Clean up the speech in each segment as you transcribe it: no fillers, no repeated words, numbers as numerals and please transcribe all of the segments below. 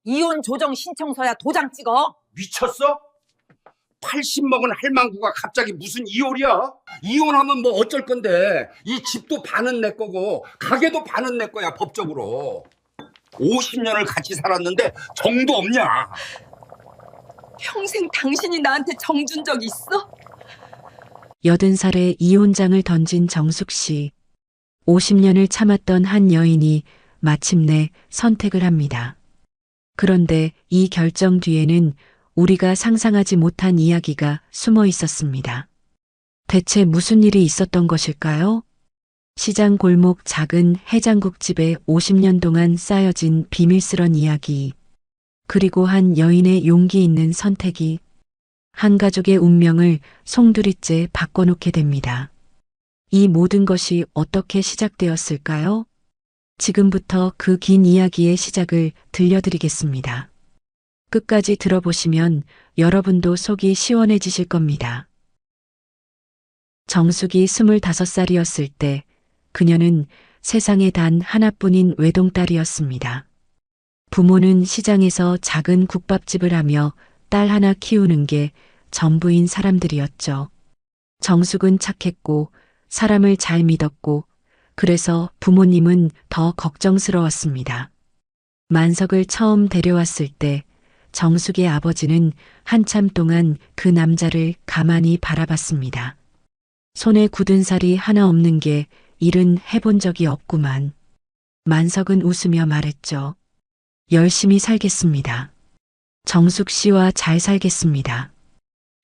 이혼 조정 신청서야 도장 찍어. 미쳤어? 80 먹은 할망구가 갑자기 무슨 이혼이야? 이혼하면 뭐 어쩔 건데. 이 집도 반은 내 거고 가게도 반은 내 거야, 법적으로. 50년을 같이 살았는데 정도 없냐? 평생 당신이 나한테 정 준 적 있어? 80살에 이혼장을 던진 정숙 씨. 50년을 참았던 한 여인이 마침내 선택을 합니다. 그런데 이 결정 뒤에는 우리가 상상하지 못한 이야기가 숨어 있었습니다. 대체 무슨 일이 있었던 것일까요? 시장 골목 작은 해장국집에 50년 동안 쌓여진 비밀스런 이야기, 그리고 한 여인의 용기 있는 선택이 한 가족의 운명을 송두리째 바꿔놓게 됩니다. 이 모든 것이 어떻게 시작되었을까요? 지금부터 그 긴 이야기의 시작을 들려드리겠습니다. 끝까지 들어보시면 여러분도 속이 시원해지실 겁니다. 정숙이 25살이었을 때 그녀는 세상에 단 하나뿐인 외동딸이었습니다. 부모는 시장에서 작은 국밥집을 하며 딸 하나 키우는 게 전부인 사람들이었죠. 정숙은 착했고 사람을 잘 믿었고 그래서 부모님은 더 걱정스러웠습니다. 만석을 처음 데려왔을 때 정숙의 아버지는 한참 동안 그 남자를 가만히 바라봤습니다. 손에 굳은 살이 하나 없는 게 일은 해본 적이 없구만. 만석은 웃으며 말했죠. 열심히 살겠습니다. 정숙 씨와 잘 살겠습니다.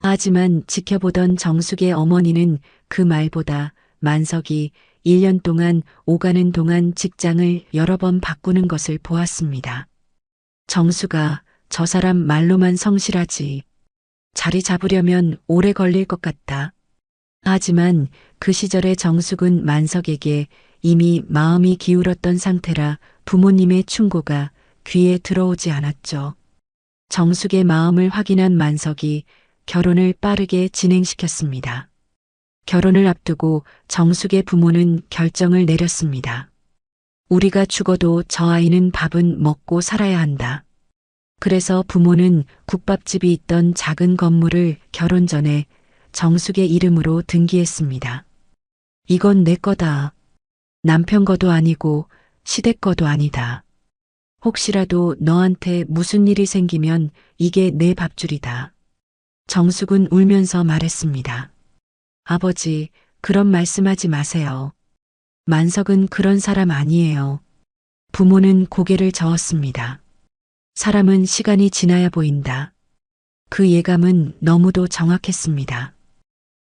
하지만 지켜보던 정숙의 어머니는 그 말보다 만석이 1년 동안 오가는 동안 직장을 여러 번 바꾸는 것을 보았습니다. 정수가 저 사람 말로만 성실하지. 자리 잡으려면 오래 걸릴 것 같다. 하지만 그 시절의 정숙은 만석에게 이미 마음이 기울었던 상태라 부모님의 충고가 귀에 들어오지 않았죠. 정숙의 마음을 확인한 만석이 결혼을 빠르게 진행시켰습니다. 결혼을 앞두고 정숙의 부모는 결정을 내렸습니다. 우리가 죽어도 저 아이는 밥은 먹고 살아야 한다. 그래서 부모는 국밥집이 있던 작은 건물을 결혼 전에 정숙의 이름으로 등기했습니다. 이건 내 거다. 남편 거도 아니고 시댁 거도 아니다. 혹시라도 너한테 무슨 일이 생기면 이게 내 밥줄이다. 정숙은 울면서 말했습니다. 아버지, 그런 말씀하지 마세요. 만석은 그런 사람 아니에요. 부모는 고개를 저었습니다. 사람은 시간이 지나야 보인다. 그 예감은 너무도 정확했습니다.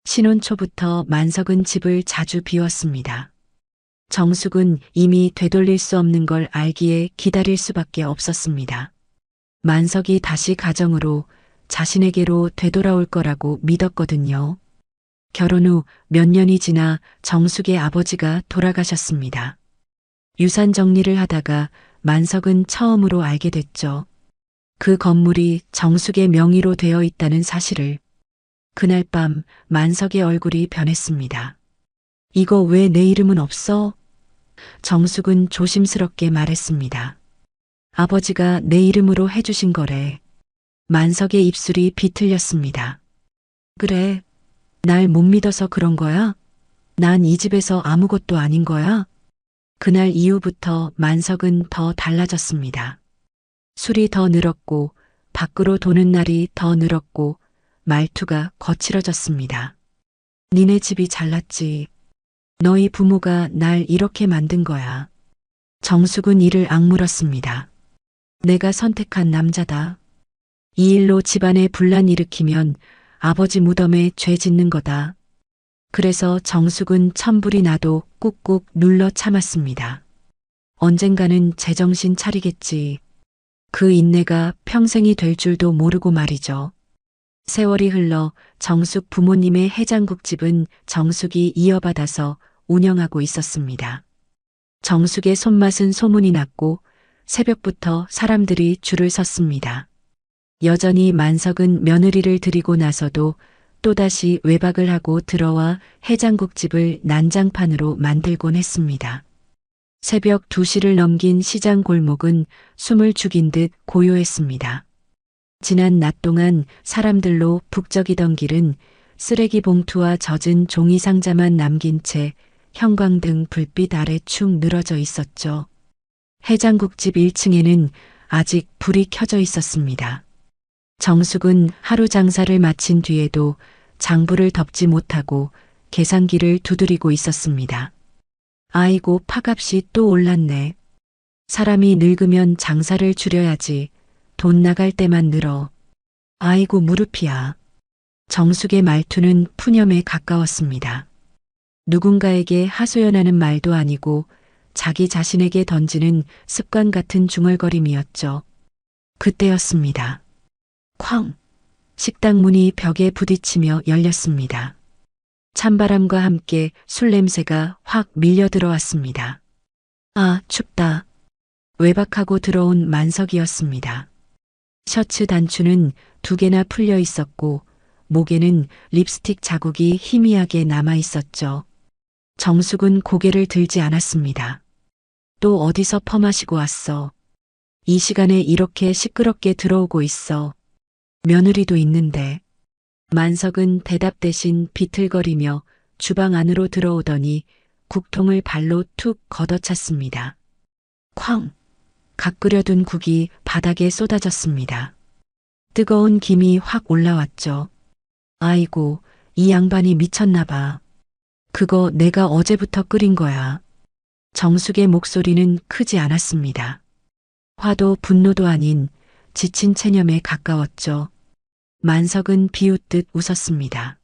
신혼 초부터 만석은 집을 자주 비웠습니다. 정숙은 이미 되돌릴 수 없는 걸 알기에 기다릴 수밖에 없었습니다. 만석이 다시 가정으로 자신에게로 되돌아올 거라고 믿었거든요. 결혼 후 몇 년이 지나 정숙의 아버지가 돌아가셨습니다. 유산 정리를 하다가 만석은 처음으로 알게 됐죠. 그 건물이 정숙의 명의로 되어 있다는 사실을. 그날 밤 만석의 얼굴이 변했습니다. 이거 왜 내 이름은 없어? 정숙은 조심스럽게 말했습니다. 아버지가 내 이름으로 해주신 거래. 만석의 입술이 비틀렸습니다. 그래. 날 못 믿어서 그런 거야? 난 이 집에서 아무것도 아닌 거야? 그날 이후부터 만석은 더 달라졌습니다. 술이 더 늘었고 밖으로 도는 날이 더 늘었고 말투가 거칠어졌습니다. 니네 집이 잘났지. 너희 부모가 날 이렇게 만든 거야. 정숙은 이를 악물었습니다. 내가 선택한 남자다. 이 일로 집안에 분란 일으키면 아버지 무덤에 죄 짓는 거다. 그래서 정숙은 천불이 나도 꾹꾹 눌러 참았습니다. 언젠가는 제정신 차리겠지. 그 인내가 평생이 될 줄도 모르고 말이죠. 세월이 흘러 정숙 부모님의 해장국집은 정숙이 이어받아서 운영하고 있었습니다. 정숙의 손맛은 소문이 났고 새벽부터 사람들이 줄을 섰습니다. 여전히 만석은 며느리를 들이고 나서도 또다시 외박을 하고 들어와 해장국집을 난장판으로 만들곤 했습니다. 새벽 2시를 넘긴 시장 골목은 숨을 죽인 듯 고요했습니다. 지난 낮 동안 사람들로 북적이던 길은 쓰레기 봉투와 젖은 종이 상자만 남긴 채 형광등 불빛 아래 축 늘어져 있었죠. 해장국집 1층에는 아직 불이 켜져 있었습니다. 정숙은 하루 장사를 마친 뒤에도 장부를 덮지 못하고 계산기를 두드리고 있었습니다. 아이고, 팥값이 또 올랐네. 사람이 늙으면 장사를 줄여야지. 돈 나갈 때만 늘어. 아이고, 무릎이야. 정숙의 말투는 푸념에 가까웠습니다. 누군가에게 하소연하는 말도 아니고 자기 자신에게 던지는 습관 같은 중얼거림이었죠. 그때였습니다. 쾅! 식당 문이 벽에 부딪히며 열렸습니다. 찬바람과 함께 술 냄새가 확 밀려 들어왔습니다. 아, 춥다. 외박하고 들어온 만석이었습니다. 셔츠 단추는 2개나 풀려 있었고 목에는 립스틱 자국이 희미하게 남아 있었죠. 정숙은 고개를 들지 않았습니다. 또 어디서 퍼마시고 왔어? 이 시간에 이렇게 시끄럽게 들어오고 있어. 며느리도 있는데. 만석은 대답 대신 비틀거리며 주방 안으로 들어오더니 국통을 발로 툭 걷어찼습니다. 쾅! 갓 끓여둔 국이 바닥에 쏟아졌습니다. 뜨거운 김이 확 올라왔죠. 아이고, 이 양반이 미쳤나 봐. 그거 내가 어제부터 끓인 거야. 정숙의 목소리는 크지 않았습니다. 화도 분노도 아닌 지친 체념에 가까웠죠. 만석은 비웃듯 웃었습니다.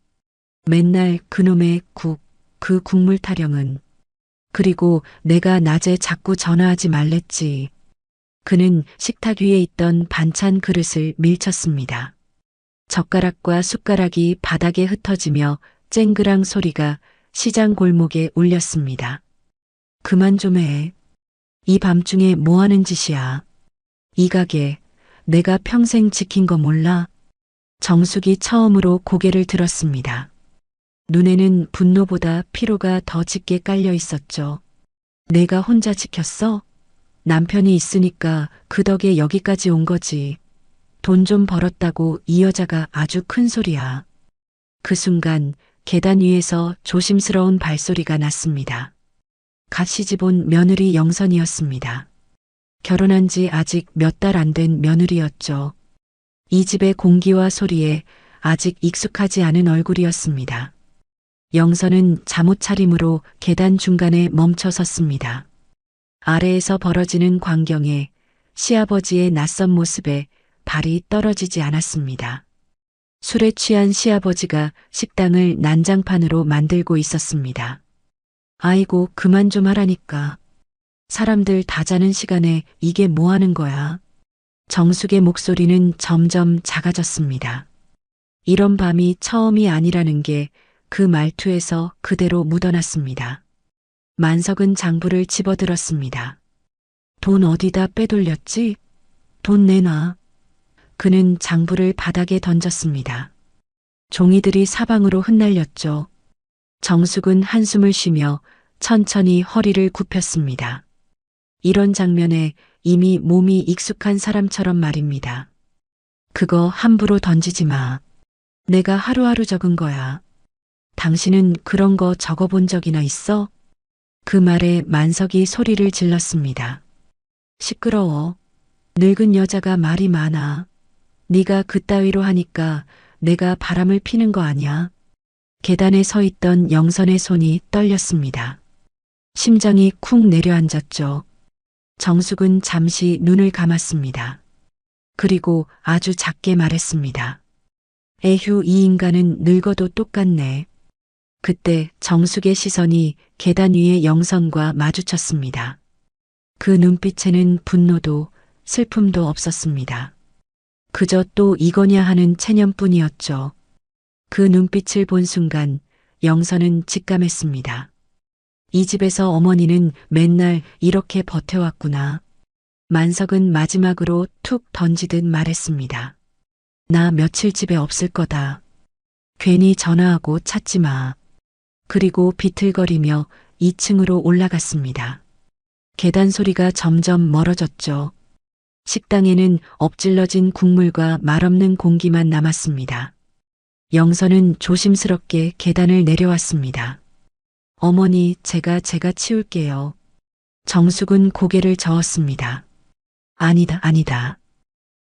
맨날 그놈의 그 국물 타령은. 그리고 내가 낮에 자꾸 전화하지 말랬지. 그는 식탁 위에 있던 반찬 그릇을 밀쳤습니다. 젓가락과 숟가락이 바닥에 흩어지며 쨍그랑 소리가 시장 골목에 울렸습니다. 그만 좀 해. 이 밤중에 뭐 하는 짓이야. 이 가게 내가 평생 지킨 거 몰라? 정숙이 처음으로 고개를 들었습니다. 눈에는 분노보다 피로가 더 짙게 깔려 있었죠. 내가 혼자 지켰어? 남편이 있으니까 그 덕에 여기까지 온 거지. 돈 좀 벌었다고 이 여자가 아주 큰 소리야. 그 순간 계단 위에서 조심스러운 발소리가 났습니다. 갓 시집 온 며느리 영선이었습니다. 결혼한 지 아직 몇 달 안 된 며느리였죠. 이 집의 공기와 소리에 아직 익숙하지 않은 얼굴이었습니다. 영선은 잠옷 차림으로 계단 중간에 멈춰 섰습니다. 아래에서 벌어지는 광경에 시아버지의 낯선 모습에 발이 떨어지지 않았습니다. 술에 취한 시아버지가 식당을 난장판으로 만들고 있었습니다. 아이고, 그만 좀 하라니까. 사람들 다 자는 시간에 이게 뭐 하는 거야? 정숙의 목소리는 점점 작아졌습니다. 이런 밤이 처음이 아니라는 게 그 말투에서 그대로 묻어났습니다. 만석은 장부를 집어들었습니다. 돈 어디다 빼돌렸지? 돈 내놔. 그는 장부를 바닥에 던졌습니다. 종이들이 사방으로 흩날렸죠. 정숙은 한숨을 쉬며 천천히 허리를 굽혔습니다. 이런 장면에 이미 몸이 익숙한 사람처럼 말입니다. 그거 함부로 던지지 마. 내가 하루하루 적은 거야. 당신은 그런 거 적어본 적이나 있어? 그 말에 만석이 소리를 질렀습니다. 시끄러워. 늙은 여자가 말이 많아. 네가 그따위로 하니까 내가 바람을 피는 거 아니야. 계단에 서 있던 영선의 손이 떨렸습니다. 심장이 쿵 내려앉았죠. 정숙은 잠시 눈을 감았습니다. 그리고 아주 작게 말했습니다. 에휴, 이 인간은 늙어도 똑같네. 그때 정숙의 시선이 계단 위의 영선과 마주쳤습니다. 그 눈빛에는 분노도 슬픔도 없었습니다. 그저 또 이거냐 하는 체념뿐이었죠. 그 눈빛을 본 순간 영선은 직감했습니다. 이 집에서 어머니는 맨날 이렇게 버텨왔구나. 만석은 마지막으로 툭 던지듯 말했습니다. 나 며칠 집에 없을 거다. 괜히 전화하고 찾지 마. 그리고 비틀거리며 2층으로 올라갔습니다. 계단 소리가 점점 멀어졌죠. 식당에는 엎질러진 국물과 말없는 공기만 남았습니다. 영선은 조심스럽게 계단을 내려왔습니다. 어머니, 제가 치울게요. 정숙은 고개를 저었습니다. 아니다, 아니다.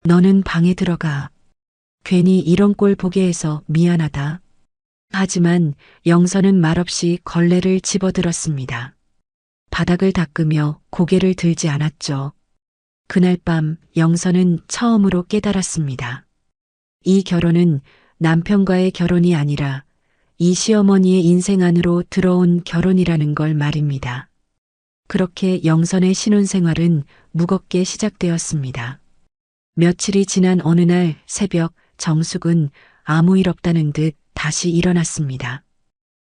너는 방에 들어가. 괜히 이런 꼴 보게 해서 미안하다. 하지만 영선은 말없이 걸레를 집어들었습니다. 바닥을 닦으며 고개를 들지 않았죠. 그날 밤 영선은 처음으로 깨달았습니다. 이 결혼은 남편과의 결혼이 아니라 이 시어머니의 인생 안으로 들어온 결혼이라는 걸 말입니다. 그렇게 영선의 신혼생활은 무겁게 시작되었습니다. 며칠이 지난 어느 날 새벽 정숙은 아무 일 없다는 듯 다시 일어났습니다.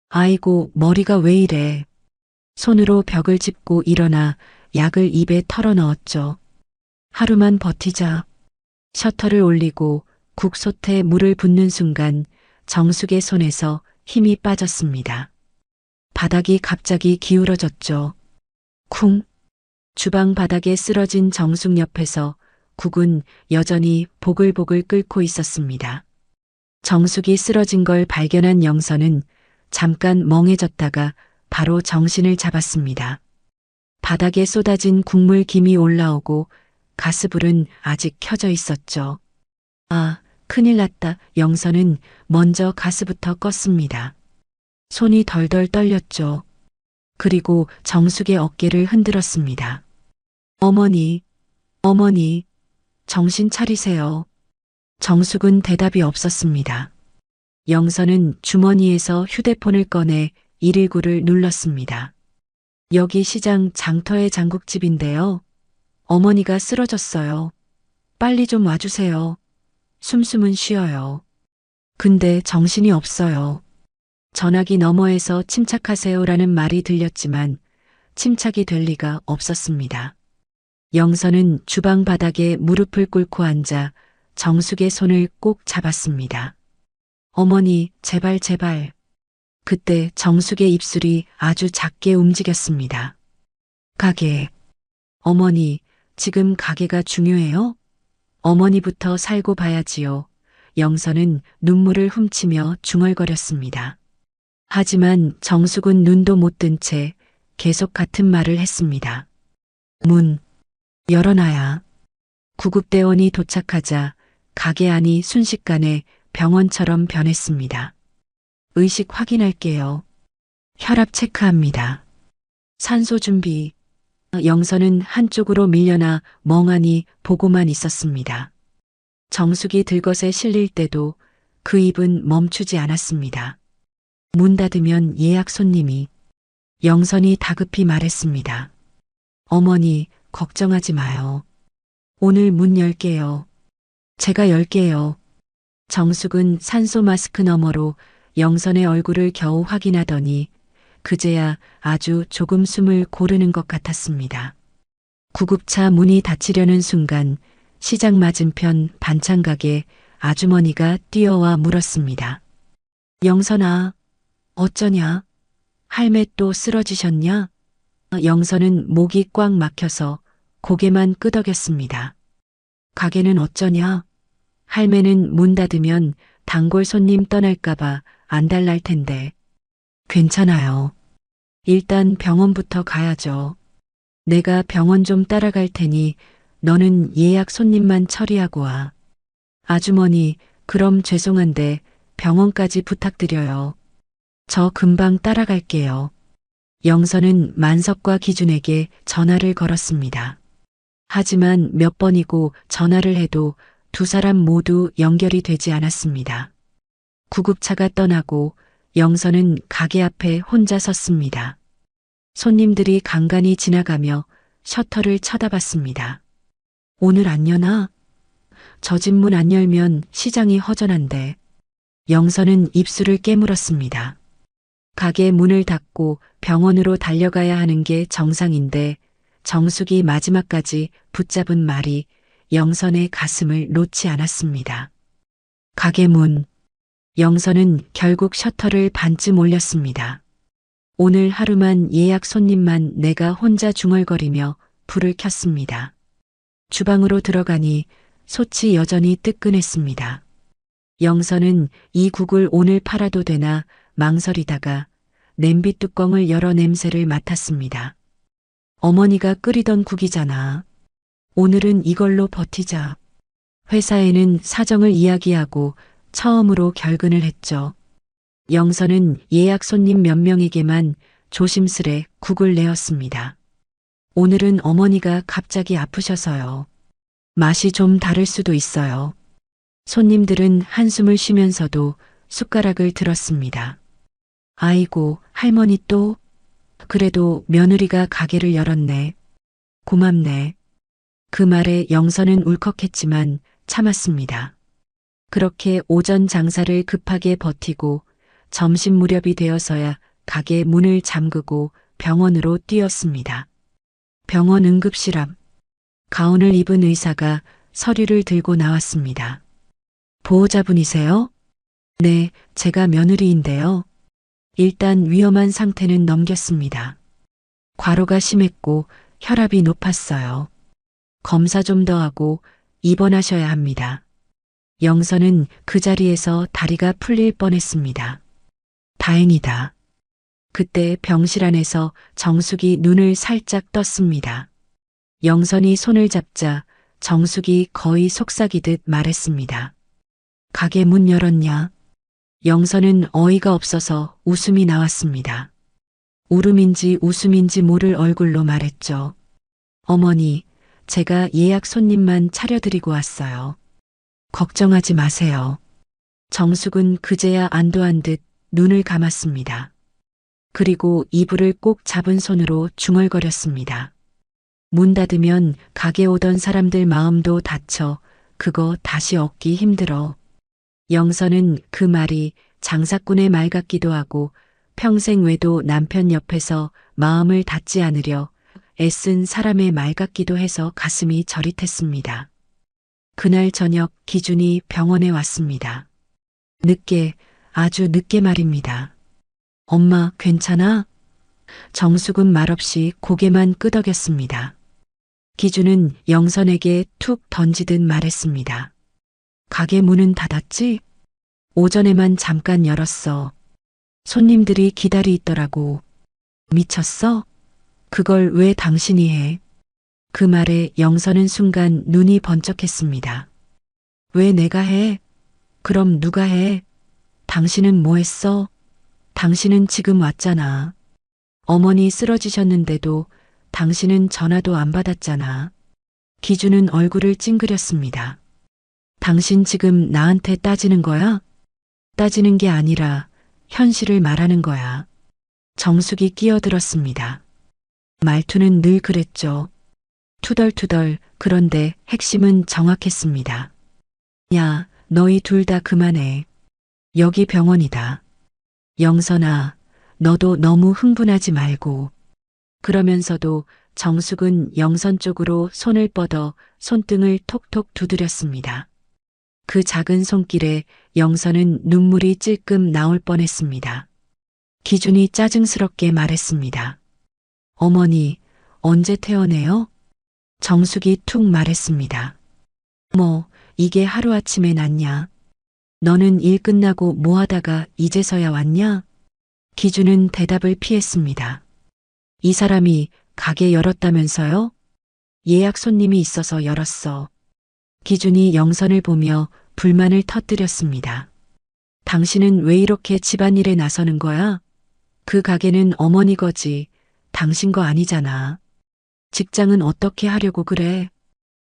아이고, 머리가 왜 이래. 손으로 벽을 짚고 일어나 약을 입에 털어 넣었죠. 하루만 버티자. 셔터를 올리고 국솥에 물을 붓는 순간 정숙의 손에서 힘이 빠졌습니다. 바닥이 갑자기 기울어졌죠. 쿵. 주방 바닥에 쓰러진 정숙 옆에서 국은 여전히 보글보글 끓고 있었습니다. 정숙이 쓰러진 걸 발견한 영선은 잠깐 멍해졌다가 바로 정신을 잡았습니다. 바닥에 쏟아진 국물 김이 올라오고 가스불은 아직 켜져 있었죠. 아, 큰일 났다. 영선은 먼저 가스부터 껐습니다. 손이 덜덜 떨렸죠. 그리고 정숙의 어깨를 흔들었습니다. 어머니, 어머니, 정신 차리세요. 정숙은 대답이 없었습니다. 영선은 주머니에서 휴대폰을 꺼내 119를 눌렀습니다. 여기 시장 장터의 장국집인데요. 어머니가 쓰러졌어요. 빨리 좀 와주세요. 숨숨은 쉬어요. 근데 정신이 없어요. 전화기 너머에서 침착하세요라는 말이 들렸지만 침착이 될 리가 없었습니다. 영선은 주방 바닥에 무릎을 꿇고 앉아 정숙의 손을 꼭 잡았습니다. 어머니, 제발, 제발. 그때 정숙의 입술이 아주 작게 움직였습니다. 가게. 어머니, 지금 가게가 중요해요? 어머니부터 살고 봐야지요. 영선은 눈물을 훔치며 중얼거렸습니다. 하지만 정숙은 눈도 못 뜬 채 계속 같은 말을 했습니다. 문 열어놔야. 구급대원이 도착하자 가게 안이 순식간에 병원처럼 변했습니다. 의식 확인할게요. 혈압 체크합니다. 산소 준비. 영선은 한쪽으로 밀려나 멍하니 보고만 있었습니다. 정숙이 들것에 실릴 때도 그 입은 멈추지 않았습니다. 문 닫으면 예약 손님이. 영선이 다급히 말했습니다. 어머니, 걱정하지 마요. 오늘 문 열게요. 제가 열게요. 정숙은 산소 마스크 너머로 영선의 얼굴을 겨우 확인하더니 그제야 아주 조금 숨을 고르는 것 같았습니다. 구급차 문이 닫히려는 순간 시장 맞은편 반찬가게 아주머니가 뛰어와 물었습니다. 영선아, 어쩌냐? 할매 또 쓰러지셨냐? 영선은 목이 꽉 막혀서 고개만 끄덕였습니다. 가게는 어쩌냐? 할매는 문 닫으면 단골 손님 떠날까봐 안달날 텐데. 괜찮아요. 일단 병원부터 가야죠. 내가 병원 좀 따라갈 테니 너는 예약 손님만 처리하고 와. 아주머니, 그럼 죄송한데 병원까지 부탁드려요. 저 금방 따라갈게요. 영선은 만석과 기준에게 전화를 걸었습니다. 하지만 몇 번이고 전화를 해도 두 사람 모두 연결이 되지 않았습니다. 구급차가 떠나고 영선은 가게 앞에 혼자 섰습니다. 손님들이 간간히 지나가며 셔터를 쳐다봤습니다. 오늘 안 여나? 저 집 문 안 열면 시장이 허전한데. 영선은 입술을 깨물었습니다. 가게 문을 닫고 병원으로 달려가야 하는 게 정상인데 정숙이 마지막까지 붙잡은 말이 영선의 가슴을 놓지 않았습니다. 가게 문. 영선은 결국 셔터를 반쯤 올렸습니다. 오늘 하루만 예약 손님만 내가 혼자 중얼거리며 불을 켰습니다. 주방으로 들어가니 솥이 여전히 뜨끈했습니다. 영선은 이 국을 오늘 팔아도 되나 망설이다가 냄비 뚜껑을 열어 냄새를 맡았습니다. 어머니가 끓이던 국이잖아. 오늘은 이걸로 버티자. 회사에는 사정을 이야기하고 처음으로 결근을 했죠. 영선은 예약 손님 몇 명에게만 조심스레 국을 내었습니다. 오늘은 어머니가 갑자기 아프셔서요. 맛이 좀 다를 수도 있어요. 손님들은 한숨을 쉬면서도 숟가락을 들었습니다. 아이고, 할머니 또? 그래도 며느리가 가게를 열었네. 고맙네. 그 말에 영선은 울컥했지만 참았습니다. 그렇게 오전 장사를 급하게 버티고 점심 무렵이 되어서야 가게 문을 잠그고 병원으로 뛰었습니다. 병원 응급실 앞 가운을 입은 의사가 서류를 들고 나왔습니다. 보호자분이세요? 네, 제가 며느리인데요. 일단 위험한 상태는 넘겼습니다. 과로가 심했고 혈압이 높았어요. 검사 좀 더 하고 입원하셔야 합니다. 영선은 그 자리에서 다리가 풀릴 뻔했습니다. 다행이다. 그때 병실 안에서 정숙이 눈을 살짝 떴습니다. 영선이 손을 잡자 정숙이 거의 속삭이듯 말했습니다. 가게 문 열었냐? 영선은 어이가 없어서 웃음이 나왔습니다. 울음인지 웃음인지 모를 얼굴로 말했죠. 어머니, 제가 예약 손님만 차려드리고 왔어요. 걱정하지 마세요. 정숙은 그제야 안도한 듯 눈을 감았습니다. 그리고 이불을 꼭 잡은 손으로 중얼거렸습니다. 문 닫으면 가게 오던 사람들 마음도 다쳐 그거 다시 얻기 힘들어. 영선은 그 말이 장사꾼의 말 같기도 하고 평생 외도 남편 옆에서 마음을 닫지 않으려 애쓴 사람의 말 같기도 해서 가슴이 저릿했습니다. 그날 저녁 기준이 병원에 왔습니다. 늦게, 아주 늦게 말입니다. 엄마, 괜찮아? 정숙은 말없이 고개만 끄덕였습니다. 기준은 영선에게 툭 던지듯 말했습니다. 가게 문은 닫았지? 오전에만 잠깐 열었어. 손님들이 기다리 있더라고. 미쳤어? 그걸 왜 당신이 해? 그 말에 영선은 순간 눈이 번쩍했습니다. 왜 내가 해? 그럼 누가 해? 당신은 뭐 했어? 당신은 지금 왔잖아. 어머니 쓰러지셨는데도 당신은 전화도 안 받았잖아. 기준은 얼굴을 찡그렸습니다. 당신 지금 나한테 따지는 거야? 따지는 게 아니라 현실을 말하는 거야. 정숙이 끼어들었습니다. 말투는 늘 그랬죠. 투덜투덜. 그런데 핵심은 정확했습니다. 야, 너희 둘 다 그만해. 여기 병원이다. 영선아, 너도 너무 흥분하지 말고. 그러면서도 정숙은 영선 쪽으로 손을 뻗어 손등을 톡톡 두드렸습니다. 그 작은 손길에 영선은 눈물이 찔끔 나올 뻔했습니다. 기준이 짜증스럽게 말했습니다. 어머니, 언제 퇴원해요? 정숙이 툭 말했습니다. 뭐, 이게 하루아침에 났냐? 너는 일 끝나고 뭐 하다가 이제서야 왔냐? 기준은 대답을 피했습니다. 이 사람이 가게 열었다면서요? 예약 손님이 있어서 열었어. 기준이 영선을 보며 불만을 터뜨렸습니다. 당신은 왜 이렇게 집안일에 나서는 거야? 그 가게는 어머니 거지. 당신 거 아니잖아. 직장은 어떻게 하려고 그래?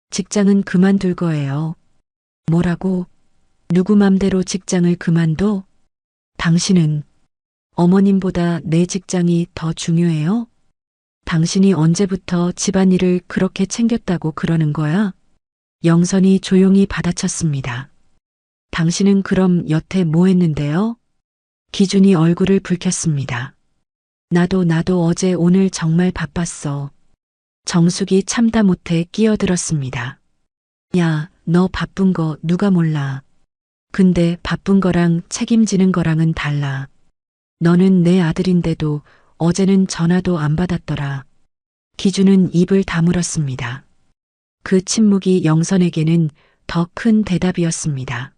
직장은 그만둘 거예요. 뭐라고? 누구 맘대로 직장을 그만둬? 당신은 어머님보다 내 직장이 더 중요해요? 당신이 언제부터 집안일을 그렇게 챙겼다고 그러는 거야? 영선이 조용히 받아쳤습니다. 당신은 그럼 여태 뭐 했는데요? 기준이 얼굴을 붉혔습니다. 나도 어제 오늘 정말 바빴어. 정숙이 참다 못해 끼어들었습니다. 야, 너 바쁜 거 누가 몰라. 근데 바쁜 거랑 책임지는 거랑은 달라. 너는 내 아들인데도 어제는 전화도 안 받았더라. 기준은 입을 다물었습니다. 그 침묵이 영선에게는 더 큰 대답이었습니다.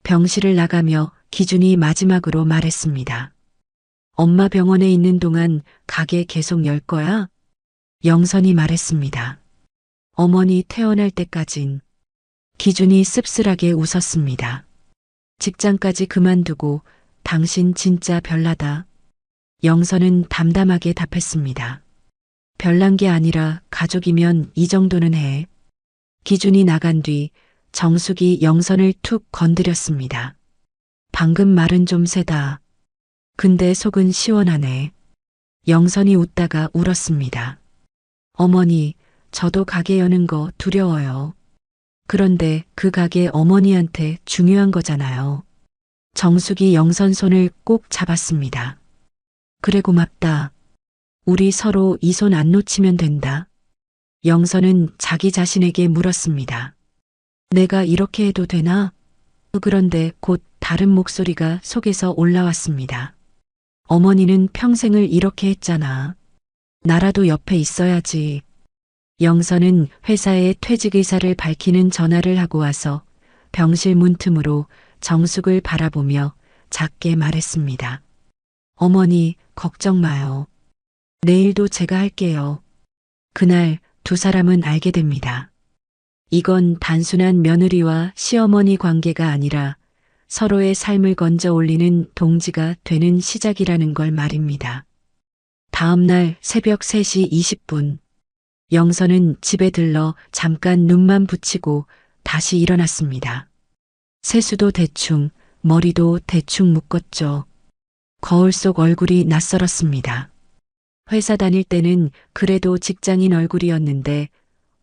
병실을 나가며 기준이 마지막으로 말했습니다. 엄마 병원에 있는 동안 가게 계속 열 거야? 영선이 말했습니다. 어머니 퇴원할 때까진. 기준이 씁쓸하게 웃었습니다. 직장까지 그만두고 당신 진짜 별나다. 영선은 담담하게 답했습니다. 별난 게 아니라 가족이면 이 정도는 해. 기준이 나간 뒤 정숙이 영선을 툭 건드렸습니다. 방금 말은 좀 세다. 근데 속은 시원하네. 영선이 웃다가 울었습니다. 어머니, 저도 가게 여는 거 두려워요. 그런데 그 가게 어머니한테 중요한 거잖아요. 정숙이 영선 손을 꼭 잡았습니다. 그래 고맙다. 우리 서로 이 손 안 놓치면 된다. 영선은 자기 자신에게 물었습니다. 내가 이렇게 해도 되나? 그런데 곧 다른 목소리가 속에서 올라왔습니다. 어머니는 평생을 이렇게 했잖아. 나라도 옆에 있어야지. 영선은 회사에 퇴직 의사를 밝히는 전화를 하고 와서 병실 문틈으로 정숙을 바라보며 작게 말했습니다. 어머니, 걱정 마요. 내일도 제가 할게요. 그날 두 사람은 알게 됩니다. 이건 단순한 며느리와 시어머니 관계가 아니라 서로의 삶을 건져 올리는 동지가 되는 시작이라는 걸 말입니다. 다음 날 새벽 3시 20분, 영선은 집에 들러 잠깐 눈만 붙이고 다시 일어났습니다. 세수도 대충, 머리도 대충 묶었죠. 거울 속 얼굴이 낯설었습니다. 회사 다닐 때는 그래도 직장인 얼굴이었는데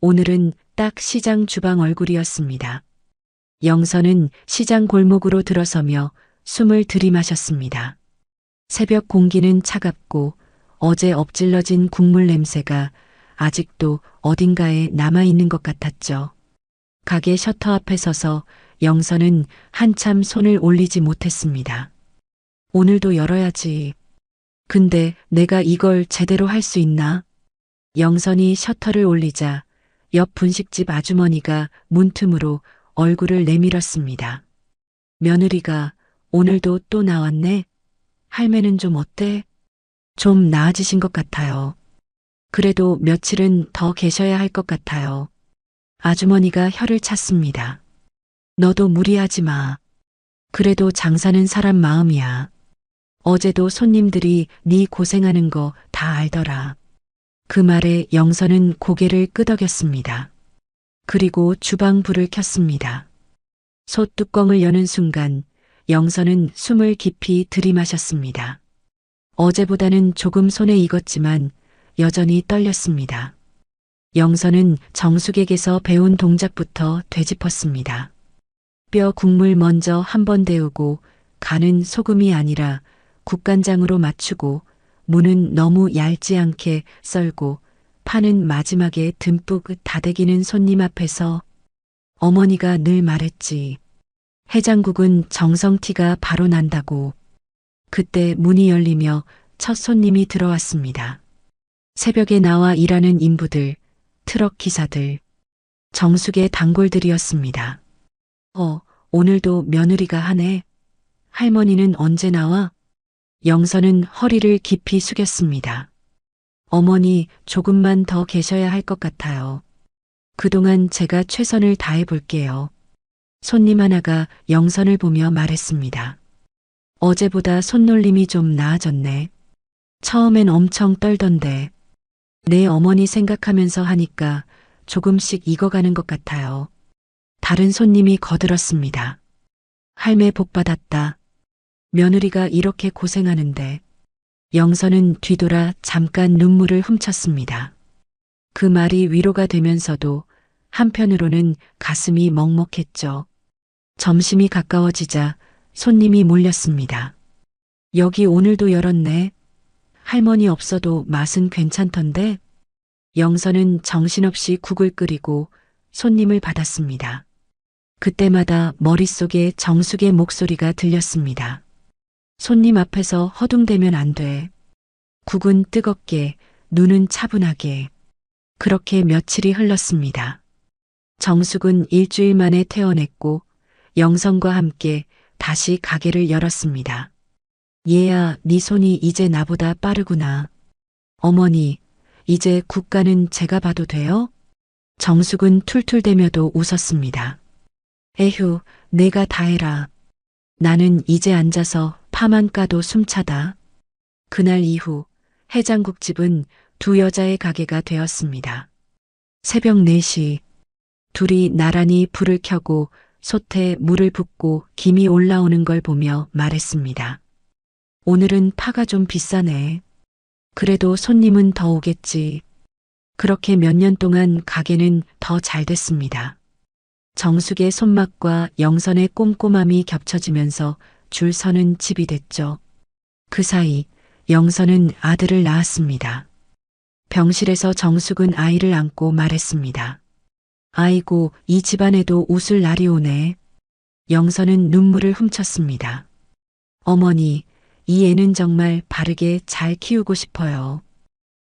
오늘은 딱 시장 주방 얼굴이었습니다. 영선은 시장 골목으로 들어서며 숨을 들이마셨습니다. 새벽 공기는 차갑고 어제 엎질러진 국물 냄새가 아직도 어딘가에 남아있는 것 같았죠. 가게 셔터 앞에 서서 영선은 한참 손을 올리지 못했습니다. 오늘도 열어야지. 근데 내가 이걸 제대로 할 수 있나? 영선이 셔터를 올리자 옆 분식집 아주머니가 문틈으로 얼굴을 내밀었습니다. 며느리가 오늘도 또 나왔네? 할매는 좀 어때? 좀 나아지신 것 같아요. 그래도 며칠은 더 계셔야 할 것 같아요. 아주머니가 혀를 찼습니다. 너도 무리하지 마. 그래도 장사는 사람 마음이야. 어제도 손님들이 네 고생하는 거 다 알더라. 그 말에 영선은 고개를 끄덕였습니다. 그리고 주방 불을 켰습니다. 솥 뚜껑을 여는 순간 영선은 숨을 깊이 들이마셨습니다. 어제보다는 조금 손에 익었지만 여전히 떨렸습니다. 영선은 정숙에게서 배운 동작부터 되짚었습니다. 뼈 국물 먼저 한번 데우고 간은 소금이 아니라 국간장으로 맞추고 무는 너무 얇지 않게 썰고 파는 마지막에 듬뿍 다대기는 손님 앞에서 어머니가 늘 말했지. 해장국은 정성티가 바로 난다고. 그때 문이 열리며 첫 손님이 들어왔습니다. 새벽에 나와 일하는 인부들, 트럭 기사들, 정숙의 단골들이었습니다. 오늘도 며느리가 하네. 할머니는 언제 나와? 영선은 허리를 깊이 숙였습니다. 어머니, 조금만 더 계셔야 할 것 같아요. 그동안 제가 최선을 다해 볼게요. 손님 하나가 영선을 보며 말했습니다. 어제보다 손놀림이 좀 나아졌네. 처음엔 엄청 떨던데. 내 어머니 생각하면서 하니까 조금씩 익어가는 것 같아요. 다른 손님이 거들었습니다. 할매 복 받았다. 며느리가 이렇게 고생하는데. 영선은 뒤돌아 잠깐 눈물을 훔쳤습니다. 그 말이 위로가 되면서도 한편으로는 가슴이 먹먹했죠. 점심이 가까워지자 손님이 몰렸습니다. 여기 오늘도 열었네. 할머니 없어도 맛은 괜찮던데. 영선은 정신없이 국을 끓이고 손님을 받았습니다. 그때마다 머릿속에 정숙의 목소리가 들렸습니다. 손님 앞에서 허둥대면 안 돼. 국은 뜨겁게, 눈은 차분하게. 그렇게 며칠이 흘렀습니다. 정숙은 일주일 만에 퇴원했고 영선과 함께 다시 가게를 열었습니다. 얘야, 네 손이 이제 나보다 빠르구나. 어머니, 이제 국가는 제가 봐도 돼요? 정숙은 툴툴대며도 웃었습니다. 에휴, 내가 다 해라. 나는 이제 앉아서 파만 까도 숨차다. 그날 이후 해장국집은 두 여자의 가게가 되었습니다. 새벽 4시 둘이 나란히 불을 켜고 솥에 물을 붓고 김이 올라오는 걸 보며 말했습니다. 오늘은 파가 좀 비싸네. 그래도 손님은 더 오겠지. 그렇게 몇 년 동안 가게는 더 잘 됐습니다. 정숙의 손맛과 영선의 꼼꼼함이 겹쳐지면서 줄 서는 집이 됐죠. 그 사이 영선은 아들을 낳았습니다. 병실에서 정숙은 아이를 안고 말했습니다. 아이고, 이 집안에도 웃을 날이 오네. 영선은 눈물을 훔쳤습니다. 어머니, 이 애는 정말 바르게 잘 키우고 싶어요.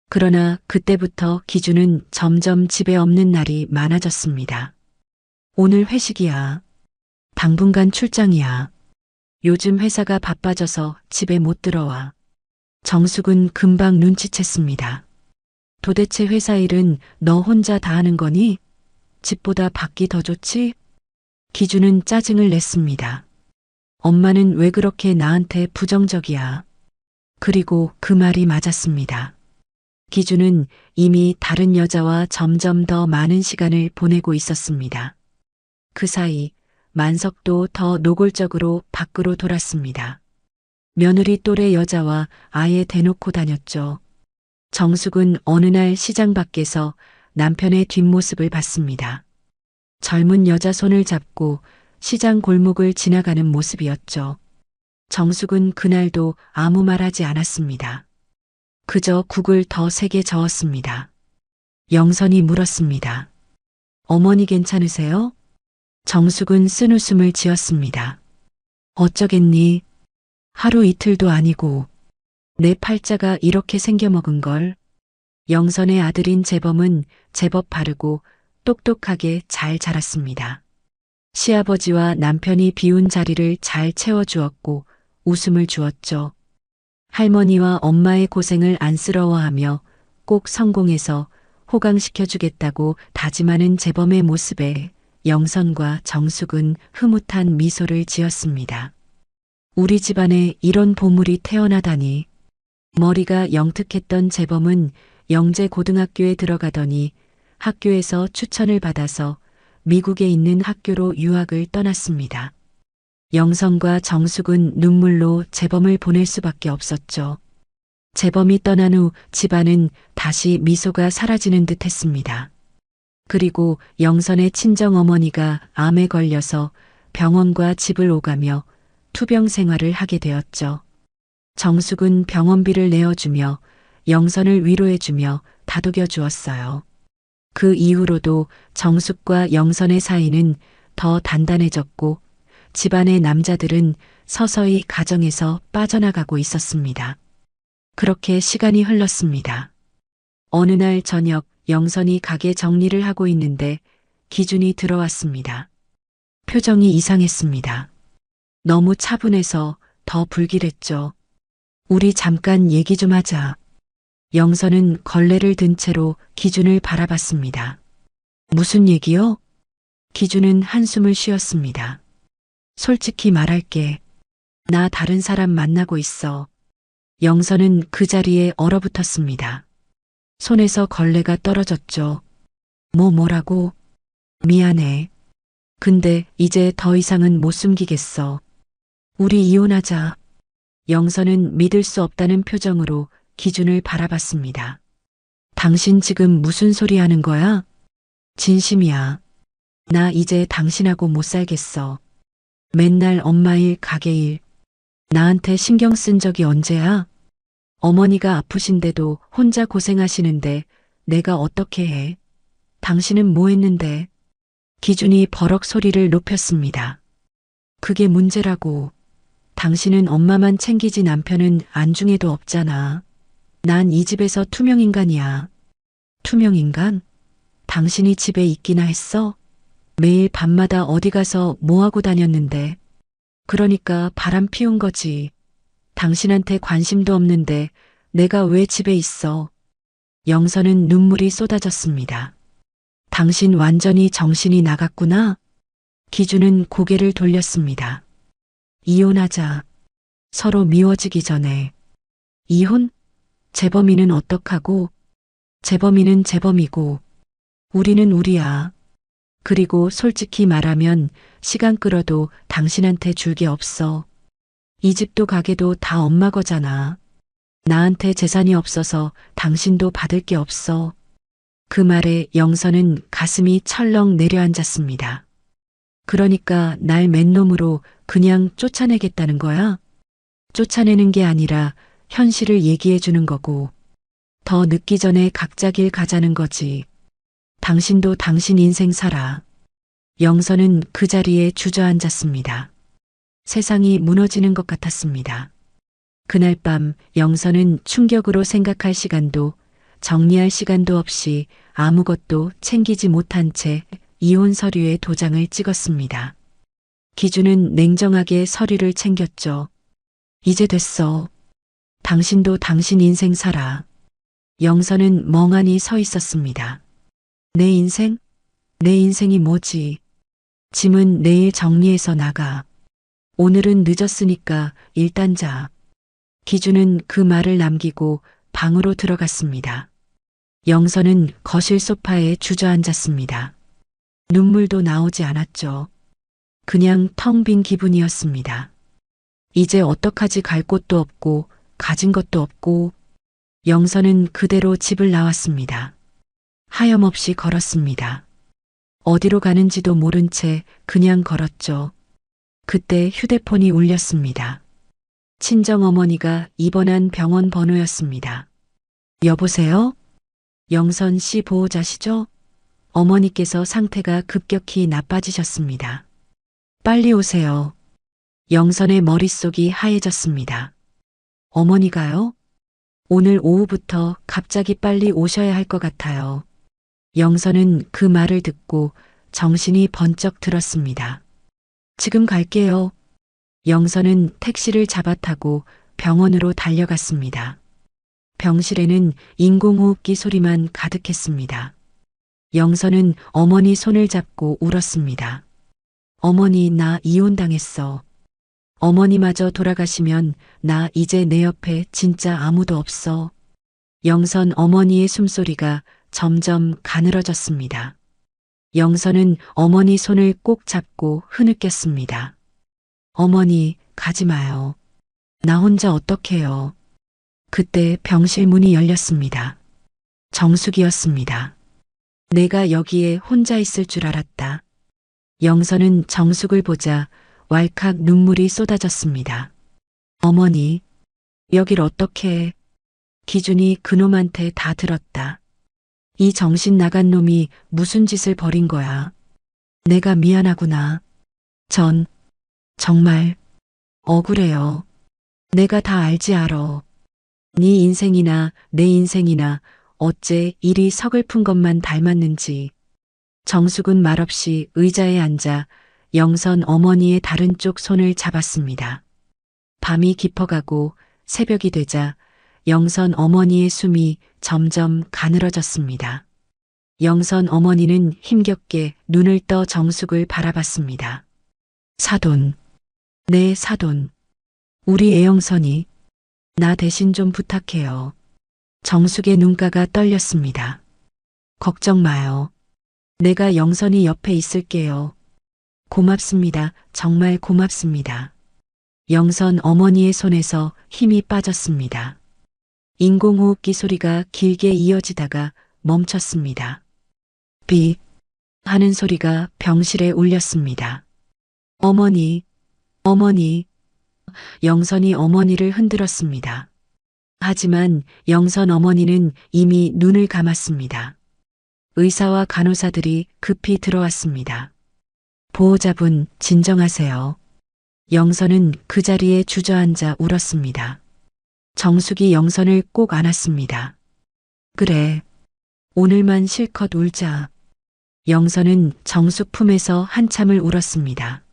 그러나 그때부터 기준은 점점 집에 없는 날이 많아졌습니다. 오늘 회식이야. 당분간 출장이야. 요즘 회사가 바빠져서 집에 못 들어와. 정숙은 금방 눈치챘습니다. 도대체 회사 일은 너 혼자 다 하는 거니? 집보다 밖이 더 좋지? 기준은 짜증을 냈습니다. 엄마는 왜 그렇게 나한테 부정적이야? 그리고 그 말이 맞았습니다. 기준은 이미 다른 여자와 점점 더 많은 시간을 보내고 있었습니다. 그 사이 만석도 더 노골적으로 밖으로 돌았습니다. 며느리 또래 여자와 아예 대놓고 다녔죠. 정숙은 어느 날 시장 밖에서 남편의 뒷모습을 봤습니다. 젊은 여자 손을 잡고 시장 골목을 지나가는 모습이었죠. 정숙은 그날도 아무 말하지 않았습니다. 그저 국을 더 세게 저었습니다. 영선이 물었습니다. 어머니 괜찮으세요? 정숙은 쓴웃음을 지었습니다. 어쩌겠니? 하루 이틀도 아니고 내 팔자가 이렇게 생겨먹은 걸. 영선의 아들인 재범은 제법 바르고 똑똑하게 잘 자랐습니다. 시아버지와 남편이 비운 자리를 잘 채워주었고 웃음을 주었죠. 할머니와 엄마의 고생을 안쓰러워하며 꼭 성공해서 호강시켜주겠다고 다짐하는 재범의 모습에 영선과 정숙은 흐뭇한 미소를 지었습니다. 우리 집안에 이런 보물이 태어나다니. 머리가 영특했던 재범은 영재고등학교에 들어가더니 학교에서 추천을 받아서 미국에 있는 학교로 유학을 떠났습니다. 영선과 정숙은 눈물로 재범을 보낼 수밖에 없었죠. 재범이 떠난 후 집안은 다시 미소가 사라지는 듯 했습니다. 그리고 영선의 친정어머니가 암에 걸려서 병원과 집을 오가며 투병 생활을 하게 되었죠. 정숙은 병원비를 내어주며 영선을 위로해주며 다독여 주었어요. 그 이후로도 정숙과 영선의 사이는 더 단단해졌고 집안의 남자들은 서서히 가정에서 빠져나가고 있었습니다. 그렇게 시간이 흘렀습니다. 어느 날 저녁 영선이 가게 정리를 하고 있는데 기준이 들어왔습니다. 표정이 이상했습니다. 너무 차분해서 더 불길했죠. 우리 잠깐 얘기 좀 하자. 영선은 걸레를 든 채로 기준을 바라봤습니다. 무슨 얘기요? 기준은 한숨을 쉬었습니다. 솔직히 말할게. 나 다른 사람 만나고 있어. 영선은 그 자리에 얼어붙었습니다. 손에서 걸레가 떨어졌죠. 뭐라고? 미안해. 근데 이제 더 이상은 못 숨기겠어. 우리 이혼하자. 영선은 믿을 수 없다는 표정으로 기준을 바라봤습니다. 당신 지금 무슨 소리 하는 거야? 진심이야. 나 이제 당신하고 못 살겠어. 맨날 엄마 일, 가게 일. 나한테 신경 쓴 적이 언제야? 어머니가 아프신데도 혼자 고생하시는데 내가 어떻게 해? 당신은 뭐 했는데? 기준이 버럭 소리를 높였습니다. 그게 문제라고. 당신은 엄마만 챙기지 남편은 안중에도 없잖아. 난 이 집에서 투명인간이야. 투명인간? 당신이 집에 있기나 했어? 매일 밤마다 어디 가서 뭐하고 다녔는데. 그러니까 바람 피운 거지. 당신한테 관심도 없는데 내가 왜 집에 있어? 영선은 눈물이 쏟아졌습니다. 당신 완전히 정신이 나갔구나? 기준은 고개를 돌렸습니다. 이혼하자. 서로 미워지기 전에. 이혼? 재범이는 어떡하고? 재범이는 재범이고. 우리는 우리야. 그리고 솔직히 말하면 시간 끌어도 당신한테 줄 게 없어. 이 집도 가게도 다 엄마 거잖아. 나한테 재산이 없어서 당신도 받을 게 없어. 그 말에 영선은 가슴이 철렁 내려앉았습니다. 그러니까 날 맨놈으로 그냥 쫓아내겠다는 거야? 쫓아내는 게 아니라 현실을 얘기해 주는 거고, 더 늦기 전에 각자 길 가자는 거지. 당신도 당신 인생 살아. 영선은 그 자리에 주저앉았습니다. 세상이 무너지는 것 같았습니다. 그날 밤 영선은 충격으로 생각할 시간도 정리할 시간도 없이 아무것도 챙기지 못한 채 이혼 서류에 도장을 찍었습니다. 기준은 냉정하게 서류를 챙겼죠. 이제 됐어. 당신도 당신 인생 살아. 영선은 멍하니 서 있었습니다. 내 인생? 내 인생이 뭐지? 짐은 내일 정리해서 나가. 오늘은 늦었으니까 일단 자. 기준은 그 말을 남기고 방으로 들어갔습니다. 영선은 거실 소파에 주저앉았습니다. 눈물도 나오지 않았죠. 그냥 텅 빈 기분이었습니다. 이제 어떡하지? 갈 곳도 없고 가진 것도 없고. 영선은 그대로 집을 나왔습니다. 하염없이 걸었습니다. 어디로 가는지도 모른 채 그냥 걸었죠. 그때 휴대폰이 울렸습니다. 친정어머니가 입원한 병원 번호였습니다. 여보세요? 영선 씨 보호자시죠? 어머니께서 상태가 급격히 나빠지셨습니다. 빨리 오세요. 영선의 머릿속이 하얘졌습니다. 어머니가요? 오늘 오후부터 갑자기 빨리 오셔야 할 것 같아요. 영선은 그 말을 듣고 정신이 번쩍 들었습니다. 지금 갈게요. 영선은 택시를 잡아타고 병원으로 달려갔습니다. 병실에는 인공호흡기 소리만 가득했습니다. 영선은 어머니 손을 잡고 울었습니다. 어머니, 나 이혼당했어. 어머니마저 돌아가시면 나 이제 내 옆에 진짜 아무도 없어. 영선 어머니의 숨소리가 점점 가늘어졌습니다. 영선은 어머니 손을 꼭 잡고 흐느꼈습니다. 어머니, 가지 마요. 나 혼자 어떡해요. 그때 병실 문이 열렸습니다. 정숙이었습니다. 내가 여기에 혼자 있을 줄 알았다. 영선은 정숙을 보자 왈칵 눈물이 쏟아졌습니다. 어머니, 여길 어떻게 해? 기준이 그놈한테 다 들었다. 이 정신 나간 놈이 무슨 짓을 벌인 거야. 내가 미안하구나. 정말 억울해요. 내가 다 알지 알어. 네 인생이나 내 인생이나 어째 이리 서글픈 것만 닮았는지. 정숙은 말없이 의자에 앉아 영선 어머니의 다른 쪽 손을 잡았습니다. 밤이 깊어가고 새벽이 되자 영선 어머니의 숨이 점점 가늘어졌습니다. 영선 어머니는 힘겹게 눈을 떠 정숙을 바라봤습니다. 사돈, 네 사돈. 우리 애영선이 나 대신 좀 부탁해요. 정숙의 눈가가 떨렸습니다. 걱정 마요. 내가 영선이 옆에 있을게요. 고맙습니다. 정말 고맙습니다. 영선 어머니의 손에서 힘이 빠졌습니다. 인공호흡기 소리가 길게 이어지다가 멈췄습니다. 삐 하는 소리가 병실에 울렸습니다. 어머니. 영선이 어머니를 흔들었습니다. 하지만 영선 어머니는 이미 눈을 감았습니다. 의사와 간호사들이 급히 들어왔습니다. 보호자분, 진정하세요. 영선은 그 자리에 주저앉아 울었습니다. 정숙이 영선을 꼭 안았습니다. 그래. 오늘만 실컷 울자. 영선은 정숙 품에서 한참을 울었습니다.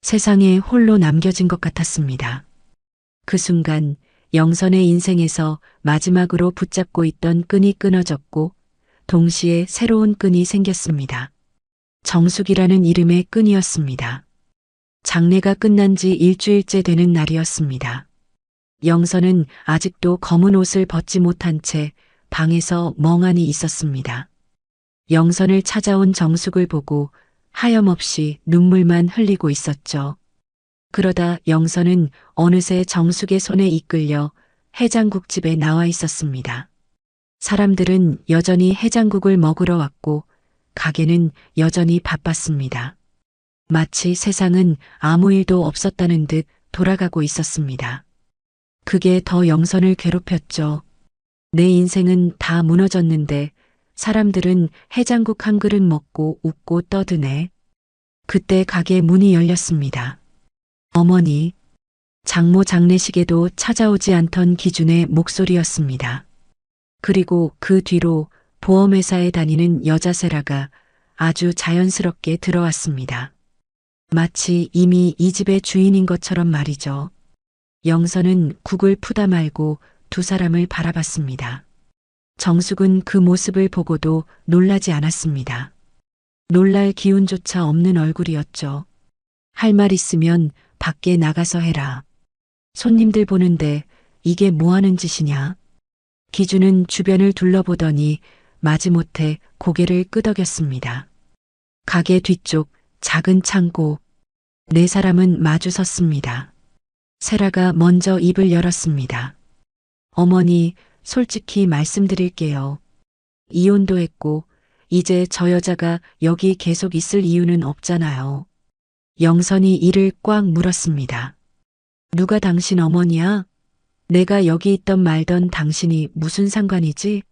세상에 홀로 남겨진 것 같았습니다. 그 순간 영선의 인생에서 마지막으로 붙잡고 있던 끈이 끊어졌고 동시에 새로운 끈이 생겼습니다. 정숙이라는 이름의 끈이었습니다. 장례가 끝난 지 일주일째 되는 날이었습니다. 영선은 아직도 검은 옷을 벗지 못한 채 방에서 멍하니 있었습니다. 영선을 찾아온 정숙을 보고 하염없이 눈물만 흘리고 있었죠. 그러다 영선은 어느새 정숙의 손에 이끌려 해장국집에 나와 있었습니다. 사람들은 여전히 해장국을 먹으러 왔고 가게는 여전히 바빴습니다. 마치 세상은 아무 일도 없었다는 듯 돌아가고 있었습니다. 그게 더 영선을 괴롭혔죠. 내 인생은 다 무너졌는데 사람들은 해장국 한 그릇 먹고 웃고 떠드네. 그때 가게 문이 열렸습니다. 어머니, 장모 장례식에도 찾아오지 않던 기준의 목소리였습니다. 그리고 그 뒤로 보험회사에 다니는 여자 세라가 아주 자연스럽게 들어왔습니다. 마치 이미 이 집의 주인인 것처럼 말이죠. 영선은 국을 푸다 말고 두 사람을 바라봤습니다. 정숙은 그 모습을 보고도 놀라지 않았습니다. 놀랄 기운조차 없는 얼굴이었죠. 할 말 있으면 밖에 나가서 해라. 손님들 보는데 이게 뭐 하는 짓이냐? 기준은 주변을 둘러보더니 마지못해 고개를 끄덕였습니다. 가게 뒤쪽 작은 창고. 네 사람은 마주 섰습니다. 세라가 먼저 입을 열었습니다. 어머니, 솔직히 말씀드릴게요. 이혼도 했고 이제 저 여자가 여기 계속 있을 이유는 없잖아요. 영선이 이를 꽉 물었습니다. 누가 당신 어머니야? 내가 여기 있던 말던 당신이 무슨 상관이지?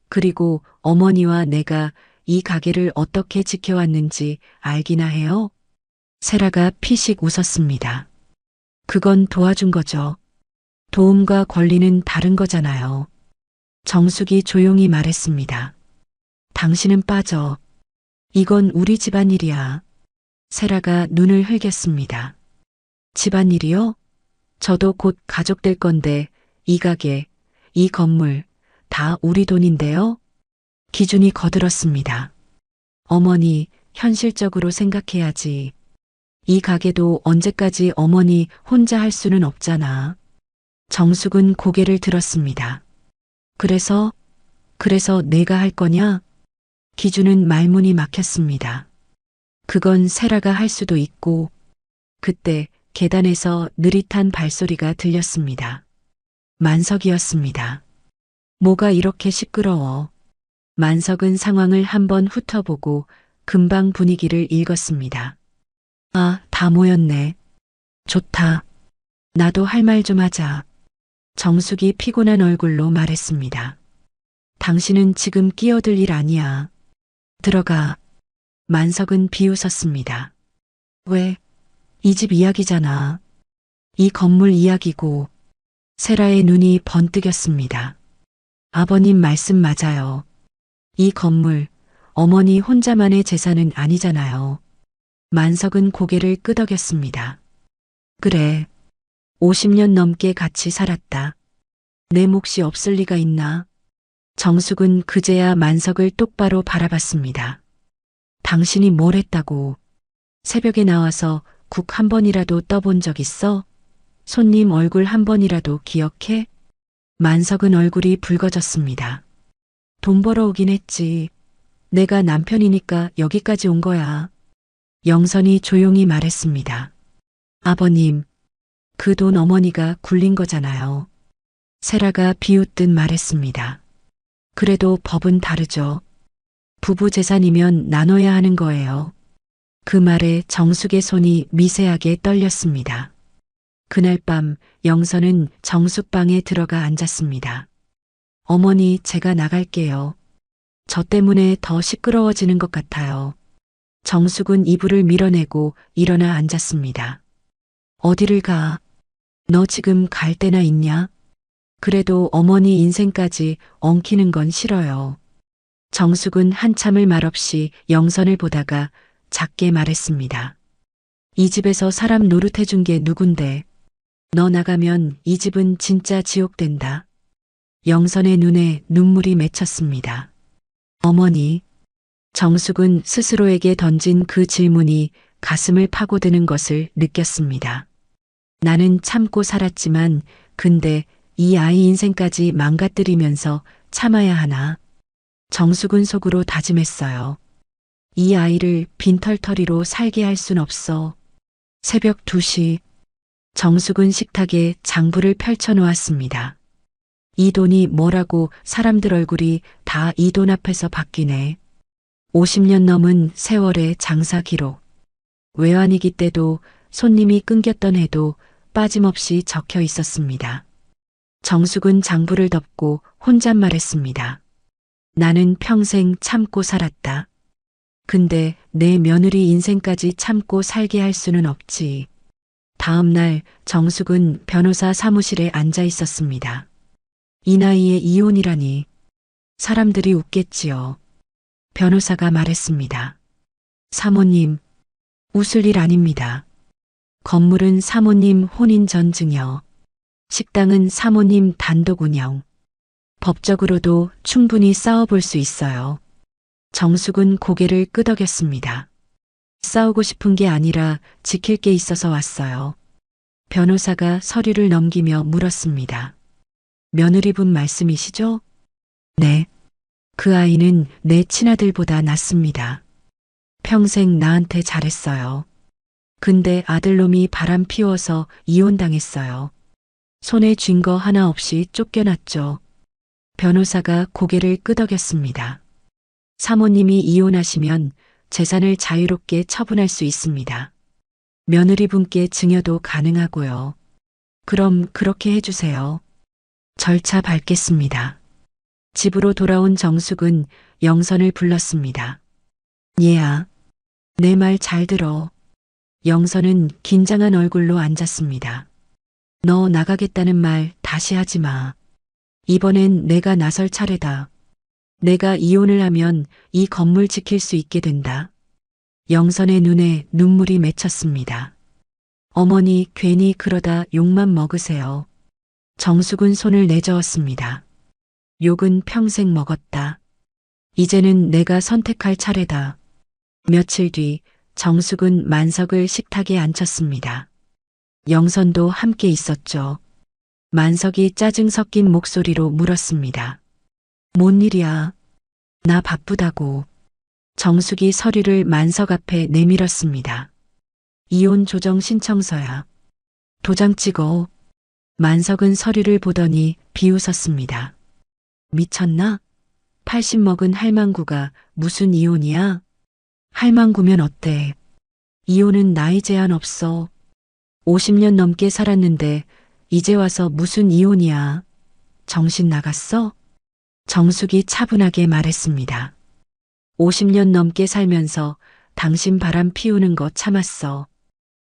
그리고 어머니와 내가 이 가게를 어떻게 지켜왔는지 알기나 해요? 세라가 피식 웃었습니다. 그건 도와준 거죠. 도움과 권리는 다른 거잖아요. 정숙이 조용히 말했습니다. 당신은 빠져. 이건 우리 집안일이야. 세라가 눈을 흘겼습니다. 집안일이요? 저도 곧 가족 될 건데 이 가게, 이 건물 다 우리 돈인데요? 기준이 거들었습니다. 어머니, 현실적으로 생각해야지. 이 가게도 언제까지 어머니 혼자 할 수는 없잖아. 정숙은 고개를 들었습니다. 그래서 내가 할 거냐? 기준은 말문이 막혔습니다. 그건 세라가 할 수도 있고. 그때 계단에서 느릿한 발소리가 들렸습니다. 만석이었습니다. 뭐가 이렇게 시끄러워. 만석은 상황을 한번 훑어보고 금방 분위기를 읽었습니다. 아, 다 모였네. 좋다. 나도 할 말 좀 하자. 정숙이 피곤한 얼굴로 말했습니다. 당신은 지금 끼어들 일 아니야. 들어가. 만석은 비웃었습니다. 왜? 이 집 이야기잖아. 이 건물 이야기고. 세라의 눈이 번뜩였습니다. 아버님 말씀 맞아요. 이 건물, 어머니 혼자만의 재산은 아니잖아요. 만석은 고개를 끄덕였습니다. 그래. 50년 넘게 같이 살았다. 내 몫이 없을 리가 있나? 정숙은 그제야 만석을 똑바로 바라봤습니다. 당신이 뭘 했다고? 새벽에 나와서 국 한 번이라도 떠본 적 있어? 손님 얼굴 한 번이라도 기억해? 만석은 얼굴이 붉어졌습니다. 돈 벌어오긴 했지. 내가 남편이니까 여기까지 온 거야. 영선이 조용히 말했습니다. 아버님, 그 돈 어머니가 굴린 거잖아요. 세라가 비웃듯 말했습니다. 그래도 법은 다르죠. 부부 재산이면 나눠야 하는 거예요. 그 말에 정숙의 손이 미세하게 떨렸습니다. 그날 밤 영선은 정숙 방에 들어가 앉았습니다. 어머니, 제가 나갈게요. 저 때문에 더 시끄러워지는 것 같아요. 정숙은 이불을 밀어내고 일어나 앉았습니다. 어디를 가? 너 지금 갈 데나 있냐? 그래도 어머니 인생까지 엉키는 건 싫어요. 정숙은 한참을 말없이 영선을 보다가 작게 말했습니다. 이 집에서 사람 노릇해준 게 누군데? 너 나가면 이 집은 진짜 지옥 된다. 영선의 눈에 눈물이 맺혔습니다. 어머니, 정숙은 스스로에게 던진 그 질문이 가슴을 파고드는 것을 느꼈습니다. 나는 참고 살았지만 근데 이 아이 인생까지 망가뜨리면서 참아야 하나? 정숙은 속으로 다짐했어요. 이 아이를 빈털터리로 살게 할 순 없어. 새벽 2시 정숙은 식탁에 장부를 펼쳐놓았습니다. 이 돈이 뭐라고 사람들 얼굴이 다 이 돈 앞에서 바뀌네. 50년 넘은 세월의 장사 기록. 외환위기 때도 손님이 끊겼던 해도 빠짐없이 적혀 있었습니다. 정숙은 장부를 덮고 혼잣말했습니다. 나는 평생 참고 살았다. 근데 내 며느리 인생까지 참고 살게 할 수는 없지. 다음 날 정숙은 변호사 사무실에 앉아 있었습니다. 이 나이에 이혼이라니. 사람들이 웃겠지요. 변호사가 말했습니다. 사모님, 웃을 일 아닙니다. 건물은 사모님 혼인 전증여. 식당은 사모님 단독 운영. 법적으로도 충분히 싸워볼 수 있어요. 정숙은 고개를 끄덕였습니다. 싸우고 싶은 게 아니라 지킬 게 있어서 왔어요. 변호사가 서류를 넘기며 물었습니다. 며느리분 말씀이시죠? 네. 그 아이는 내 친아들보다 낫습니다. 평생 나한테 잘했어요. 근데 아들놈이 바람 피워서 이혼당했어요. 손에 쥔 거 하나 없이 쫓겨났죠. 변호사가 고개를 끄덕였습니다. 사모님이 이혼하시면 재산을 자유롭게 처분할 수 있습니다. 며느리분께 증여도 가능하고요. 그럼 그렇게 해주세요. 절차 밟겠습니다. 집으로 돌아온 정숙은 영선을 불렀습니다. 얘야, 내 말 잘 들어. 영선은 긴장한 얼굴로 앉았습니다. 너 나가겠다는 말 다시 하지 마. 이번엔 내가 나설 차례다. 내가 이혼을 하면 이 건물 지킬 수 있게 된다. 영선의 눈에 눈물이 맺혔습니다. 어머니 괜히 그러다 욕만 먹으세요. 정숙은 손을 내저었습니다. 욕은 평생 먹었다. 이제는 내가 선택할 차례다. 며칠 뒤 정숙은 만석을 식탁에 앉혔습니다. 영선도 함께 있었죠. 만석이 짜증 섞인 목소리로 물었습니다. 뭔 일이야? 나 바쁘다고. 정숙이 서류를 만석 앞에 내밀었습니다. 이혼 조정 신청서야. 도장 찍어. 만석은 서류를 보더니 비웃었습니다. 미쳤나? 80 먹은 할망구가 무슨 이혼이야? 할망구면 어때? 이혼은 나이 제한 없어. 50년 넘게 살았는데 이제 와서 무슨 이혼이야. 정신 나갔어? 정숙이 차분하게 말했습니다. 50년 넘게 살면서 당신 바람 피우는 거 참았어.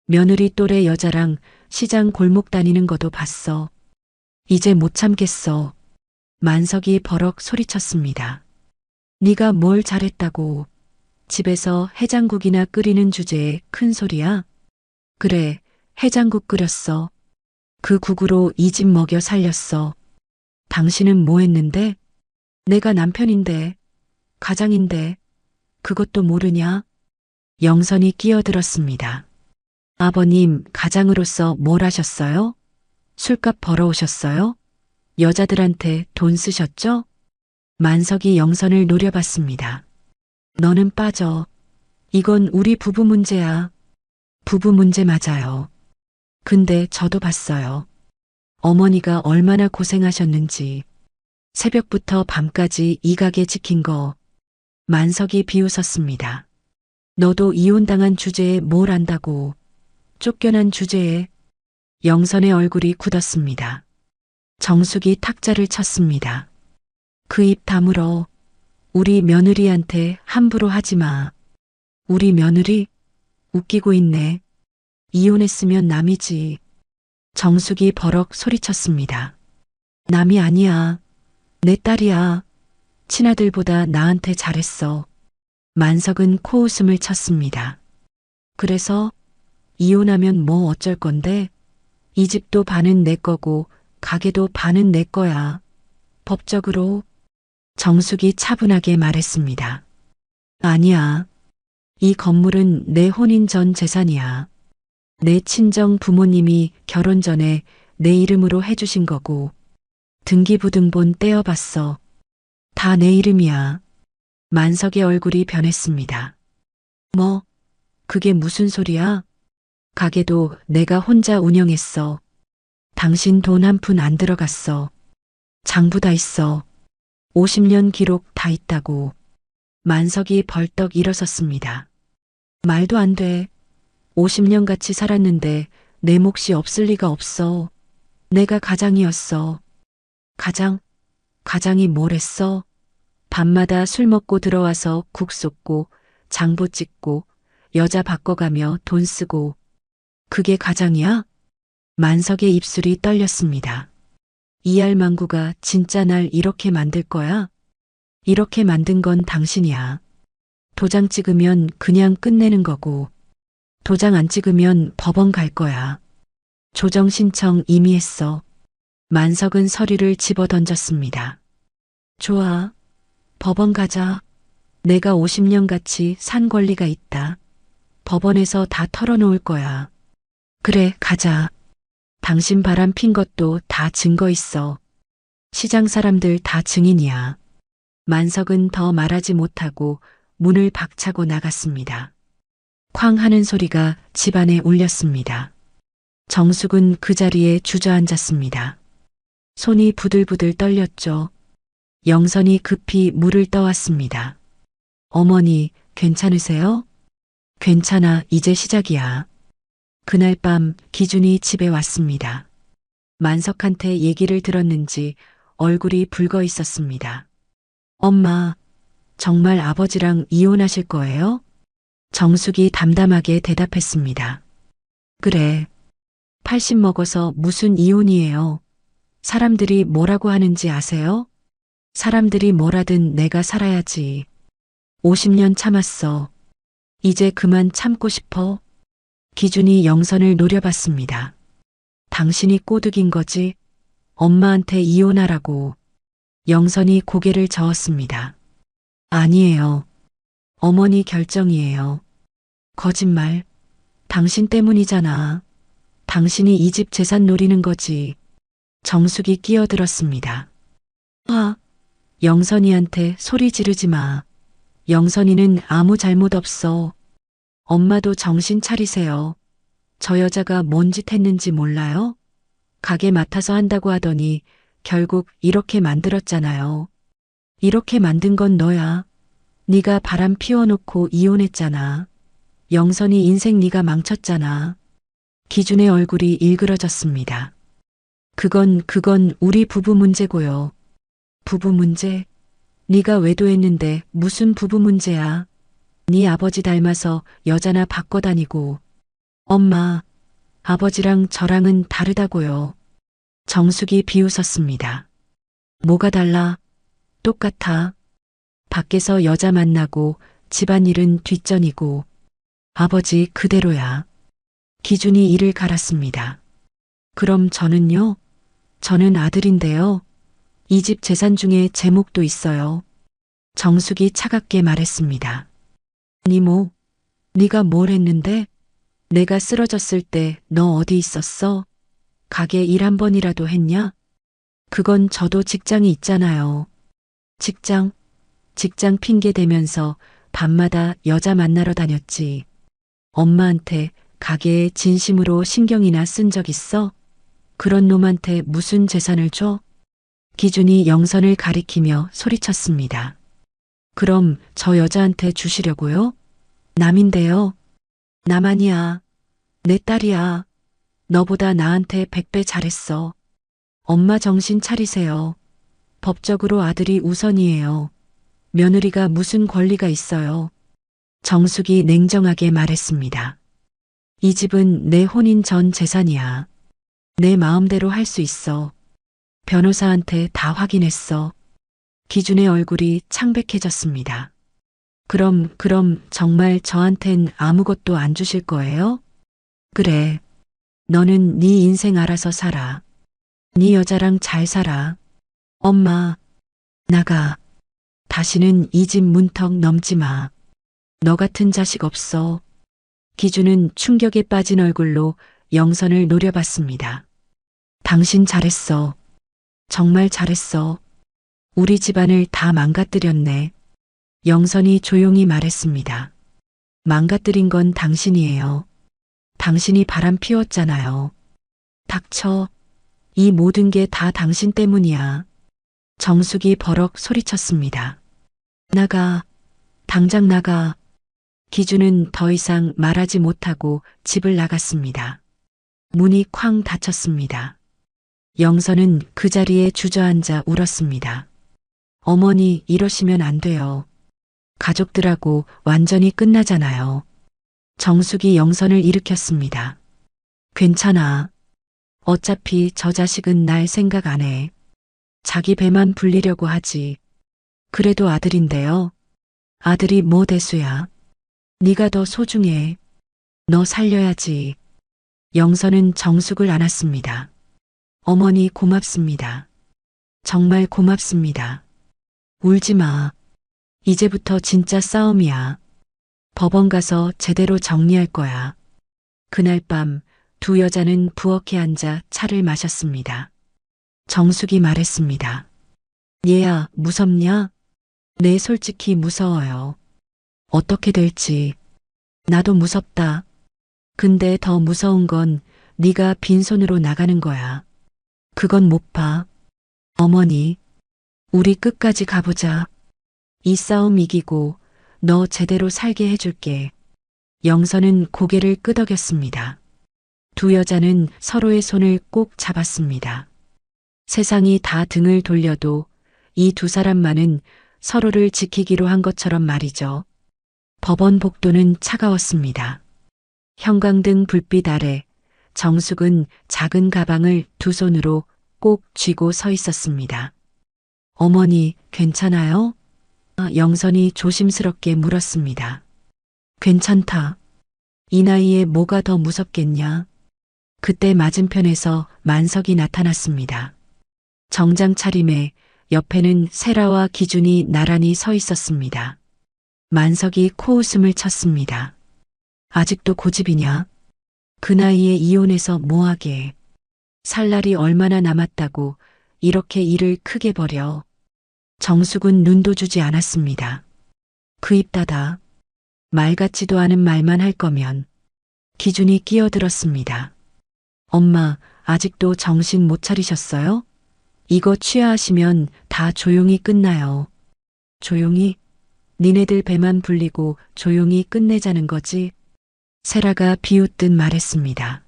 며느리 또래 여자랑 시장 골목 다니는 것도 봤어. 이제 못 참겠어. 만석이 버럭 소리쳤습니다. 네가 뭘 잘했다고. 집에서 해장국이나 끓이는 주제에 큰 소리야? 그래, 해장국 끓였어. 그 국으로 이 집 먹여 살렸어. 당신은 뭐 했는데? 내가 남편인데, 가장인데, 그것도 모르냐? 영선이 끼어들었습니다. 아버님, 가장으로서 뭘 하셨어요? 술값 벌어오셨어요? 여자들한테 돈 쓰셨죠? 만석이 영선을 노려봤습니다. 너는 빠져. 이건 우리 부부 문제야. 부부 문제 맞아요. 근데 저도 봤어요. 어머니가 얼마나 고생하셨는지. 새벽부터 밤까지 이 가게 지킨 거. 만석이 비웃었습니다. 너도 이혼당한 주제에 뭘 안다고. 쫓겨난 주제에. 영선의 얼굴이 굳었습니다. 정숙이 탁자를 쳤습니다. 그 입 다물어. 우리 며느리한테 함부로 하지 마. 우리 며느리? 웃기고 있네. 이혼했으면 남이지. 정숙이 버럭 소리쳤습니다. 남이 아니야. 내 딸이야. 친아들보다 나한테 잘했어. 만석은 코웃음을 쳤습니다. 그래서 이혼하면 뭐 어쩔 건데? 이 집도 반은 내 거고 가게도 반은 내 거야. 법적으로. 정숙이 차분하게 말했습니다. 아니야. 이 건물은 내 혼인 전 재산이야. 내 친정 부모님이 결혼 전에 내 이름으로 해주신 거고 등기부등본 떼어봤어. 다 내 이름이야. 만석의 얼굴이 변했습니다. 뭐? 그게 무슨 소리야? 가게도 내가 혼자 운영했어. 당신 돈 한 푼 안 들어갔어. 장부 다 있어. 50년 기록 다 있다고. 만석이 벌떡 일어섰습니다. 말도 안 돼. 50년 같이 살았는데 내 몫이 없을 리가 없어. 내가 가장이었어. 가장? 가장이 뭘 했어? 밤마다 술 먹고 들어와서 국 쏟고 장부 찍고 여자 바꿔가며 돈 쓰고. 그게 가장이야? 만석의 입술이 떨렸습니다. 이 알망구가 진짜 날 이렇게 만들 거야? 이렇게 만든 건 당신이야. 도장 찍으면 그냥 끝내는 거고 도장 안 찍으면 법원 갈 거야. 조정 신청 이미 했어. 만석은 서류를 집어 던졌습니다. 좋아. 법원 가자. 내가 50년 같이 산 권리가 있다. 법원에서 다 털어놓을 거야. 그래, 가자. 당신 바람 핀 것도 다 증거 있어. 시장 사람들 다 증인이야. 만석은 더 말하지 못하고 문을 박차고 나갔습니다. 쾅 하는 소리가 집안에 울렸습니다. 정숙은 그 자리에 주저앉았습니다. 손이 부들부들 떨렸죠. 영선이 급히 물을 떠왔습니다. 어머니, 괜찮으세요? 괜찮아, 이제 시작이야. 그날 밤 기준이 집에 왔습니다. 만석한테 얘기를 들었는지 얼굴이 붉어 있었습니다. 엄마, 정말 아버지랑 이혼하실 거예요? 정숙이 담담하게 대답했습니다. 그래. 80 먹어서 무슨 이혼이에요. 사람들이 뭐라고 하는지 아세요? 사람들이 뭐라든 내가 살아야지. 50년 참았어. 이제 그만 참고 싶어. 기준이 영선을 노려봤습니다. 당신이 꼬드긴 거지? 엄마한테 이혼하라고. 영선이 고개를 저었습니다. 아니에요. 어머니 결정이에요. 거짓말. 당신 때문이잖아. 당신이 이 집 재산 노리는 거지. 정숙이 끼어들었습니다. 영선이한테 소리 지르지 마. 영선이는 아무 잘못 없어. 엄마도 정신 차리세요. 저 여자가 뭔 짓 했는지 몰라요? 가게 맡아서 한다고 하더니 결국 이렇게 만들었잖아요. 이렇게 만든 건 너야. 네가 바람 피워놓고 이혼했잖아. 영선이 인생 네가 망쳤잖아. 기준의 얼굴이 일그러졌습니다. 그건 우리 부부 문제고요. 부부 문제? 네가 외도했는데 무슨 부부 문제야. 네 아버지 닮아서 여자나 바꿔 다니고. 엄마, 아버지랑 저랑은 다르다고요. 정숙이 비웃었습니다. 뭐가 달라? 똑같아. 밖에서 여자 만나고 집안일은 뒷전이고 아버지 그대로야. 기준이 이를 갈았습니다. 그럼 저는요? 저는 아들인데요. 이 집 재산 중에 제 몫도 있어요. 정숙이 차갑게 말했습니다. 니모, 네가 뭘 했는데? 내가 쓰러졌을 때 너 어디 있었어? 가게 일 한 번이라도 했냐? 그건 저도 직장이 있잖아요. 직장 핑계 대면서 밤마다 여자 만나러 다녔지. 엄마한테 가게에 진심으로 신경이나 쓴 적 있어? 그런 놈한테 무슨 재산을 줘? 기준이 영선을 가리키며 소리쳤습니다. 그럼 저 여자한테 주시려고요? 남인데요. 남 아니야. 내 딸이야. 너보다 나한테 100배 잘했어. 엄마 정신 차리세요. 법적으로 아들이 우선이에요. 며느리가 무슨 권리가 있어요. 정숙이 냉정하게 말했습니다. 이 집은 내 혼인 전 재산이야. 내 마음대로 할 수 있어. 변호사한테 다 확인했어. 기준의 얼굴이 창백해졌습니다. 그럼 정말 저한텐 아무것도 안 주실 거예요? 그래. 너는 네 인생 알아서 살아. 네 여자랑 잘 살아. 엄마, 나가. 다시는 이 집 문턱 넘지 마. 너 같은 자식 없어. 기준은 충격에 빠진 얼굴로 영선을 노려봤습니다. 당신 잘했어. 정말 잘했어. 우리 집안을 다 망가뜨렸네. 영선이 조용히 말했습니다. 망가뜨린 건 당신이에요. 당신이 바람 피웠잖아요. 닥쳐. 이 모든 게 다 당신 때문이야. 정숙이 버럭 소리쳤습니다. 나가. 당장 나가. 기준은 더 이상 말하지 못하고 집을 나갔습니다. 문이 쾅 닫혔습니다. 영선은 그 자리에 주저앉아 울었습니다. 어머니, 이러시면 안 돼요. 가족들하고 완전히 끝나잖아요. 정숙이 영선을 일으켰습니다. 괜찮아. 어차피 저 자식은 날 생각 안 해. 자기 배만 불리려고 하지. 그래도 아들인데요. 아들이 뭐 대수야. 네가 더 소중해. 너 살려야지. 영선은 정숙을 안았습니다. 어머니 고맙습니다. 정말 고맙습니다. 울지 마. 이제부터 진짜 싸움이야. 법원 가서 제대로 정리할 거야. 그날 밤 두 여자는 부엌에 앉아 차를 마셨습니다. 정숙이 말했습니다. 얘야, 무섭냐? 네, 솔직히 무서워요. 어떻게 될지. 나도 무섭다. 근데 더 무서운 건 네가 빈손으로 나가는 거야. 그건 못 봐. 어머니, 우리 끝까지 가보자. 이 싸움 이기고 너 제대로 살게 해줄게. 영선은 고개를 끄덕였습니다. 두 여자는 서로의 손을 꼭 잡았습니다. 세상이 다 등을 돌려도 이 두 사람만은 서로를 지키기로 한 것처럼 말이죠. 법원 복도는 차가웠습니다. 형광등 불빛 아래 정숙은 작은 가방을 두 손으로 꼭 쥐고 서 있었습니다. 어머니, 괜찮아요? 영선이 조심스럽게 물었습니다. 괜찮다. 이 나이에 뭐가 더 무섭겠냐? 그때 맞은편에서 만석이 나타났습니다. 정장 차림에 옆에는 세라와 기준이 나란히 서 있었습니다. 만석이 코웃음을 쳤습니다. 아직도 고집이냐? 그 나이에 이혼해서 뭐하게. 살 날이 얼마나 남았다고 이렇게 일을 크게 벌여. 정숙은 눈도 주지 않았습니다. 그 입 닫아. 말 같지도 않은 말만 할 거면. 기준이 끼어들었습니다. 엄마, 아직도 정신 못 차리셨어요? 이거 취하하시면 다 조용히 끝나요. 조용히? 니네들 배만 불리고 조용히 끝내자는 거지? 세라가 비웃듯 말했습니다.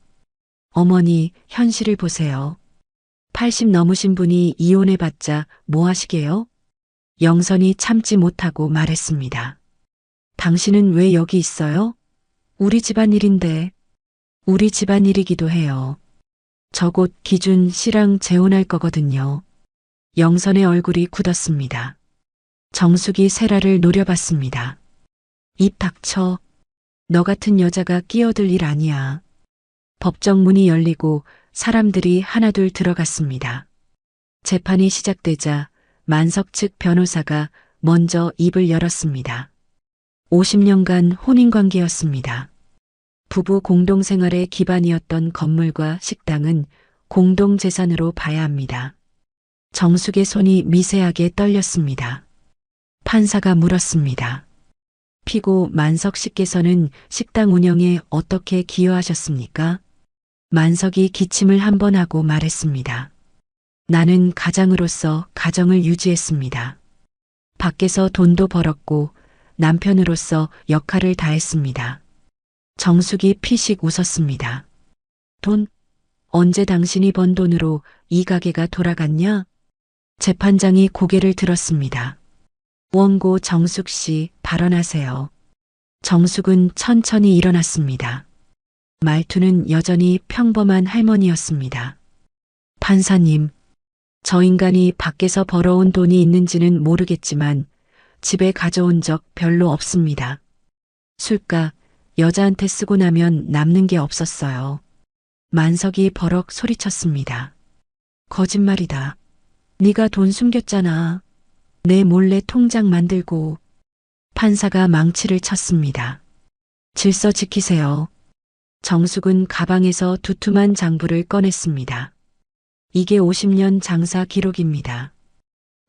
어머니, 현실을 보세요. 80 넘으신 분이 이혼해봤자 뭐 하시게요? 영선이 참지 못하고 말했습니다. 당신은 왜 여기 있어요? 우리 집안일인데. 우리 집안일이기도 해요. 저 곧 기준 씨랑 재혼할 거거든요. 영선의 얼굴이 굳었습니다. 정숙이 세라를 노려봤습니다. 입 닥쳐. 너 같은 여자가 끼어들 일 아니야. 법정 문이 열리고 사람들이 하나둘 들어갔습니다. 재판이 시작되자 만석 측 변호사가 먼저 입을 열었습니다. 50년간 혼인관계였습니다. 부부 공동생활의 기반이었던 건물과 식당은 공동재산으로 봐야 합니다. 정숙의 손이 미세하게 떨렸습니다. 판사가 물었습니다. 피고 만석 씨께서는 식당 운영에 어떻게 기여하셨습니까? 만석이 기침을 한 번 하고 말했습니다. 나는 가장으로서 가정을 유지했습니다. 밖에서 돈도 벌었고 남편으로서 역할을 다했습니다. 정숙이 피식 웃었습니다. 돈? 언제 당신이 번 돈으로 이 가게가 돌아갔냐? 재판장이 고개를 들었습니다. 원고 정숙 씨, 발언하세요. 정숙은 천천히 일어났습니다. 말투는 여전히 평범한 할머니였습니다. 판사님, 저 인간이 밖에서 벌어온 돈이 있는지는 모르겠지만 집에 가져온 적 별로 없습니다. 술값, 여자한테 쓰고 나면 남는 게 없었어요. 만석이 버럭 소리쳤습니다. 거짓말이다. 네가 돈 숨겼잖아. 내 몰래 통장 만들고. 판사가 망치를 쳤습니다. 질서 지키세요. 정숙은 가방에서 두툼한 장부를 꺼냈습니다. 이게 50년 장사 기록입니다.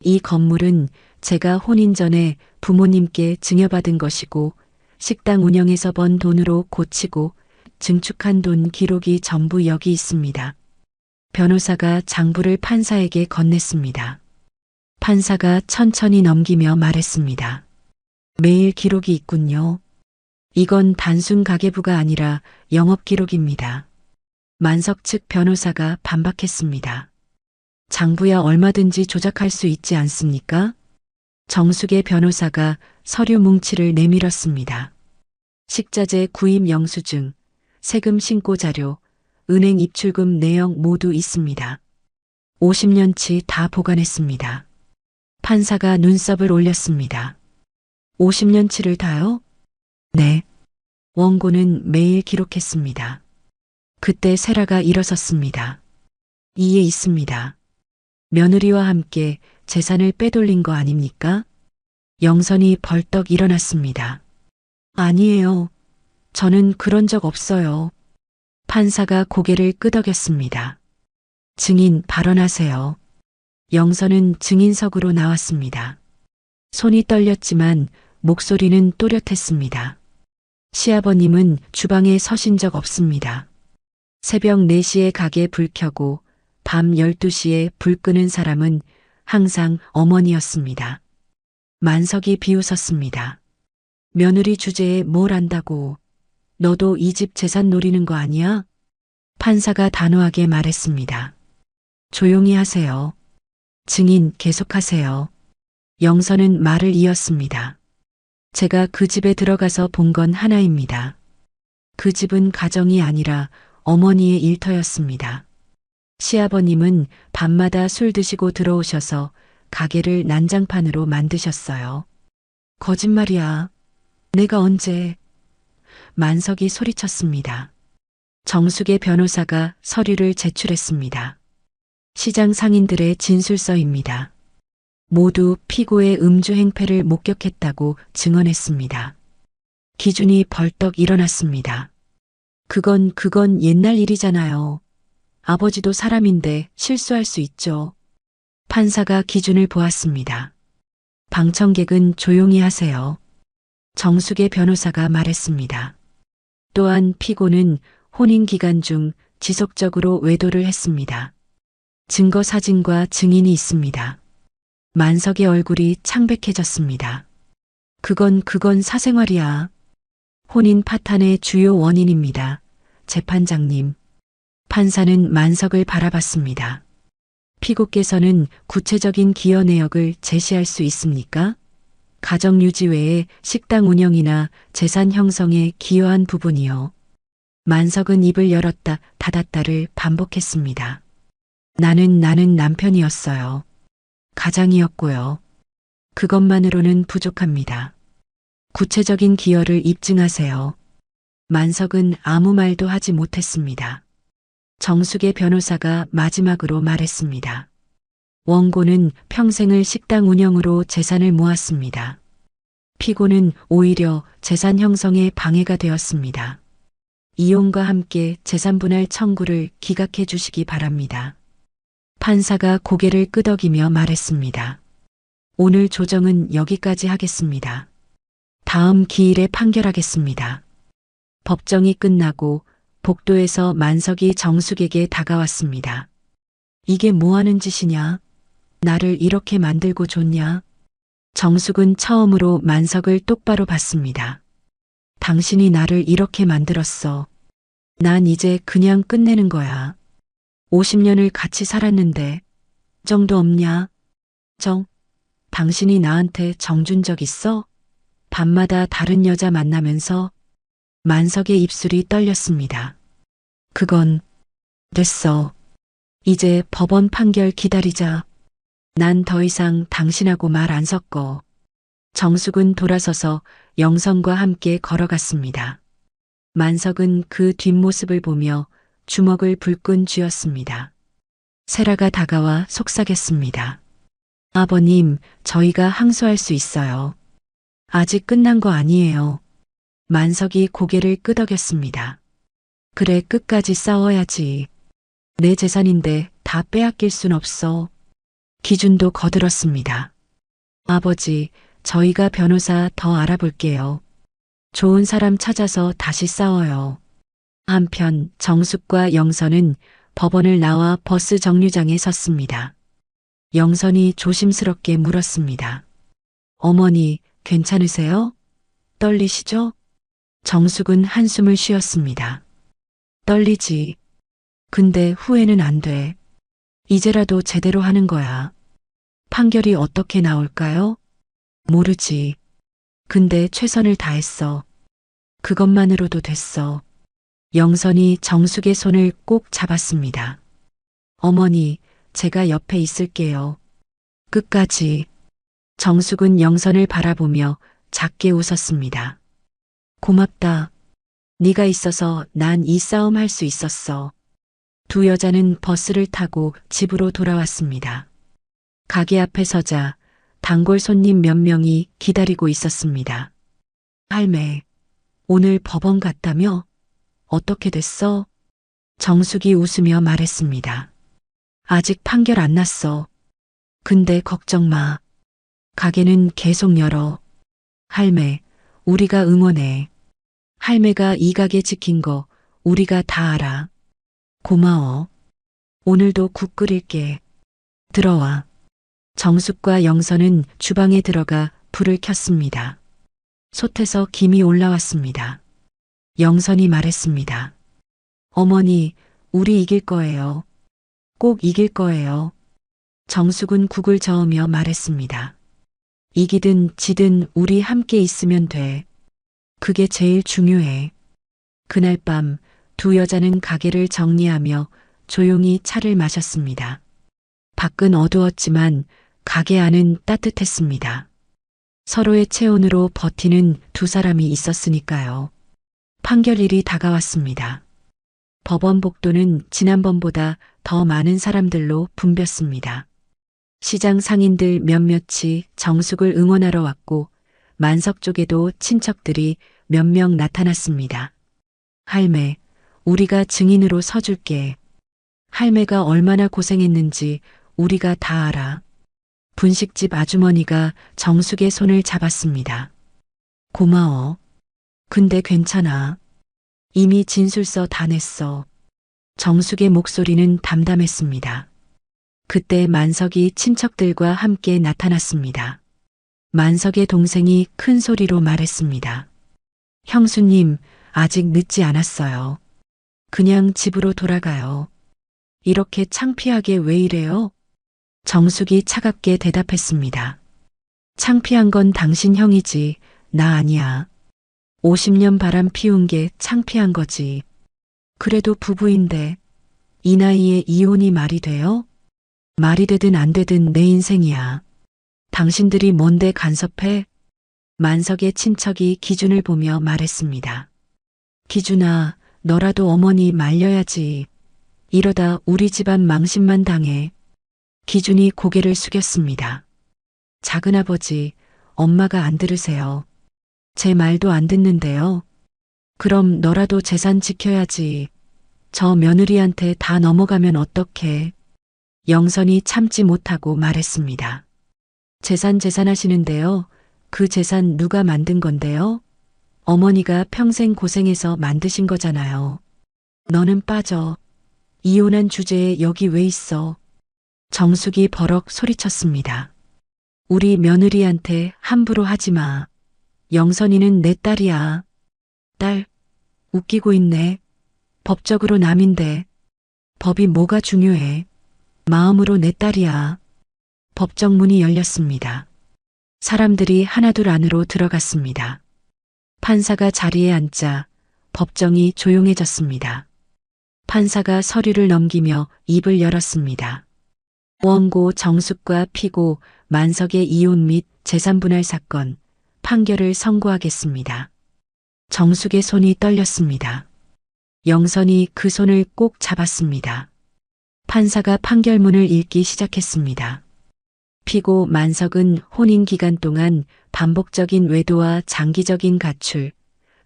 이 건물은 제가 혼인 전에 부모님께 증여받은 것이고 식당 운영에서 번 돈으로 고치고 증축한 돈 기록이 전부 여기 있습니다. 변호사가 장부를 판사에게 건넸습니다. 판사가 천천히 넘기며 말했습니다. 매일 기록이 있군요. 이건 단순 가계부가 아니라 영업 기록입니다. 만석 측 변호사가 반박했습니다. 장부야 얼마든지 조작할 수 있지 않습니까? 정숙의 변호사가 서류 뭉치를 내밀었습니다. 식자재 구입 영수증, 세금 신고 자료, 은행 입출금 내역 모두 있습니다. 50년치 다 보관했습니다. 판사가 눈썹을 올렸습니다. 50년치를 다요? 네. 원고는 매일 기록했습니다. 그때 세라가 일어섰습니다. 이에 있습니다. 며느리와 함께 재산을 빼돌린 거 아닙니까? 영선이 벌떡 일어났습니다. 아니에요. 저는 그런 적 없어요. 판사가 고개를 끄덕였습니다. 증인 발언하세요. 영선은 증인석으로 나왔습니다. 손이 떨렸지만 목소리는 또렷했습니다. 시아버님은 주방에 서신 적 없습니다. 새벽 4시에 가게 불 켜고 밤 12시에 불 끄는 사람은 항상 어머니였습니다. 만석이 비웃었습니다. 며느리 주제에 뭘 안다고. 너도 이 집 재산 노리는 거 아니야? 판사가 단호하게 말했습니다. 조용히 하세요. 증인 계속하세요. 영선은 말을 이었습니다. 제가 그 집에 들어가서 본 건 하나입니다. 그 집은 가정이 아니라 어머니의 일터였습니다. 시아버님은 밤마다 술 드시고 들어오셔서 가게를 난장판으로 만드셨어요. 거짓말이야. 내가 언제... 만석이 소리쳤습니다. 정숙의 변호사가 서류를 제출했습니다. 시장 상인들의 진술서입니다. 모두 피고의 음주 행패를 목격했다고 증언했습니다. 기준이 벌떡 일어났습니다. 그건 옛날 일이잖아요. 아버지도 사람인데 실수할 수 있죠. 판사가 기준을 보았습니다. 방청객은 조용히 하세요. 정숙의 변호사가 말했습니다. 또한 피고는 혼인 기간 중 지속적으로 외도를 했습니다. 증거 사진과 증인이 있습니다. 만석의 얼굴이 창백해졌습니다. 그건 사생활이야. 혼인 파탄의 주요 원인입니다. 재판장님. 판사는 만석을 바라봤습니다. 피고께서는 구체적인 기여 내역을 제시할 수 있습니까? 가정 유지 외에 식당 운영이나 재산 형성에 기여한 부분이요. 만석은 입을 열었다 닫았다를 반복했습니다. 나는 남편이었어요. 가장이었고요. 그것만으로는 부족합니다. 구체적인 기여를 입증하세요. 만석은 아무 말도 하지 못했습니다. 정숙의 변호사가 마지막으로 말했습니다. 원고는 평생을 식당 운영으로 재산을 모았습니다. 피고는 오히려 재산 형성에 방해가 되었습니다. 이혼과 함께 재산분할 청구를 기각해 주시기 바랍니다. 판사가 고개를 끄덕이며 말했습니다. 오늘 조정은 여기까지 하겠습니다. 다음 기일에 판결하겠습니다. 법정이 끝나고 복도에서 만석이 정숙에게 다가왔습니다. 이게 뭐 하는 짓이냐? 나를 이렇게 만들고 줬냐? 정숙은 처음으로 만석을 똑바로 봤습니다. 당신이 나를 이렇게 만들었어. 난 이제 그냥 끝내는 거야. 50년을 같이 살았는데 정도 없냐? 당신이 나한테 정 준 적 있어? 밤마다 다른 여자 만나면서 만석의 입술이 떨렸습니다. 그건 됐어. 이제 법원 판결 기다리자. 난 더 이상 당신하고 말 안 섞어. 정숙은 돌아서서 영선과 함께 걸어갔습니다. 만석은 그 뒷모습을 보며 주먹을 불끈 쥐었습니다. 세라가 다가와 속삭였습니다. 아버님, 저희가 항소할 수 있어요. 아직 끝난 거 아니에요. 만석이 고개를 끄덕였습니다. 그래, 끝까지 싸워야지. 내 재산인데 다 빼앗길 순 없어. 기준도 거들었습니다. 아버지, 저희가 변호사 더 알아볼게요. 좋은 사람 찾아서 다시 싸워요. 한편 정숙과 영선은 법원을 나와 버스 정류장에 섰습니다. 영선이 조심스럽게 물었습니다. 어머니, 괜찮으세요? 떨리시죠? 정숙은 한숨을 쉬었습니다. 떨리지. 근데 후회는 안 돼. 이제라도 제대로 하는 거야. 판결이 어떻게 나올까요? 모르지. 근데 최선을 다했어. 그것만으로도 됐어. 영선이 정숙의 손을 꼭 잡았습니다. 어머니, 제가 옆에 있을게요. 끝까지. 정숙은 영선을 바라보며 작게 웃었습니다. 고맙다. 네가 있어서 난 이 싸움 할 수 있었어. 두 여자는 버스를 타고 집으로 돌아왔습니다. 가게 앞에 서자 단골 손님 몇 명이 기다리고 있었습니다. 할매, 오늘 법원 갔다며? 어떻게 됐어? 정숙이 웃으며 말했습니다. 아직 판결 안 났어. 근데 걱정 마. 가게는 계속 열어. 할매, 우리가 응원해. 할매가 이 가게 지킨 거 우리가 다 알아. 고마워. 오늘도 국 끓일게. 들어와. 정숙과 영선은 주방에 들어가 불을 켰습니다. 솥에서 김이 올라왔습니다. 영선이 말했습니다. 어머니, 우리 이길 거예요. 꼭 이길 거예요. 정숙은 국을 저으며 말했습니다. 이기든 지든 우리 함께 있으면 돼. 그게 제일 중요해. 그날 밤 두 여자는 가게를 정리하며 조용히 차를 마셨습니다. 밖은 어두웠지만 가게 안은 따뜻했습니다. 서로의 체온으로 버티는 두 사람이 있었으니까요. 판결일이 다가왔습니다. 법원 복도는 지난번보다 더 많은 사람들로 붐볐습니다. 시장 상인들 몇몇이 정숙을 응원하러 왔고 만석 쪽에도 친척들이 몇 명 나타났습니다. 할매, 우리가 증인으로 서줄게. 할매가 얼마나 고생했는지 우리가 다 알아. 분식집 아주머니가 정숙의 손을 잡았습니다. 고마워. 근데 괜찮아. 이미 진술서 다 냈어. 정숙의 목소리는 담담했습니다. 그때 만석이 친척들과 함께 나타났습니다. 만석의 동생이 큰 소리로 말했습니다. 형수님, 아직 늦지 않았어요. 그냥 집으로 돌아가요. 이렇게 창피하게 왜 이래요? 정숙이 차갑게 대답했습니다. 창피한 건 당신 형이지, 나 아니야. 50년 바람 피운 게 창피한 거지. 그래도 부부인데 이 나이에 이혼이 말이 돼요? 말이 되든 안 되든 내 인생이야. 당신들이 뭔데 간섭해? 만석의 친척이 기준을 보며 말했습니다. 기준아, 너라도 어머니 말려야지. 이러다 우리 집안 망신만 당해. 기준이 고개를 숙였습니다. 작은아버지, 엄마가 안 들으세요. 제 말도 안 듣는데요. 그럼 너라도 재산 지켜야지. 저 며느리한테 다 넘어가면 어떡해. 영선이 참지 못하고 말했습니다. 재산 하시는데요. 그 재산 누가 만든 건데요? 어머니가 평생 고생해서 만드신 거잖아요. 너는 빠져. 이혼한 주제에 여기 왜 있어? 정숙이 버럭 소리쳤습니다. 우리 며느리한테 함부로 하지 마. 영선이는 내 딸이야. 딸, 웃기고 있네. 법적으로 남인데. 법이 뭐가 중요해. 마음으로 내 딸이야. 법정 문이 열렸습니다. 사람들이 하나둘 안으로 들어갔습니다. 판사가 자리에 앉자 법정이 조용해졌습니다. 판사가 서류를 넘기며 입을 열었습니다. 원고 정숙과 피고 만석의 이혼 및 재산분할 사건 판결을 선고하겠습니다. 정숙의 손이 떨렸습니다. 영선이 그 손을 꼭 잡았습니다. 판사가 판결문을 읽기 시작했습니다. 피고 만석은 혼인 기간 동안 반복적인 외도와 장기적인 가출,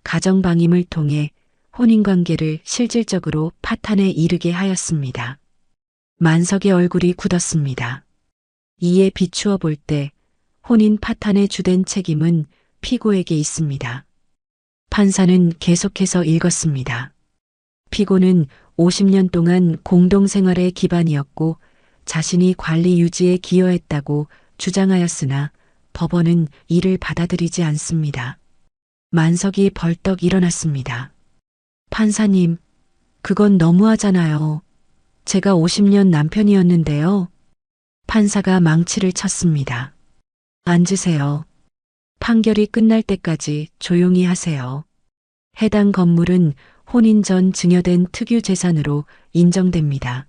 가정방임을 통해 혼인관계를 실질적으로 파탄에 이르게 하였습니다. 만석의 얼굴이 굳었습니다. 이에 비추어 볼 때 혼인 파탄의 주된 책임은 피고에게 있습니다. 판사는 계속해서 읽었습니다. 피고는 50년 동안 공동생활의 기반이었고 자신이 관리 유지에 기여했다고 주장하였으나 법원은 이를 받아들이지 않습니다. 만석이 벌떡 일어났습니다. 판사님, 그건 너무하잖아요. 제가 50년 남편이었는데요. 판사가 망치를 쳤습니다. 앉으세요. 판결이 끝날 때까지 조용히 하세요. 해당 건물은 혼인 전 증여된 특유 재산으로 인정됩니다.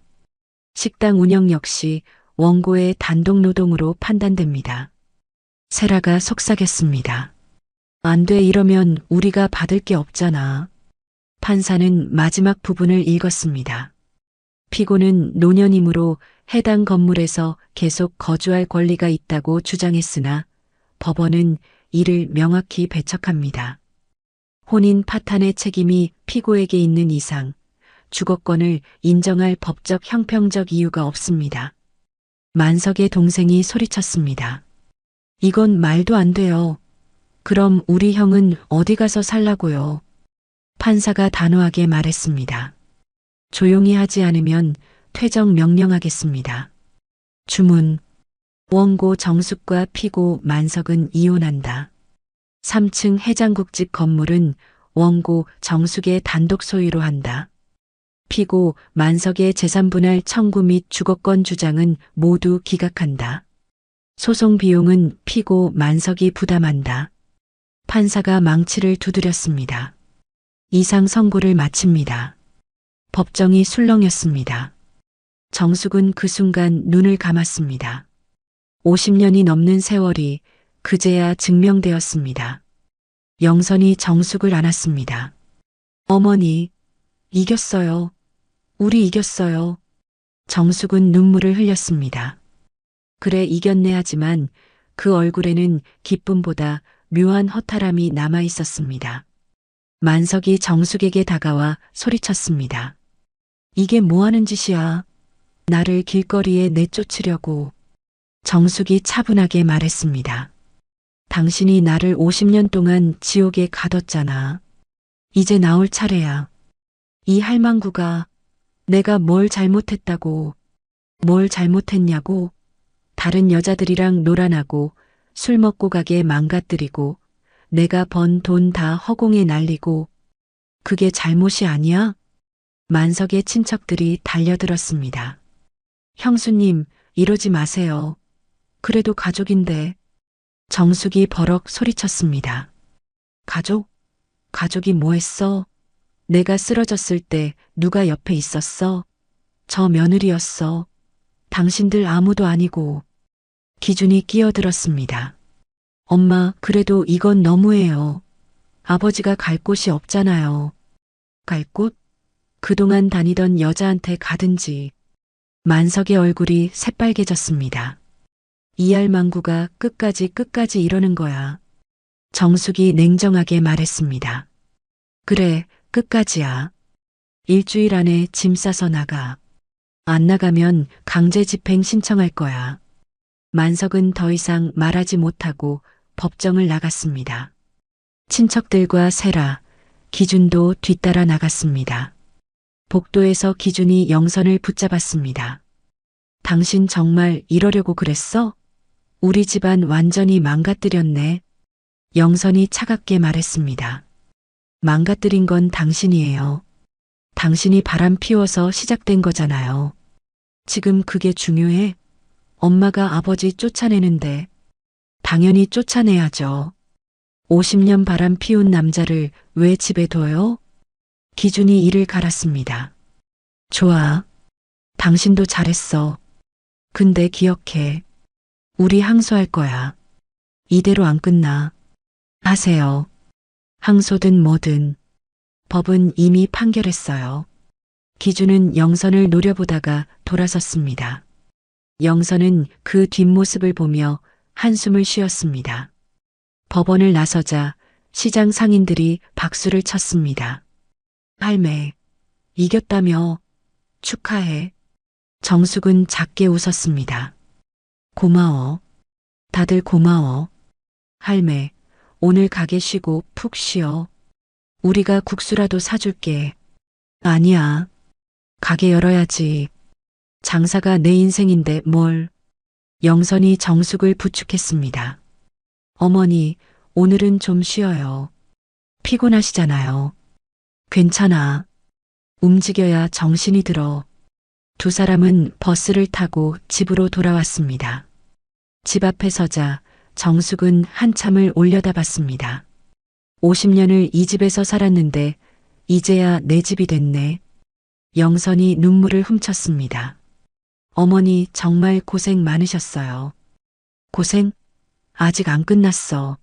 식당 운영 역시 원고의 단독 노동으로 판단됩니다. 세라가 속삭였습니다. 안 돼, 이러면 우리가 받을 게 없잖아. 판사는 마지막 부분을 읽었습니다. 피고는 노년이므로 해당 건물에서 계속 거주할 권리가 있다고 주장했으나 법원은 이를 명확히 배척합니다. 혼인 파탄의 책임이 피고에게 있는 이상 주거권을 인정할 법적 형평적 이유가 없습니다. 만석의 동생이 소리쳤습니다. 이건 말도 안 돼요. 그럼 우리 형은 어디 가서 살라고요? 판사가 단호하게 말했습니다. 조용히 하지 않으면 퇴정 명령하겠습니다. 주문. 원고 정숙과 피고 만석은 이혼한다. 3층 해장국집 건물은 원고 정숙의 단독 소유로 한다. 피고 만석의 재산분할 청구 및 주거권 주장은 모두 기각한다. 소송 비용은 피고 만석이 부담한다. 판사가 망치를 두드렸습니다. 이상 선고를 마칩니다. 법정이 술렁였습니다. 정숙은 그 순간 눈을 감았습니다. 50년이 넘는 세월이 그제야 증명되었습니다. 영선이 정숙을 안았습니다. 어머니, 이겼어요. 우리 이겼어요. 정숙은 눈물을 흘렸습니다. 그래, 이겼네. 하지만 그 얼굴에는 기쁨보다 묘한 허탈함이 남아 있었습니다. 만석이 정숙에게 다가와 소리쳤습니다. 이게 뭐 하는 짓이야? 나를 길거리에 내쫓으려고. 정숙이 차분하게 말했습니다. 당신이 나를 50년 동안 지옥에 가뒀잖아. 이제 나올 차례야. 이 할망구가 내가 뭘 잘못했다고, 뭘 잘못했냐고, 다른 여자들이랑 놀아나고 술 먹고 가게 망가뜨리고 내가 번 돈 다 허공에 날리고 그게 잘못이 아니야? 만석의 친척들이 달려들었습니다. 형수님, 이러지 마세요. 그래도 가족인데. 정숙이 버럭 소리쳤습니다. 가족? 가족이 뭐 했어? 내가 쓰러졌을 때 누가 옆에 있었어? 저 며느리였어. 당신들 아무도 아니고. 기준이 끼어들었습니다. 엄마, 그래도 이건 너무해요. 아버지가 갈 곳이 없잖아요. 갈 곳? 그동안 다니던 여자한테 가든지. 만석의 얼굴이 새빨개졌습니다. 이 할망구가 끝까지 이러는 거야. 정숙이 냉정하게 말했습니다. 그래, 끝까지야. 일주일 안에 짐 싸서 나가. 안 나가면 강제 집행 신청할 거야. 만석은 더 이상 말하지 못하고 법정을 나갔습니다. 친척들과 세라, 기준도 뒤따라 나갔습니다. 복도에서 기준이 영선을 붙잡았습니다. 당신 정말 이러려고 그랬어? 우리 집안 완전히 망가뜨렸네. 영선이 차갑게 말했습니다. 망가뜨린 건 당신이에요. 당신이 바람 피워서 시작된 거잖아요. 지금 그게 중요해? 엄마가 아버지 쫓아내는데. 당연히 쫓아내야죠. 50년 바람 피운 남자를 왜 집에 둬요? 기준이 이를 갈았습니다. 좋아. 당신도 잘했어. 근데 기억해. 우리 항소할 거야. 이대로 안 끝나. 하세요. 항소든 뭐든. 법은 이미 판결했어요. 기준은 영선을 노려보다가 돌아섰습니다. 영선은 그 뒷모습을 보며 한숨을 쉬었습니다. 법원을 나서자 시장 상인들이 박수를 쳤습니다. 할매, 이겼다며. 축하해. 정숙은 작게 웃었습니다. 고마워. 다들 고마워. 할매, 오늘 가게 쉬고 푹 쉬어. 우리가 국수라도 사줄게. 아니야. 가게 열어야지. 장사가 내 인생인데 뭘. 영선이 정숙을 부축했습니다. 어머니, 오늘은 좀 쉬어요. 피곤하시잖아요. 괜찮아. 움직여야 정신이 들어. 두 사람은 버스를 타고 집으로 돌아왔습니다. 집 앞에 서자 정숙은 한참을 올려다봤습니다. 50년을 이 집에서 살았는데 이제야 내 집이 됐네. 영선이 눈물을 훔쳤습니다. 어머니 정말 고생 많으셨어요. 고생? 아직 안 끝났어.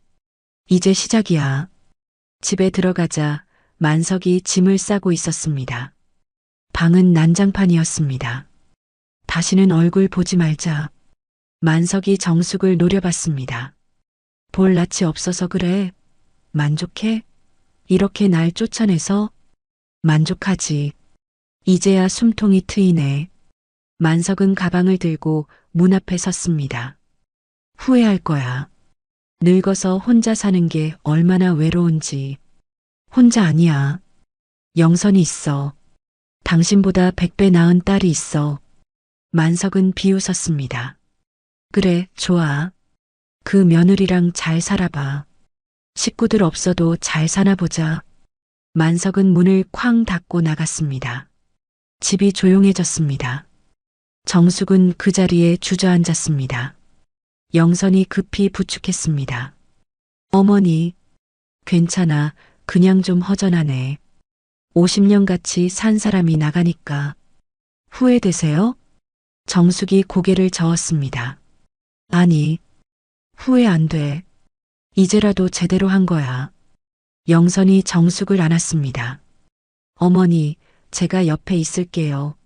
이제 시작이야. 집에 들어가자 만석이 짐을 싸고 있었습니다. 방은 난장판이었습니다. 다시는 얼굴 보지 말자. 만석이 정숙을 노려봤습니다. 볼 낯이 없어서 그래. 만족해? 이렇게 날 쫓아내서? 만족하지. 이제야 숨통이 트이네. 만석은 가방을 들고 문 앞에 섰습니다. 후회할 거야. 늙어서 혼자 사는 게 얼마나 외로운지. 혼자 아니야. 영선이 있어. 당신보다 100배 나은 딸이 있어. 만석은 비웃었습니다. 그래, 좋아. 그 며느리랑 잘 살아봐. 식구들 없어도 잘 사나 보자. 만석은 문을 쾅 닫고 나갔습니다. 집이 조용해졌습니다. 정숙은 그 자리에 주저앉았습니다. 영선이 급히 부축했습니다. 어머니, 괜찮아. 그냥 좀 허전하네. 50년 같이 산 사람이 나가니까. 후회되세요? 정숙이 고개를 저었습니다. 아니, 후회 안 돼. 이제라도 제대로 한 거야. 영선이 정숙을 안았습니다. 어머니, 제가 옆에 있을게요.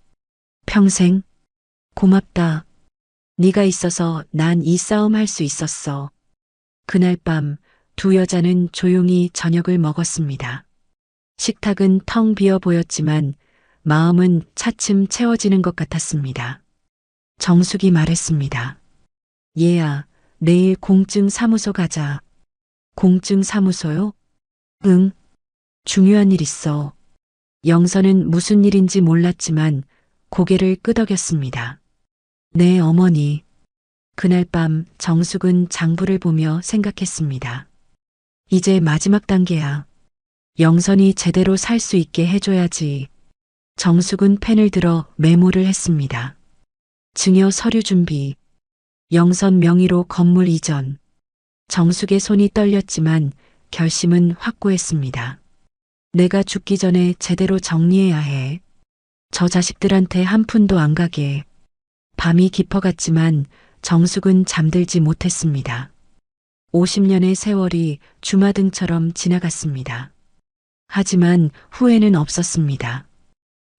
평생. 고맙다. 네가 있어서 난 이 싸움 할 수 있었어. 그날 밤 두 여자는 조용히 저녁을 먹었습니다. 식탁은 텅 비어 보였지만 마음은 차츰 채워지는 것 같았습니다. 정숙이 말했습니다. 얘야, 내일 공증 사무소 가자. 공증 사무소요? 응. 중요한 일 있어. 영선은 무슨 일인지 몰랐지만 고개를 끄덕였습니다. 네, 어머니. 그날 밤 정숙은 장부를 보며 생각했습니다. 이제 마지막 단계야. 영선이 제대로 살 수 있게 해줘야지. 정숙은 펜을 들어 메모를 했습니다. 증여 서류 준비. 영선 명의로 건물 이전. 정숙의 손이 떨렸지만 결심은 확고했습니다. 내가 죽기 전에 제대로 정리해야 해. 저 자식들한테 한 푼도 안 가게. 밤이 깊어갔지만 정숙은 잠들지 못했습니다. 50년의 세월이 주마등처럼 지나갔습니다. 하지만 후회는 없었습니다.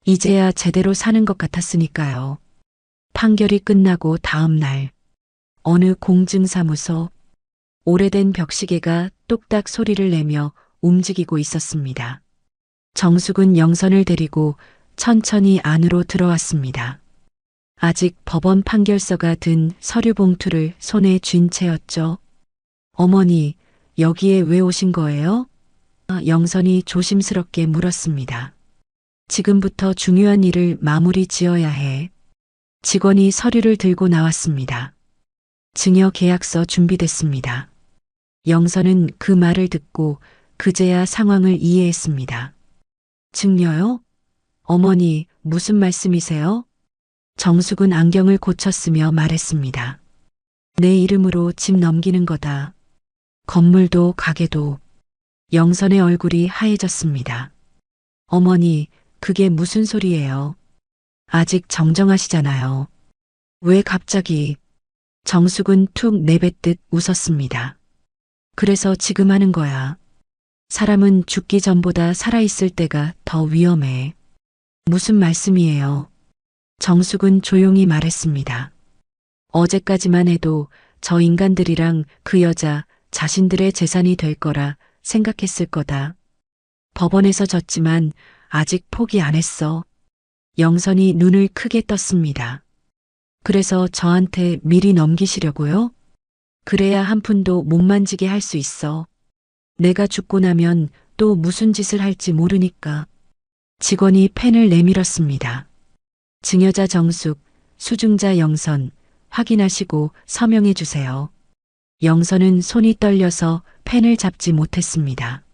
이제야 제대로 사는 것 같았으니까요. 판결이 끝나고 다음 날 어느 공증사무소 오래된 벽시계가 똑딱 소리를 내며 움직이고 있었습니다. 정숙은 영선을 데리고 천천히 안으로 들어왔습니다. 아직 법원 판결서가 든 서류 봉투를 손에 쥔 채였죠. 어머니, 여기에 왜 오신 거예요? 영선이 조심스럽게 물었습니다. 지금부터 중요한 일을 마무리 지어야 해. 직원이 서류를 들고 나왔습니다. 증여 계약서 준비됐습니다. 영선은 그 말을 듣고 그제야 상황을 이해했습니다. 증여요? 어머니, 무슨 말씀이세요? 정숙은 안경을 고쳤으며 말했습니다. 내 이름으로 집 넘기는 거다. 건물도 가게도. 영선의 얼굴이 하얘졌습니다. 어머니, 그게 무슨 소리예요? 아직 정정하시잖아요. 왜 갑자기? 정숙은 툭 내뱉듯 웃었습니다. 그래서 지금 하는 거야. 사람은 죽기 전보다 살아있을 때가 더 위험해. 무슨 말씀이에요? 정숙은 조용히 말했습니다. 어제까지만 해도 저 인간들이랑 그 여자 자신들의 재산이 될 거라 생각했을 거다. 법원에서 졌지만 아직 포기 안 했어. 영선이 눈을 크게 떴습니다. 그래서 저한테 미리 넘기시려고요? 그래야 한 푼도 못 만지게 할 수 있어. 내가 죽고 나면 또 무슨 짓을 할지 모르니까. 직원이 펜을 내밀었습니다. 증여자 정숙, 수증자 영선, 확인하시고 서명해 주세요. 영선은 손이 떨려서 펜을 잡지 못했습니다.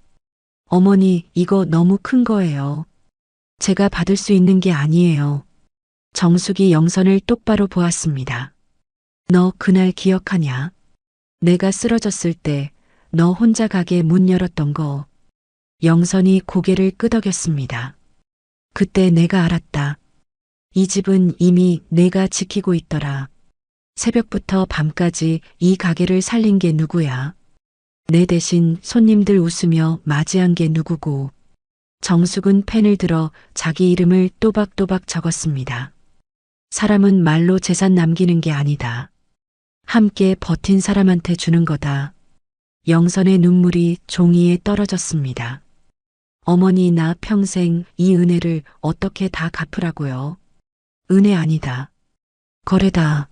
어머니, 이거 너무 큰 거예요. 제가 받을 수 있는 게 아니에요. 정숙이 영선을 똑바로 보았습니다. 너 그날 기억하냐? 내가 쓰러졌을 때 너 혼자 가게 문 열었던 거. 영선이 고개를 끄덕였습니다. 그때 내가 알았다. 이 집은 이미 내가 지키고 있더라. 새벽부터 밤까지 이 가게를 살린 게 누구야? 내 대신 손님들 웃으며 맞이한 게 누구고. 정숙은 펜을 들어 자기 이름을 또박또박 적었습니다. 사람은 말로 재산 남기는 게 아니다. 함께 버틴 사람한테 주는 거다. 영선의 눈물이 종이에 떨어졌습니다. 어머니, 나 평생 이 은혜를 어떻게 다 갚으라고요? 은혜 아니다. 거래다.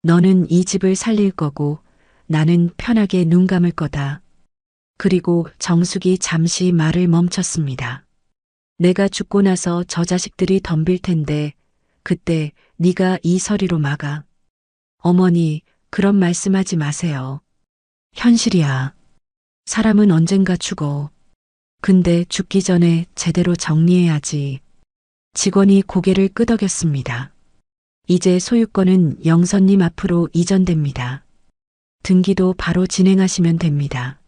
너는 이 집을 살릴 거고 나는 편하게 눈 감을 거다. 그리고 정숙이 잠시 말을 멈췄습니다. 내가 죽고 나서 저 자식들이 덤빌 텐데 그때 네가 이 서리로 막아. 어머니, 그런 말씀하지 마세요. 현실이야. 사람은 언젠가 죽어. 근데 죽기 전에 제대로 정리해야지. 직원이 고개를 끄덕였습니다. 이제 소유권은 영선님 앞으로 이전됩니다. 등기도 바로 진행하시면 됩니다.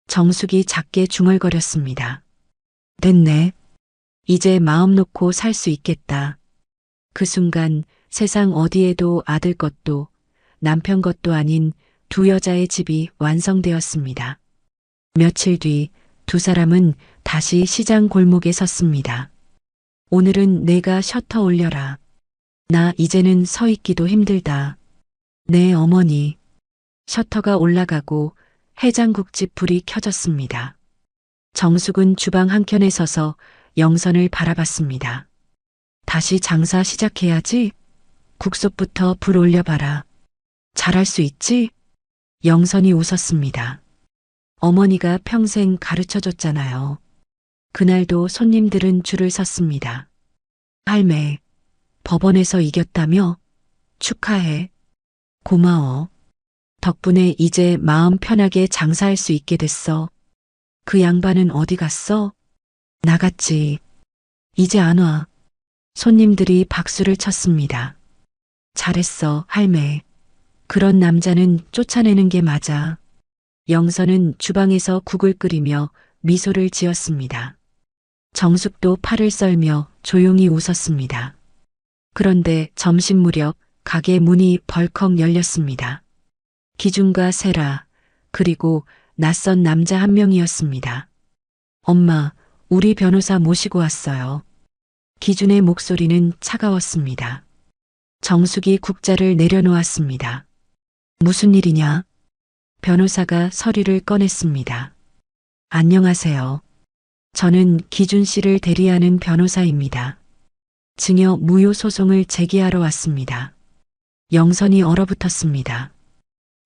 정숙이 작게 중얼거렸습니다. 됐네. 이제 마음 놓고 살 수 있겠다. 그 순간 세상 어디에도 아들 것도 남편 것도 아닌 두 여자의 집이 완성되었습니다. 며칠 뒤 두 사람은 다시 시장 골목에 섰습니다. 오늘은 내가 셔터 올려라. 나 이제는 서 있기도 힘들다. 네, 어머니. 셔터가 올라가고 해장국집 불이 켜졌습니다. 정숙은 주방 한켠에 서서 영선을 바라봤습니다. 다시 장사 시작해야지. 국솥부터 불 올려봐라. 잘할 수 있지? 영선이 웃었습니다. 어머니가 평생 가르쳐줬잖아요. 그날도 손님들은 줄을 섰습니다. 할매, 법원에서 이겼다며? 축하해. 고마워. 덕분에 이제 마음 편하게 장사할 수 있게 됐어. 그 양반은 어디 갔어? 나갔지. 이제 안 와. 손님들이 박수를 쳤습니다. 잘했어, 할매. 그런 남자는 쫓아내는 게 맞아. 영선은 주방에서 국을 끓이며 미소를 지었습니다. 정숙도 팔을 썰며 조용히 웃었습니다. 그런데 점심 무렵 가게 문이 벌컥 열렸습니다. 기준과 세라, 그리고 낯선 남자 한 명이었습니다. 엄마, 우리 변호사 모시고 왔어요. 기준의 목소리는 차가웠습니다. 정숙이 국자를 내려놓았습니다. 무슨 일이냐? 변호사가 서류를 꺼냈습니다. 안녕하세요. 저는 기준 씨를 대리하는 변호사입니다. 증여 무효 소송을 제기하러 왔습니다. 영선이 얼어붙었습니다.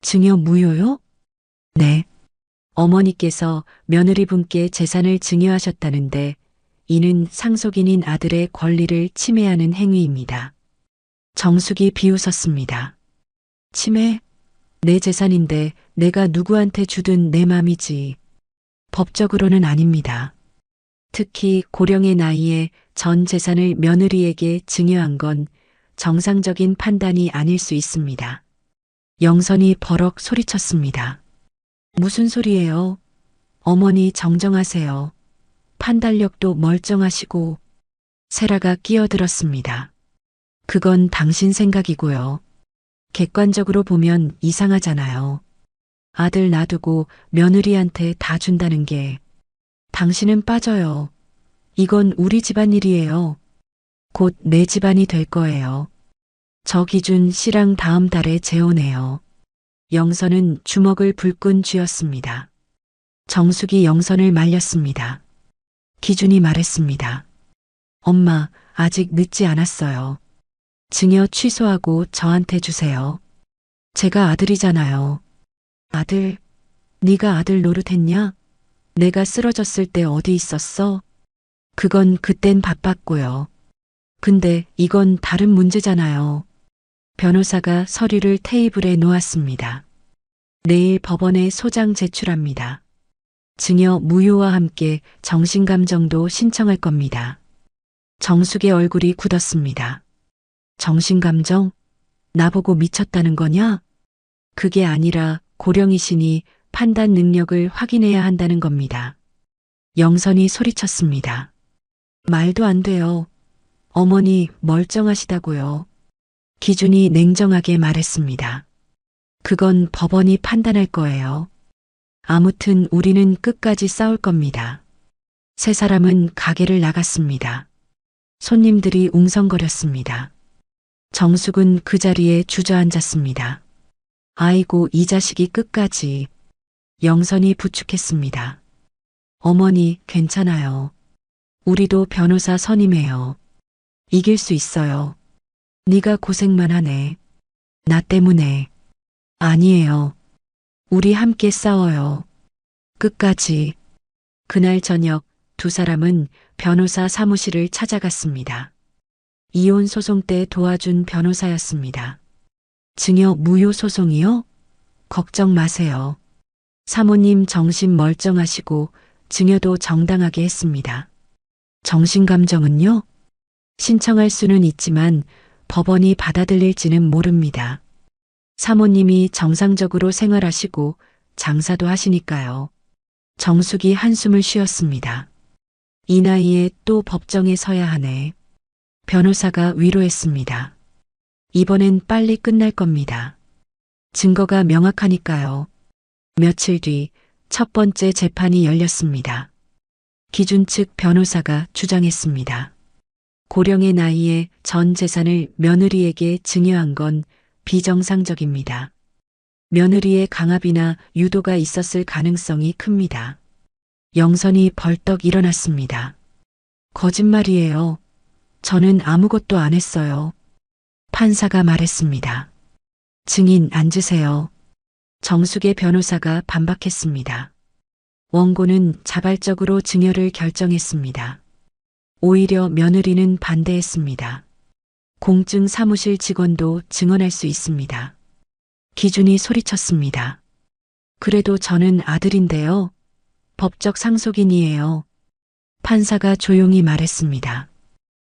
증여 무효요? 네. 어머니께서 며느리분께 재산을 증여하셨다는데 이는 상속인인 아들의 권리를 침해하는 행위입니다. 정숙이 비웃었습니다. 침해? 내 재산인데 내가 누구한테 주든 내 맘이지. 법적으로는 아닙니다. 특히 고령의 나이에 전 재산을 며느리에게 증여한 건 정상적인 판단이 아닐 수 있습니다. 영선이 버럭 소리쳤습니다. 무슨 소리예요? 어머니 정정하세요. 판단력도 멀쩡하시고. 세라가 끼어들었습니다. 그건 당신 생각이고요. 객관적으로 보면 이상하잖아요. 아들 놔두고 며느리한테 다 준다는 게. 당신은 빠져요. 이건 우리 집안일이에요. 곧 내 집안이 될 거예요. 저 기준 씨랑 다음 달에 재혼해요. 영선은 주먹을 불끈 쥐었습니다. 정숙이 영선을 말렸습니다. 기준이 말했습니다. 엄마, 아직 늦지 않았어요. 증여 취소하고 저한테 주세요. 제가 아들이잖아요. 아들? 네가 아들 노릇했냐? 내가 쓰러졌을 때 어디 있었어? 그건 그땐 바빴고요. 근데 이건 다른 문제잖아요. 변호사가 서류를 테이블에 놓았습니다. 내일 법원에 소장 제출합니다. 증여 무효와 함께 정신감정도 신청할 겁니다. 정숙의 얼굴이 굳었습니다. 정신감정? 나보고 미쳤다는 거냐? 그게 아니라 고령이시니 판단 능력을 확인해야 한다는 겁니다. 영선이 소리쳤습니다. 말도 안 돼요. 어머니 멀쩡하시다고요. 기준이 냉정하게 말했습니다. 그건 법원이 판단할 거예요. 아무튼 우리는 끝까지 싸울 겁니다. 세 사람은 가게를 나갔습니다. 손님들이 웅성거렸습니다. 정숙은 그 자리에 주저앉았습니다. 아이고, 이 자식이 끝까지. 영선이 부축했습니다. 어머니, 괜찮아요. 우리도 변호사 선임해요. 이길 수 있어요. 네가 고생만 하네. 나 때문에. 아니에요. 우리 함께 싸워요. 끝까지. 그날 저녁 두 사람은 변호사 사무실을 찾아갔습니다. 이혼 소송 때 도와준 변호사였습니다. 증여 무효 소송이요? 걱정 마세요. 사모님 정신 멀쩡하시고 증여도 정당하게 했습니다. 정신감정은요? 신청할 수는 있지만 법원이 받아들일지는 모릅니다. 사모님이 정상적으로 생활하시고 장사도 하시니까요. 정숙이 한숨을 쉬었습니다. 이 나이에 또 법정에 서야 하네. 변호사가 위로했습니다. 이번엔 빨리 끝날 겁니다. 증거가 명확하니까요. 며칠 뒤 첫 번째 재판이 열렸습니다. 기준 측 변호사가 주장했습니다. 고령의 나이에 전 재산을 며느리에게 증여한 건 비정상적입니다. 며느리의 강압이나 유도가 있었을 가능성이 큽니다. 영선이 벌떡 일어났습니다. 거짓말이에요. 저는 아무것도 안 했어요. 판사가 말했습니다. 증인 앉으세요. 정숙의 변호사가 반박했습니다. 원고는 자발적으로 증여를 결정했습니다. 오히려 며느리는 반대했습니다. 공증 사무실 직원도 증언할 수 있습니다. 기준이 소리쳤습니다. 그래도 저는 아들인데요. 법적 상속인이에요. 판사가 조용히 말했습니다.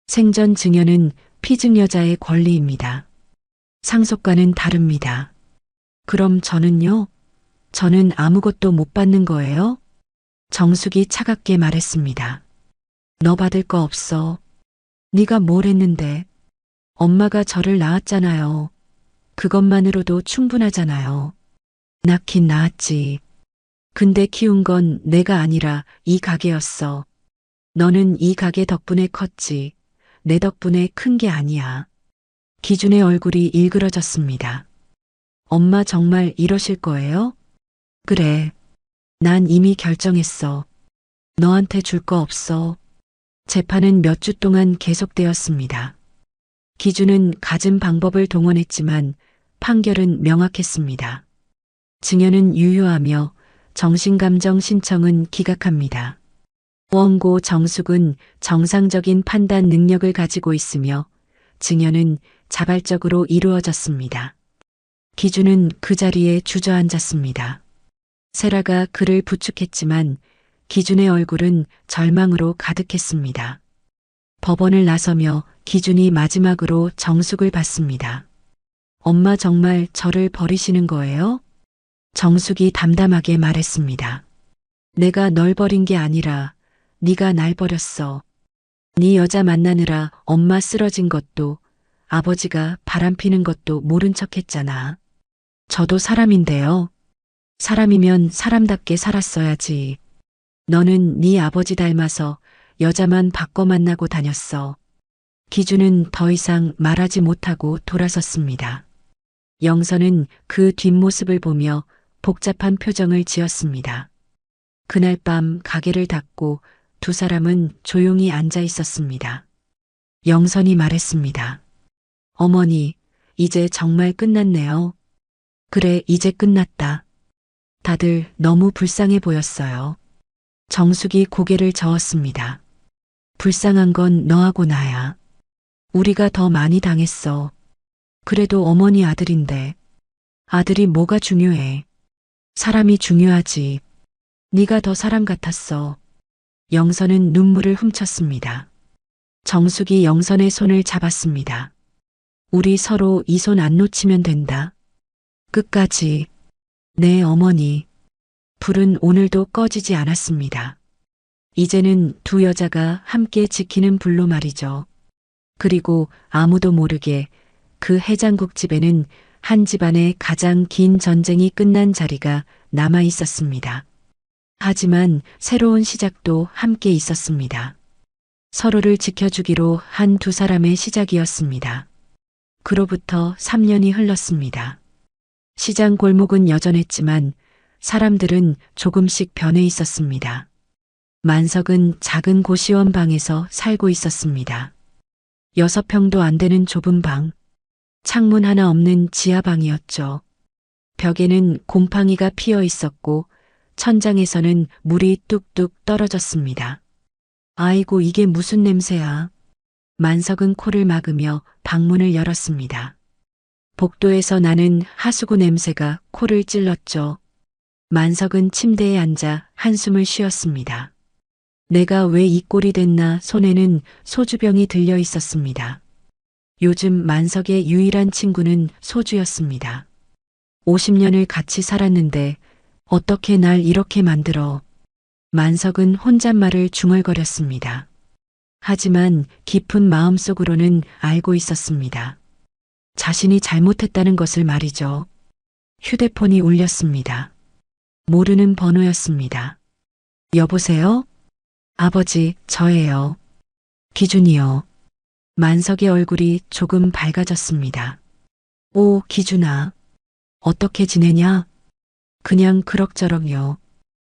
생전 증여는 피증여자의 권리입니다. 상속과는 다릅니다. 그럼 저는요? 저는 아무것도 못 받는 거예요? 정숙이 차갑게 말했습니다. 너 받을 거 없어. 네가 뭘 했는데. 엄마가 저를 낳았잖아요. 그것만으로도 충분하잖아요. 낳긴 낳았지. 근데 키운 건 내가 아니라 이 가게였어. 너는 이 가게 덕분에 컸지. 내 덕분에 큰 게 아니야. 기준의 얼굴이 일그러졌습니다. 엄마 정말 이러실 거예요? 그래. 난 이미 결정했어. 너한테 줄 거 없어. 재판은 몇 주 동안 계속되었습니다. 기준은 갖은 방법을 동원했지만 판결은 명확했습니다. 증여는 유효하며 정신감정 신청은 기각합니다. 원고 정숙은 정상적인 판단 능력을 가지고 있으며 증여는 자발적으로 이루어졌습니다. 기준은 그 자리에 주저앉았습니다. 세라가 그를 부축했지만 기준의 얼굴은 절망으로 가득했습니다. 법원을 나서며 기준이 마지막으로 정숙을 봤습니다. 엄마 정말 저를 버리시는 거예요? 정숙이 담담하게 말했습니다. 내가 널 버린 게 아니라 네가 날 버렸어. 네 여자 만나느라 엄마 쓰러진 것도 아버지가 바람피는 것도 모른 척 했잖아. 저도 사람인데요. 사람이면 사람답게 살았어야지. 너는 네 아버지 닮아서 여자만 바꿔 만나고 다녔어. 기준은 더 이상 말하지 못하고 돌아섰습니다. 영선은 그 뒷모습을 보며 복잡한 표정을 지었습니다. 그날 밤 가게를 닫고 두 사람은 조용히 앉아 있었습니다. 영선이 말했습니다. 어머니, 이제 정말 끝났네요. 그래, 이제 끝났다. 다들 너무 불쌍해 보였어요. 정숙이 고개를 저었습니다. 불쌍한 건 너하고 나야. 우리가 더 많이 당했어. 그래도 어머니 아들인데. 아들이 뭐가 중요해. 사람이 중요하지. 네가 더 사람 같았어. 영선은 눈물을 훔쳤습니다. 정숙이 영선의 손을 잡았습니다. 우리 서로 이 손 안 놓치면 된다. 끝까지. 네, 어머니. 불은 오늘도 꺼지지 않았습니다. 이제는 두 여자가 함께 지키는 불로 말이죠. 그리고 아무도 모르게 그 해장국집에는 한 집안의 가장 긴 전쟁이 끝난 자리가 남아 있었습니다. 하지만 새로운 시작도 함께 있었습니다. 서로를 지켜주기로 한 두 사람의 시작이었습니다. 그로부터 3년이 흘렀습니다. 시장 골목은 여전했지만 사람들은 조금씩 변해 있었습니다. 만석은 작은 고시원 방에서 살고 있었습니다. 6평도 안 되는 좁은 방, 창문 하나 없는 지하방이었죠. 벽에는 곰팡이가 피어 있었고 천장에서는 물이 뚝뚝 떨어졌습니다. 아이고, 이게 무슨 냄새야. 만석은 코를 막으며 방문을 열었습니다. 복도에서 나는 하수구 냄새가 코를 찔렀죠. 만석은 침대에 앉아 한숨을 쉬었습니다. 내가 왜 이 꼴이 됐나. 손에는 소주병이 들려 있었습니다. 요즘 만석의 유일한 친구는 소주였습니다. 50년을 같이 살았는데 어떻게 날 이렇게 만들어. 만석은 혼잣말을 중얼거렸습니다. 하지만 깊은 마음속으로는 알고 있었습니다. 자신이 잘못했다는 것을 말이죠. 휴대폰이 울렸습니다. 모르는 번호였습니다. 여보세요? 아버지, 저예요. 기준이요. 만석의 얼굴이 조금 밝아졌습니다. 오, 기준아. 어떻게 지내냐? 그냥 그럭저럭요.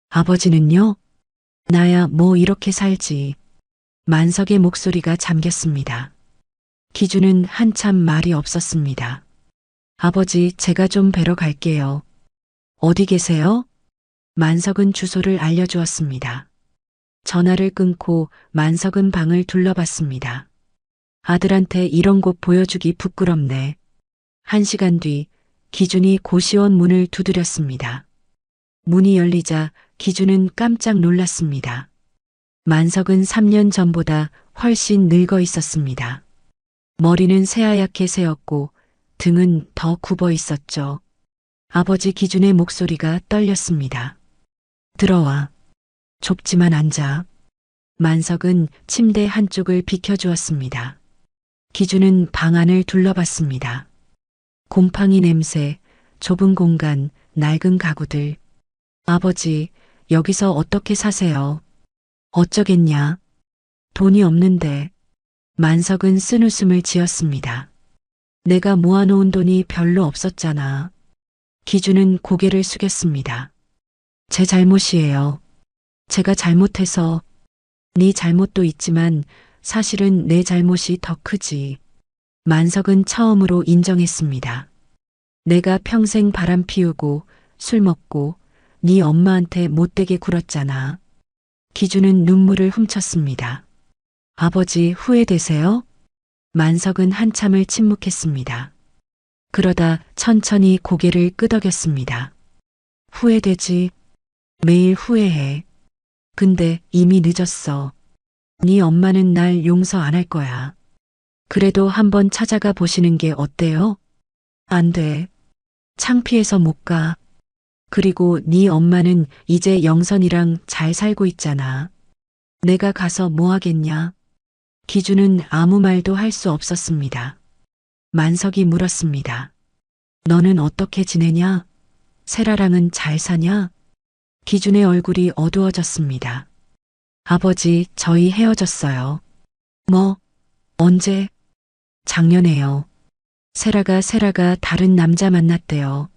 아버지는요? 나야 뭐 이렇게 살지. 만석의 목소리가 잠겼습니다. 기준은 한참 말이 없었습니다. 아버지, 제가 좀 뵈러 갈게요. 어디 계세요? 만석은 주소를 알려주었습니다. 전화를 끊고 만석은 방을 둘러봤습니다. 아들한테 이런 곳 보여주기 부끄럽네. 1시간 뒤 기준이 고시원 문을 두드렸습니다. 문이 열리자 기준은 깜짝 놀랐습니다. 만석은 3년 전보다 훨씬 늙어 있었습니다. 머리는 새하얗게 새었고 등은 더 굽어 있었죠. 아버지, 기준의 목소리가 떨렸습니다. 들어와. 좁지만 앉아. 만석은 침대 한쪽을 비켜주었습니다. 기준은 방 안을 둘러봤습니다. 곰팡이 냄새, 좁은 공간, 낡은 가구들. 아버지, 여기서 어떻게 사세요? 어쩌겠냐? 돈이 없는데. 만석은 쓴웃음을 지었습니다. 내가 모아놓은 돈이 별로 없었잖아. 기준은 고개를 숙였습니다. 제 잘못이에요. 제가 잘못해서. 네 잘못도 있지만 사실은 내 잘못이 더 크지. 만석은 처음으로 인정했습니다. 내가 평생 바람 피우고 술 먹고 네 엄마한테 못되게 굴었잖아. 기준은 눈물을 훔쳤습니다. 아버지, 후회되세요? 만석은 한참을 침묵했습니다. 그러다 천천히 고개를 끄덕였습니다. 후회되지. 매일 후회해. 근데 이미 늦었어. 네 엄마는 날 용서 안 할 거야. 그래도 한번 찾아가 보시는 게 어때요? 안 돼. 창피해서 못 가. 그리고 네 엄마는 이제 영선이랑 잘 살고 있잖아. 내가 가서 뭐 하겠냐? 기준은 아무 말도 할 수 없었습니다. 만석이 물었습니다. 너는 어떻게 지내냐? 세라랑은 잘 사냐? 기준의 얼굴이 어두워졌습니다. 아버지, 저희 헤어졌어요. 뭐? 언제? 작년에요. 세라가 다른 남자 만났대요.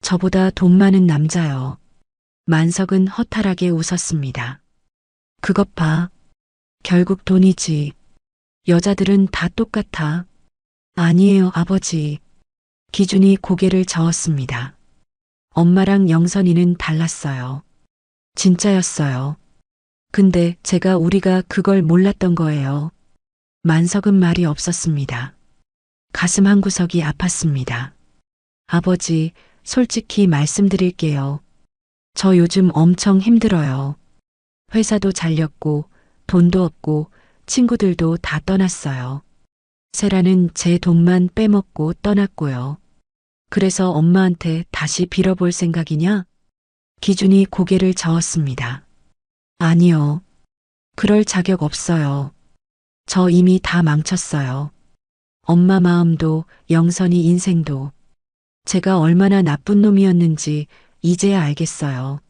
저보다 돈 많은 남자요. 만석은 허탈하게 웃었습니다. 그것 봐. 결국 돈이지. 여자들은 다 똑같아. 아니에요, 아버지. 기준이 고개를 저었습니다. 엄마랑 영선이는 달랐어요. 진짜였어요. 근데 우리가 그걸 몰랐던 거예요. 만석은 말이 없었습니다. 가슴 한구석이 아팠습니다. 아버지, 솔직히 말씀드릴게요. 저 요즘 엄청 힘들어요. 회사도 잘렸고, 돈도 없고, 친구들도 다 떠났어요. 세라는 제 돈만 빼먹고 떠났고요. 그래서 엄마한테 다시 빌어볼 생각이냐? 기준이 고개를 저었습니다. 아니요. 그럴 자격 없어요. 저 이미 다 망쳤어요. 엄마 마음도 영선이 인생도. 제가 얼마나 나쁜 놈이었는지 이제야 알겠어요.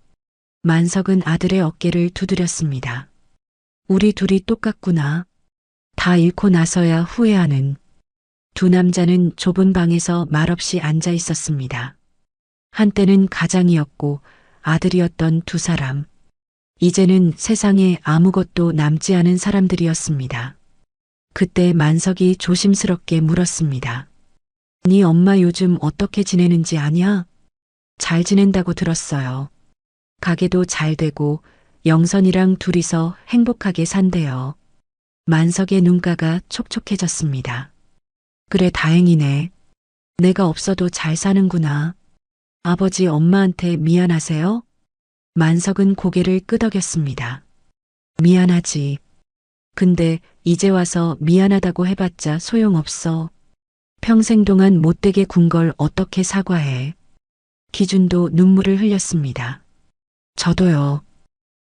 만석은 아들의 어깨를 두드렸습니다. 우리 둘이 똑같구나. 다 잃고 나서야 후회하는. 두 남자는 좁은 방에서 말없이 앉아 있었습니다. 한때는 가장이었고 아들이었던 두 사람. 이제는 세상에 아무것도 남지 않은 사람들이었습니다. 그때 만석이 조심스럽게 물었습니다. 네 엄마 요즘 어떻게 지내는지 아냐? 잘 지낸다고 들었어요. 가게도 잘 되고 영선이랑 둘이서 행복하게 산대요. 만석의 눈가가 촉촉해졌습니다. 그래, 다행이네. 내가 없어도 잘 사는구나. 아버지, 엄마한테 미안하세요? 만석은 고개를 끄덕였습니다. 미안하지. 근데 이제 와서 미안하다고 해봤자 소용없어. 평생 동안 못되게 군 걸 어떻게 사과해. 기준도 눈물을 흘렸습니다. 저도요.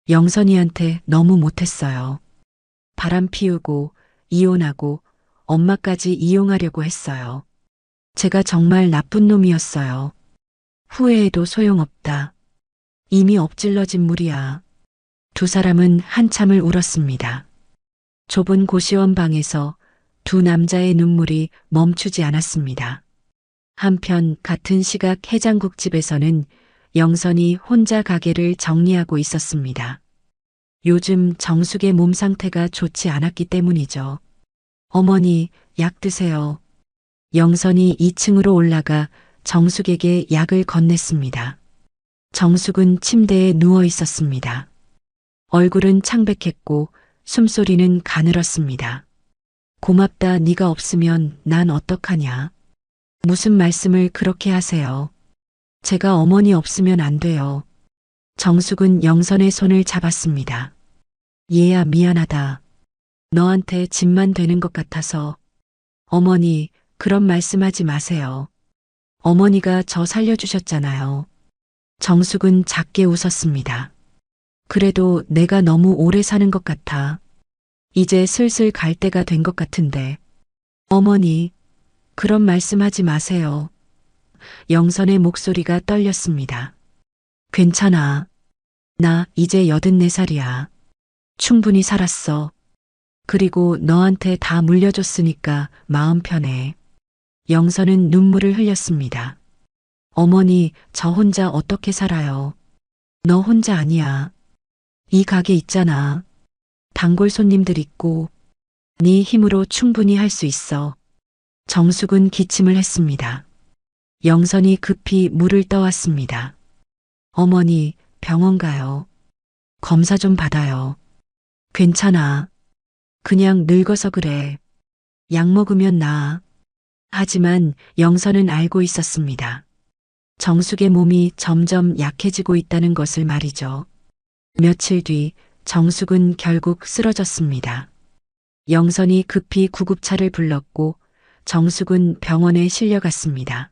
영선이한테 너무 못했어요. 바람 피우고 이혼하고 엄마까지 이용하려고 했어요. 제가 정말 나쁜 놈이었어요. 후회해도 소용없다. 이미 엎질러진 물이야. 두 사람은 한참을 울었습니다. 좁은 고시원 방에서 두 남자의 눈물이 멈추지 않았습니다. 한편 같은 시각 해장국집에서는 영선이 혼자 가게를 정리하고 있었습니다. 요즘 정숙의 몸 상태가 좋지 않았기 때문이죠. 어머니, 약 드세요. 영선이 2층으로 올라가 정숙에게 약을 건넸습니다. 정숙은 침대에 누워 있었습니다. 얼굴은 창백했고 숨소리는 가늘었습니다. 고맙다, 네가 없으면 난 어떡하냐. 무슨 말씀을 그렇게 하세요. 제가 어머니 없으면 안 돼요. 정숙은 영선의 손을 잡았습니다. 얘야, 미안하다. 너한테 짐만 되는 것 같아서. 어머니, 그런 말씀하지 마세요. 어머니가 저 살려주셨잖아요. 정숙은 작게 웃었습니다. 그래도 내가 너무 오래 사는 것 같아. 이제 슬슬 갈 때가 된 것 같은데. 어머니, 그런 말씀하지 마세요. 영선의 목소리가 떨렸습니다. 괜찮아. 나 이제 84살이야. 충분히 살았어. 그리고 너한테 다 물려줬으니까 마음 편해. 영선은 눈물을 흘렸습니다. 어머니, 저 혼자 어떻게 살아요? 너 혼자 아니야. 이 가게 있잖아. 단골 손님들 있고 네 힘으로 충분히 할 수 있어. 정숙은 기침을 했습니다. 영선이 급히 물을 떠왔습니다. 어머니, 병원 가요. 검사 좀 받아요. 괜찮아. 그냥 늙어서 그래. 약 먹으면 나아. 하지만 영선은 알고 있었습니다. 정숙의 몸이 점점 약해지고 있다는 것을 말이죠. 며칠 뒤 정숙은 결국 쓰러졌습니다. 영선이 급히 구급차를 불렀고 정숙은 병원에 실려갔습니다.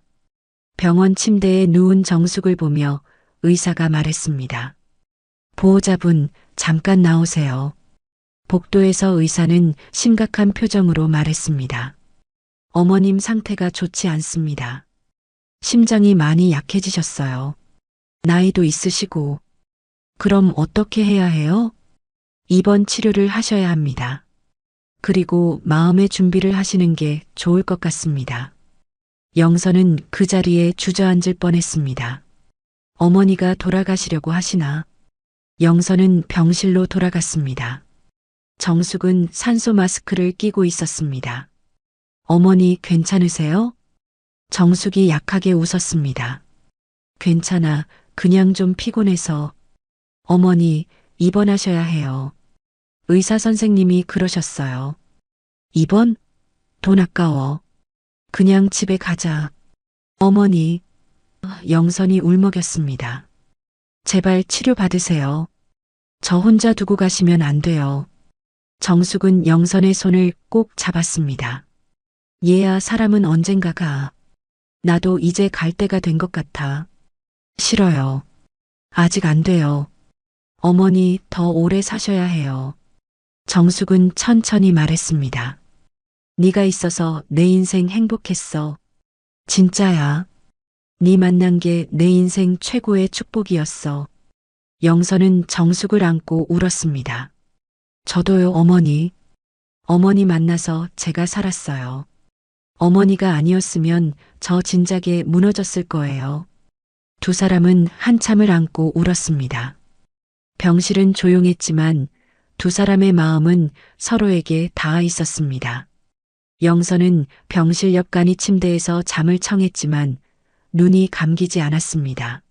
병원 침대에 누운 정숙을 보며 의사가 말했습니다. 보호자분, 잠깐 나오세요. 복도에서 의사는 심각한 표정으로 말했습니다. 어머님 상태가 좋지 않습니다. 심장이 많이 약해지셨어요. 나이도 있으시고. 그럼 어떻게 해야 해요? 입원 치료를 하셔야 합니다. 그리고 마음의 준비를 하시는 게 좋을 것 같습니다. 영선은 그 자리에 주저앉을 뻔했습니다. 어머니가 돌아가시려고 하시나? 영선은 병실로 돌아갔습니다. 정숙은 산소 마스크를 끼고 있었습니다. 어머니 괜찮으세요? 정숙이 약하게 웃었습니다. 괜찮아. 그냥 좀 피곤해서. 어머니, 입원하셔야 해요. 의사 선생님이 그러셨어요. 입원? 돈 아까워. 그냥 집에 가자. 어머니, 영선이 울먹였습니다. 제발 치료받으세요. 저 혼자 두고 가시면 안 돼요. 정숙은 영선의 손을 꼭 잡았습니다. 얘야, 사람은 언젠가 가. 나도 이제 갈 때가 된 것 같아. 싫어요. 아직 안 돼요. 어머니, 더 오래 사셔야 해요. 정숙은 천천히 말했습니다. 네가 있어서 내 인생 행복했어. 진짜야. 네 만난 게 내 인생 최고의 축복이었어. 영선은 정숙을 안고 울었습니다. 저도요, 어머니. 어머니 만나서 제가 살았어요. 어머니가 아니었으면 저 진작에 무너졌을 거예요. 두 사람은 한참을 안고 울었습니다. 병실은 조용했지만 두 사람의 마음은 서로에게 닿아 있었습니다. 영선은 병실 옆 간이 침대에서 잠을 청했지만 눈이 감기지 않았습니다.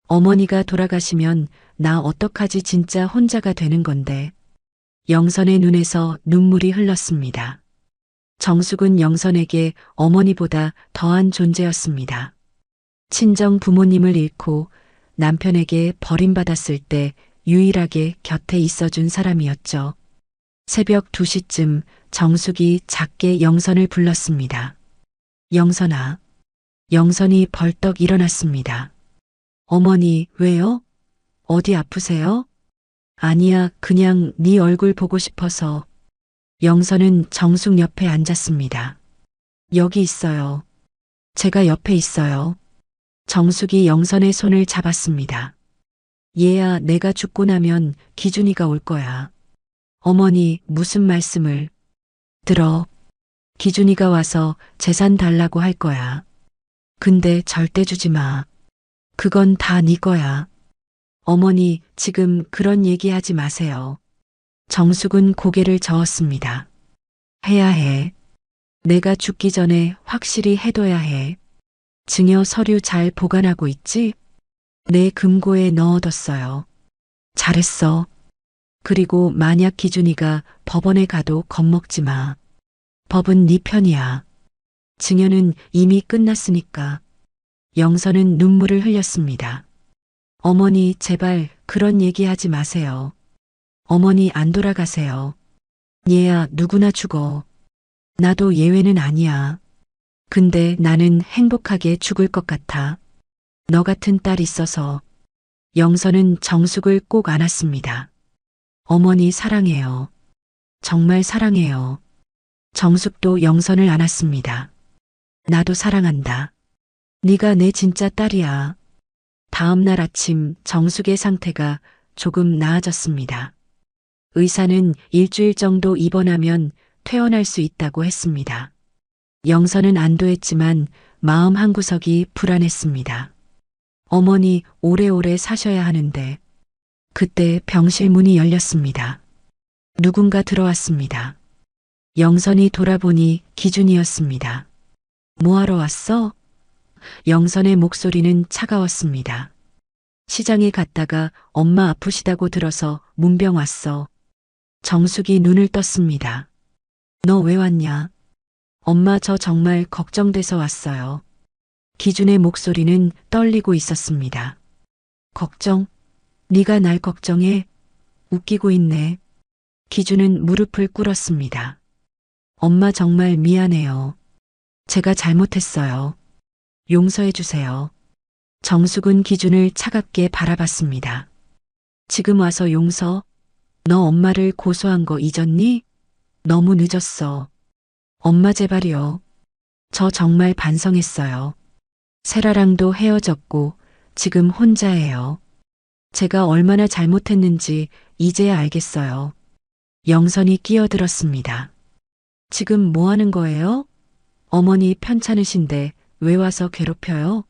어머니가 돌아가시면 나 어떡하지, 진짜 혼자가 되는 건데. 영선의 눈에서 눈물이 흘렀습니다. 정숙은 영선에게 어머니보다 더한 존재였습니다. 친정 부모님을 잃고 남편에게 버림받았을 때 유일하게 곁에 있어준 사람이었죠. 새벽 2시쯤 정숙이 작게 영선을 불렀습니다. 영선아. 영선이 벌떡 일어났습니다. 어머니, 왜요? 어디 아프세요? 아니야, 그냥 네 얼굴 보고 싶어서. 영선은 정숙 옆에 앉았습니다. 여기 있어요. 제가 옆에 있어요. 정숙이 영선의 손을 잡았습니다. 얘야, 내가 죽고 나면 기준이가 올 거야. 어머니, 무슨 말씀을. 들어. 기준이가 와서 재산 달라고 할 거야. 근데 절대 주지 마. 그건 다 네 거야. 어머니, 지금 그런 얘기하지 마세요. 정숙은 고개를 저었습니다. 해야 해. 내가 죽기 전에 확실히 해둬야 해. 증여 서류 잘 보관하고 있지? 내 금고에 넣어뒀어요. 잘했어. 그리고 만약 기준이가 법원에 가도 겁먹지 마. 법은 네 편이야. 증여는 이미 끝났으니까. 영선은 눈물을 흘렸습니다. 어머니, 제발 그런 얘기하지 마세요. 어머니, 안 돌아가세요. 얘야, 누구나 죽어. 나도 예외는 아니야. 근데 나는 행복하게 죽을 것 같아. 너 같은 딸 있어서. 영선은 정숙을 꼭 안았습니다. 어머니, 사랑해요. 정말 사랑해요. 정숙도 영선을 안았습니다. 나도 사랑한다. 네가 내 진짜 딸이야. 다음 날 아침 정숙의 상태가 조금 나아졌습니다. 의사는 일주일 정도 입원하면 퇴원할 수 있다고 했습니다. 영선은 안도했지만 마음 한구석이 불안했습니다. 어머니, 오래오래 사셔야 하는데. 그때 병실 문이 열렸습니다. 누군가 들어왔습니다. 영선이 돌아보니 기준이었습니다. 뭐하러 왔어? 영선의 목소리는 차가웠습니다. 시장에 갔다가 엄마 아프시다고 들어서 문병 왔어. 정숙이 눈을 떴습니다. 너 왜 왔냐? 엄마, 저 정말 걱정돼서 왔어요. 기준의 목소리는 떨리고 있었습니다. 걱정? 네가 날 걱정해? 웃기고 있네. 기준은 무릎을 꿇었습니다. 엄마, 정말 미안해요. 제가 잘못했어요. 용서해 주세요. 정숙은 기준을 차갑게 바라봤습니다. 지금 와서 용서? 너 엄마를 고소한 거 잊었니? 너무 늦었어. 엄마, 제발이요. 저 정말 반성했어요. 세라랑도 헤어졌고 지금 혼자예요. 제가 얼마나 잘못했는지 이제야 알겠어요. 영선이 끼어들었습니다. 지금 뭐 하는 거예요? 어머니 편찮으신데 왜 와서 괴롭혀요?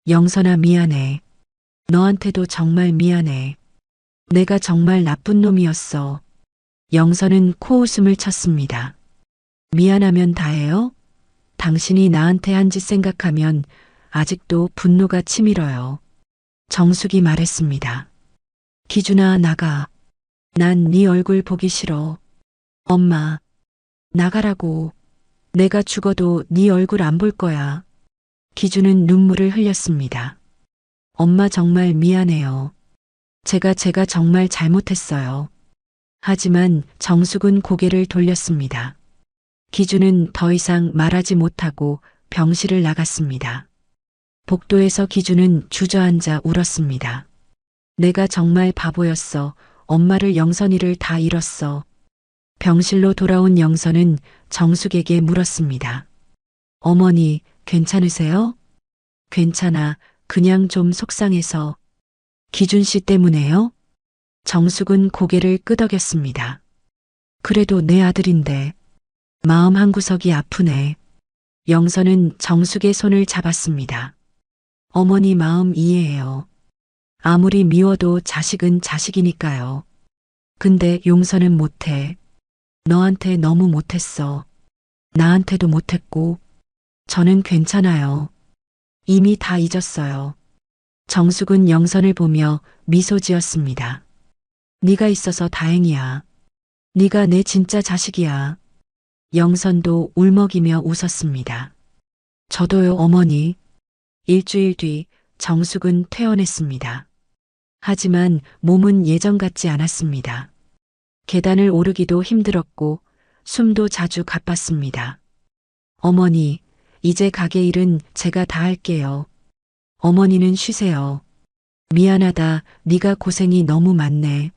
영선아 미안해. 너한테도 정말 미안해. 내가 정말 나쁜 놈이었어. 영선은 코웃음을 쳤습니다. 미안하면 다해요? 당신이 나한테 한 짓 생각하면 아직도 분노가 치밀어요. 정숙이 말했습니다. 기준아 나가. 난 네 얼굴 보기 싫어. 엄마, 나가라고. 내가 죽어도 네 얼굴 안 볼 거야. 기준은 눈물을 흘렸습니다. 엄마 정말 미안해요. 제가 정말 잘못했어요. 하지만 정숙은 고개를 돌렸습니다. 기준은 더 이상 말하지 못하고 병실을 나갔습니다. 복도에서 기준은 주저앉아 울었습니다. 내가 정말 바보였어. 엄마를 영선이를 다 잃었어. 병실로 돌아온 영선은 정숙에게 물었습니다. 어머니, 괜찮으세요? 괜찮아. 그냥 좀 속상해서. 기준 씨 때문에요? 정숙은 고개를 끄덕였습니다. 그래도 내 아들인데. 마음 한구석이 아프네. 영선은 정숙의 손을 잡았습니다. 어머니 마음 이해해요. 아무리 미워도 자식은 자식이니까요. 근데 용서는 못해. 너한테 너무 못했어. 나한테도 못했고. 저는 괜찮아요. 이미 다 잊었어요. 정숙은 영선을 보며 미소 지었습니다. 네가 있어서 다행이야. 네가 내 진짜 자식이야. 영선도 울먹이며 웃었습니다. 저도요, 어머니. 일주일 뒤 정숙은 퇴원했습니다. 하지만 몸은 예전 같지 않았습니다. 계단을 오르기도 힘들었고 숨도 자주 가빴습니다. 어머니, 이제 가게 일은 제가 다 할게요. 어머니는 쉬세요. 미안하다. 네가 고생이 너무 많네.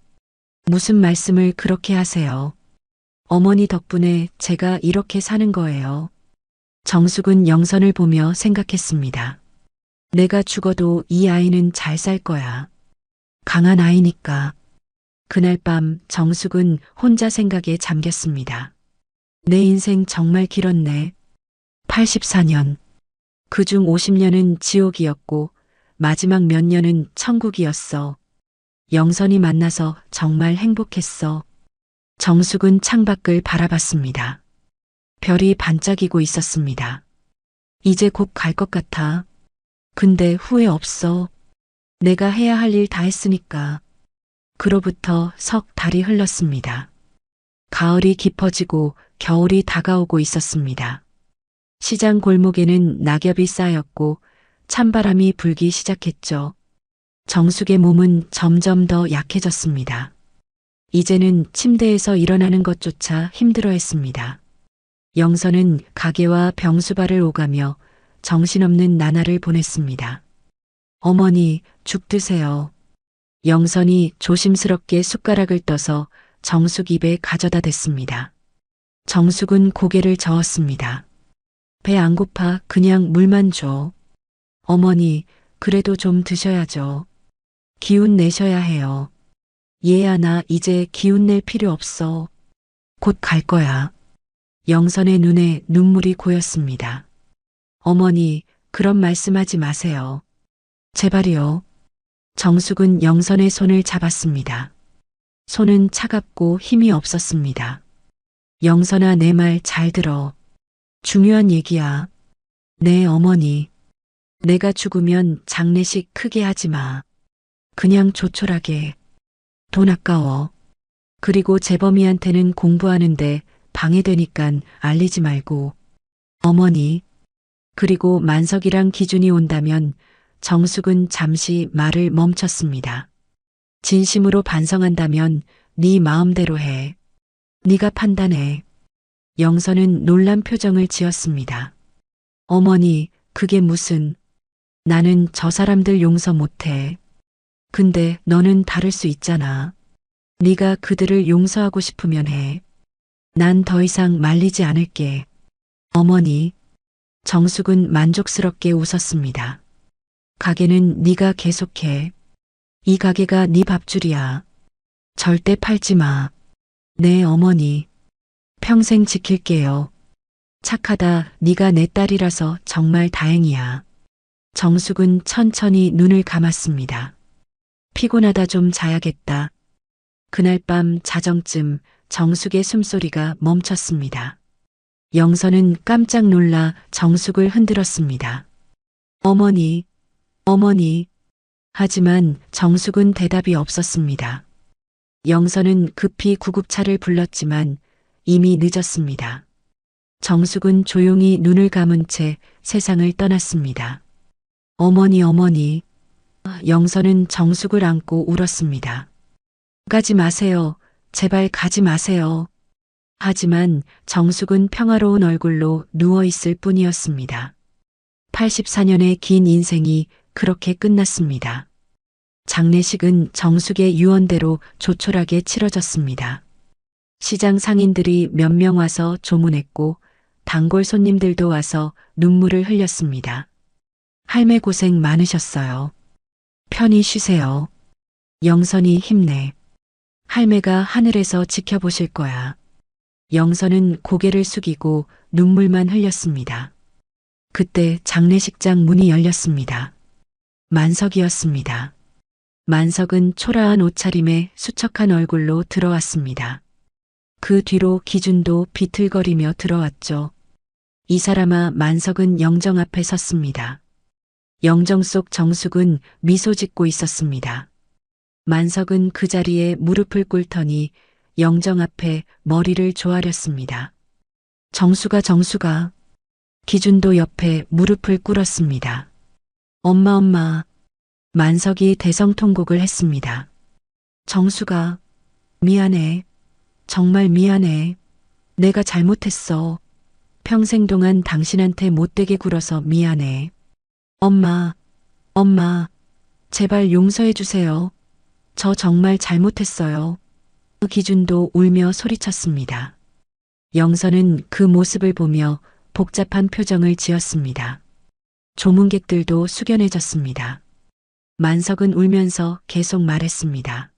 무슨 말씀을 그렇게 하세요. 어머니 덕분에 제가 이렇게 사는 거예요. 정숙은 영선을 보며 생각했습니다. 내가 죽어도 이 아이는 잘 살 거야. 강한 아이니까. 그날 밤 정숙은 혼자 생각에 잠겼습니다. 내 인생 정말 길었네. 84년. 그중 50년은 지옥이었고 마지막 몇 년은 천국이었어. 영선이 만나서 정말 행복했어. 정숙은 창밖을 바라봤습니다. 별이 반짝이고 있었습니다. 이제 곧 갈 것 같아. 근데 후회 없어. 내가 해야 할 일 다 했으니까. 그로부터 석 달이 흘렀습니다. 가을이 깊어지고 겨울이 다가오고 있었습니다. 시장 골목에는 낙엽이 쌓였고 찬바람이 불기 시작했죠. 정숙의 몸은 점점 더 약해졌습니다. 이제는 침대에서 일어나는 것조차 힘들어했습니다. 영선은 가게와 병수발을 오가며 정신없는 나날을 보냈습니다. 어머니, 죽 드세요. 영선이 조심스럽게 숟가락을 떠서 정숙 입에 가져다 댔습니다. 정숙은 고개를 저었습니다. 배 안 고파. 그냥 물만 줘. 어머니, 그래도 좀 드셔야죠. 기운 내셔야 해요. 얘야, 나 이제 기운 낼 필요 없어. 곧 갈 거야. 영선의 눈에 눈물이 고였습니다. 어머니, 그런 말씀하지 마세요. 제발이요. 정숙은 영선의 손을 잡았습니다. 손은 차갑고 힘이 없었습니다. 영선아, 내 말 잘 들어. 중요한 얘기야. 네, 어머니. 내가 죽으면 장례식 크게 하지 마. 그냥 조촐하게. 돈 아까워. 그리고 재범이한테는 공부하는데 방해되니깐 알리지 말고. 어머니. 그리고 만석이랑 기준이 온다면 정숙은 잠시 말을 멈췄습니다. 진심으로 반성한다면 네 마음대로 해. 네가 판단해. 영선은 놀란 표정을 지었습니다. 어머니, 그게 무슨. 나는 저 사람들 용서 못해. 근데 너는 다를 수 있잖아. 네가 그들을 용서하고 싶으면 해. 난 더 이상 말리지 않을게. 어머니. 정숙은 만족스럽게 웃었습니다. 가게는 네가 계속해. 이 가게가 네 밥줄이야. 절대 팔지 마. 네, 어머니. 평생 지킬게요. 착하다. 네가 내 딸이라서 정말 다행이야. 정숙은 천천히 눈을 감았습니다. 피곤하다, 좀 자야겠다. 그날 밤 자정쯤 정숙의 숨소리가 멈췄습니다. 영선은 깜짝 놀라 정숙을 흔들었습니다. 어머니, 어머니. 하지만 정숙은 대답이 없었습니다. 영선은 급히 구급차를 불렀지만 이미 늦었습니다. 정숙은 조용히 눈을 감은 채 세상을 떠났습니다. 어머니, 어머니. 영선은 정숙을 안고 울었습니다. 가지 마세요. 제발 가지 마세요. 하지만 정숙은 평화로운 얼굴로 누워있을 뿐이었습니다. 84년의 긴 인생이 그렇게 끝났습니다. 장례식은 정숙의 유언대로 조촐하게 치러졌습니다. 시장 상인들이 몇 명 와서 조문했고 단골 손님들도 와서 눈물을 흘렸습니다. 할매 고생 많으셨어요. 편히 쉬세요. 영선이 힘내. 할매가 하늘에서 지켜보실 거야. 영선은 고개를 숙이고 눈물만 흘렸습니다. 그때 장례식장 문이 열렸습니다. 만석이었습니다. 만석은 초라한 옷차림에 수척한 얼굴로 들어왔습니다. 그 뒤로 기준도 비틀거리며 들어왔죠. 이 사람아. 만석은 영정 앞에 섰습니다. 영정 속 정숙은 미소 짓고 있었습니다. 만석은 그 자리에 무릎을 꿇더니 영정 앞에 머리를 조아렸습니다. 정수가, 정수가. 기준도 옆에 무릎을 꿇었습니다. 엄마, 엄마. 만석이 대성통곡을 했습니다. 정수가, 미안해. 정말 미안해. 내가 잘못했어. 평생 동안 당신한테 못되게 굴어서 미안해. 엄마, 엄마. 제발 용서해 주세요. 저 정말 잘못했어요. 기준도 울며 소리쳤습니다. 영선은 그 모습을 보며 복잡한 표정을 지었습니다. 조문객들도 숙연해졌습니다. 만석은 울면서 계속 말했습니다.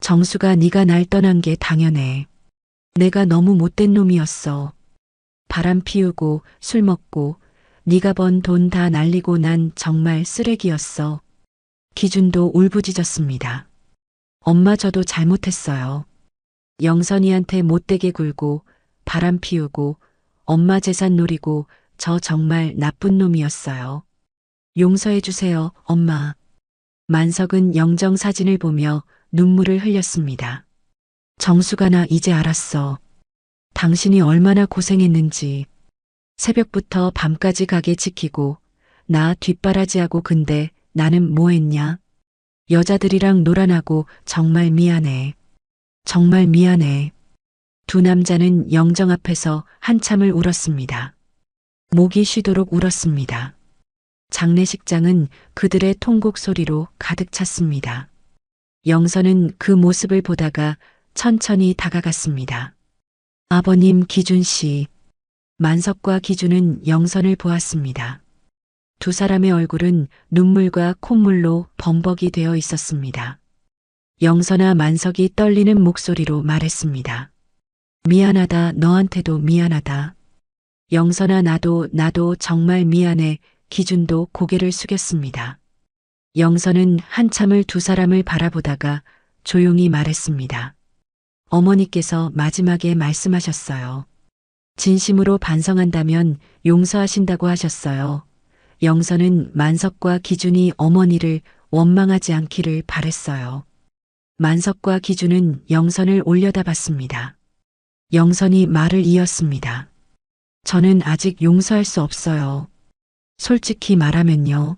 정수가, 네가 날 떠난 게 당연해. 내가 너무 못된 놈이었어. 바람 피우고 술 먹고 네가 번 돈 다 날리고 난 정말 쓰레기였어. 기준도 울부짖었습니다. 엄마, 저도 잘못했어요. 영선이한테 못되게 굴고 바람 피우고 엄마 재산 노리고 저 정말 나쁜 놈이었어요. 용서해 주세요, 엄마. 만석은 영정 사진을 보며 눈물을 흘렸습니다. 정수가, 나 이제 알았어. 당신이 얼마나 고생했는지. 새벽부터 밤까지 가게 지키고 나 뒷바라지하고. 근데 나는 뭐 했냐? 여자들이랑 놀아나고 정말 미안해. 정말 미안해. 두 남자는 영정 앞에서 한참을 울었습니다. 목이 쉬도록 울었습니다. 장례식장은 그들의 통곡 소리로 가득 찼습니다. 영선은 그 모습을 보다가 천천히 다가갔습니다. 아버님, 기준 씨. 만석과 기준은 영선을 보았습니다. 두 사람의 얼굴은 눈물과 콧물로 범벅이 되어 있었습니다. 영선아. 만석이 떨리는 목소리로 말했습니다. 미안하다. 너한테도 미안하다. 영선아. 나도 정말 미안해. 기준도 고개를 숙였습니다. 영선은 한참을 두 사람을 바라보다가 조용히 말했습니다. 어머니께서 마지막에 말씀하셨어요. 진심으로 반성한다면 용서하신다고 하셨어요. 영선은 만석과 기준이 어머니를 원망하지 않기를 바랬어요. 만석과 기준은 영선을 올려다봤습니다. 영선이 말을 이었습니다. 저는 아직 용서할 수 없어요. 솔직히 말하면요.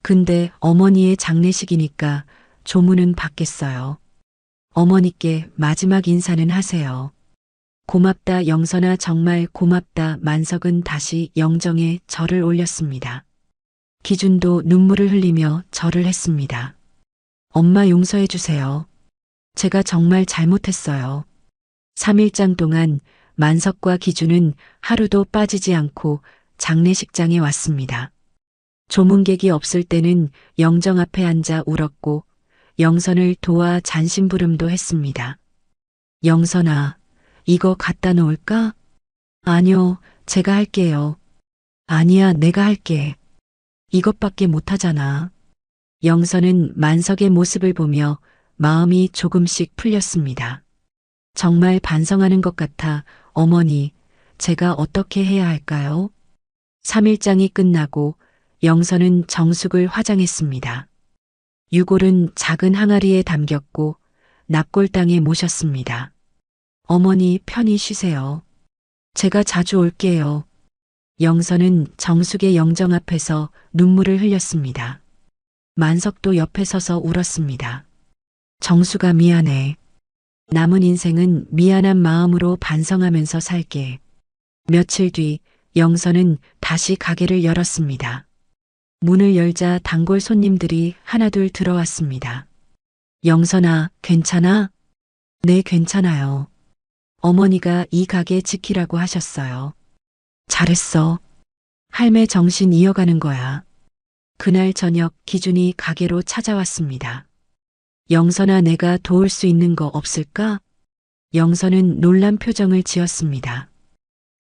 근데 어머니의 장례식이니까 조문은 받겠어요. 어머니께 마지막 인사는 하세요. 고맙다, 영선아. 정말 고맙다. 만석은 다시 영정에 절을 올렸습니다. 기준도 눈물을 흘리며 절을 했습니다. 엄마, 용서해 주세요. 제가 정말 잘못했어요. 3일장 동안 만석과 기준은 하루도 빠지지 않고 장례식장에 왔습니다. 조문객이 없을 때는 영정 앞에 앉아 울었고 영선을 도와 잔심부름도 했습니다. 영선아, 이거 갖다 놓을까? 아니요, 제가 할게요. 아니야, 내가 할게. 이것밖에 못하잖아. 영선은 만석의 모습을 보며 마음이 조금씩 풀렸습니다. 정말 반성하는 것 같아. 어머니, 제가 어떻게 해야 할까요? 3일장이 끝나고 영선은 정숙을 화장했습니다. 유골은 작은 항아리에 담겼고 납골당에 모셨습니다. 어머니 편히 쉬세요. 제가 자주 올게요. 영선은 정숙의 영정 앞에서 눈물을 흘렸습니다. 만석도 옆에 서서 울었습니다. 정숙아 미안해. 남은 인생은 미안한 마음으로 반성하면서 살게. 며칠 뒤 영선은 다시 가게를 열었습니다. 문을 열자 단골 손님들이 하나둘 들어왔습니다. 영선아, 괜찮아? 네, 괜찮아요. 어머니가 이 가게 지키라고 하셨어요. 잘했어. 할매 정신 이어가는 거야. 그날 저녁 기준이 가게로 찾아왔습니다. 영선아, 내가 도울 수 있는 거 없을까? 영선은 놀란 표정을 지었습니다.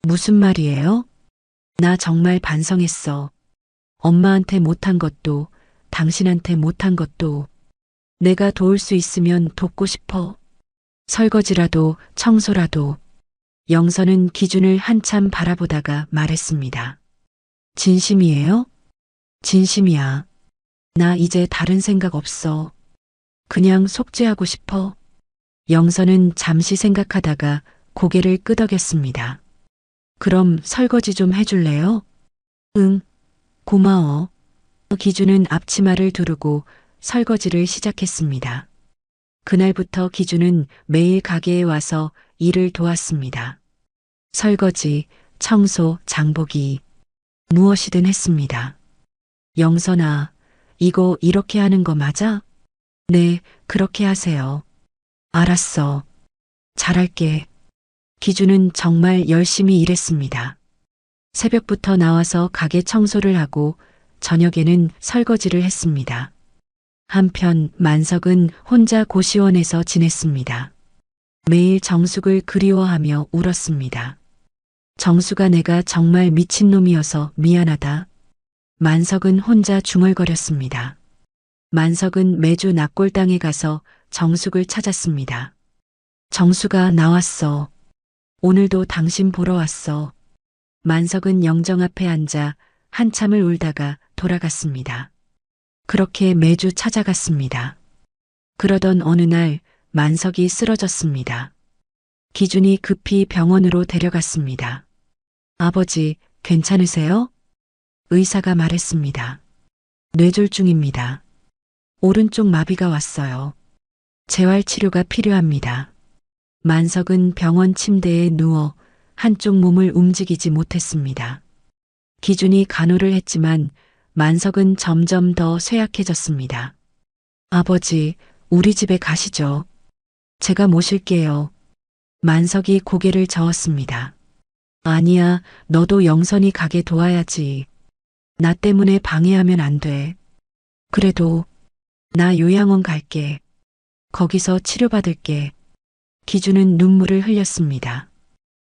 무슨 말이에요? 나 정말 반성했어. 엄마한테 못한 것도, 당신한테 못한 것도, 내가 도울 수 있으면 돕고 싶어. 설거지라도, 청소라도. 영선은 기준을 한참 바라보다가 말했습니다. 진심이에요? 진심이야. 나 이제 다른 생각 없어. 그냥 속죄하고 싶어. 영선은 잠시 생각하다가 고개를 끄덕였습니다. 그럼 설거지 좀 해줄래요? 응, 고마워. 기준은 앞치마를 두르고 설거지를 시작했습니다. 그날부터 기준은 매일 가게에 와서 일을 도왔습니다. 설거지, 청소, 장보기, 무엇이든 했습니다. 영선아, 이거 이렇게 하는 거 맞아? 네, 그렇게 하세요. 알았어. 잘할게. 기준은 정말 열심히 일했습니다. 새벽부터 나와서 가게 청소를 하고 저녁에는 설거지를 했습니다. 한편 만석은 혼자 고시원에서 지냈습니다. 매일 정숙을 그리워하며 울었습니다. 정숙아, 내가 정말 미친놈이어서 미안하다. 만석은 혼자 중얼거렸습니다. 만석은 매주 납골당에 가서 정숙을 찾았습니다. 정숙아, 나왔어. 오늘도 당신 보러 왔어. 만석은 영정 앞에 앉아 한참을 울다가 돌아갔습니다. 그렇게 매주 찾아갔습니다. 그러던 어느 날 만석이 쓰러졌습니다. 기준이 급히 병원으로 데려갔습니다. 아버지, 괜찮으세요? 의사가 말했습니다. 뇌졸중입니다. 오른쪽 마비가 왔어요. 재활치료가 필요합니다. 만석은 병원 침대에 누워 한쪽 몸을 움직이지 못했습니다. 기준이 간호를 했지만 만석은 점점 더 쇠약해졌습니다. 아버지, 우리 집에 가시죠. 제가 모실게요. 만석이 고개를 저었습니다. 아니야, 너도 영선이 가게 도와야지. 나 때문에 방해하면 안 돼. 그래도 나 요양원 갈게. 거기서 치료받을게. 기준은 눈물을 흘렸습니다.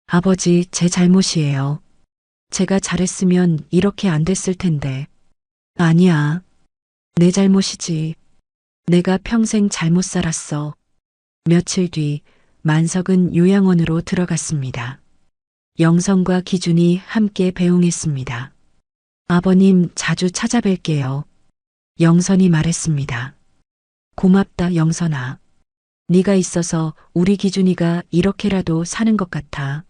아버지, 제 잘못이에요. 제가 잘했으면 이렇게 안 됐을 텐데. 아니야. 내 잘못이지. 내가 평생 잘못 살았어. 며칠 뒤 만석은 요양원으로 들어갔습니다. 영선과 기준이 함께 배웅했습니다. 아버님, 자주 찾아뵐게요. 영선이 말했습니다. 고맙다, 영선아. 네가 있어서 우리 기준이가 이렇게라도 사는 것 같아.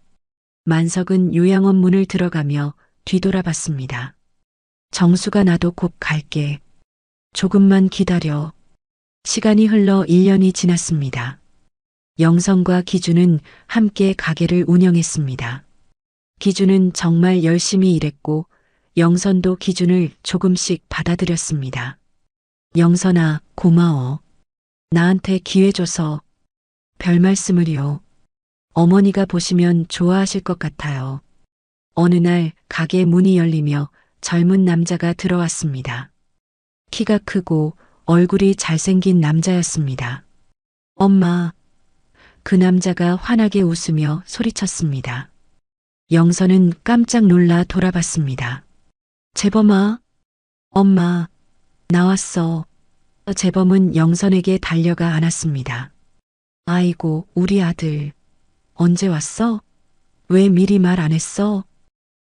만석은 요양원 문을 들어가며 뒤돌아봤습니다. 정수가, 나도 곧 갈게. 조금만 기다려. 시간이 흘러 1년이 지났습니다. 영선과 기준은 함께 가게를 운영했습니다. 기준은 정말 열심히 일했고 영선도 기준을 조금씩 받아들였습니다. 영선아, 고마워. 나한테 기회 줘서. 별 말씀을요. 어머니가 보시면 좋아하실 것 같아요. 어느 날 가게 문이 열리며 젊은 남자가 들어왔습니다. 키가 크고 얼굴이 잘생긴 남자였습니다. 엄마. 그 남자가 환하게 웃으며 소리쳤습니다. 영선은 깜짝 놀라 돌아봤습니다. 재범아. 엄마. 나왔어. 재범은 영선에게 달려가 안았습니다. 아이고, 우리 아들. 언제 왔어? 왜 미리 말 안 했어?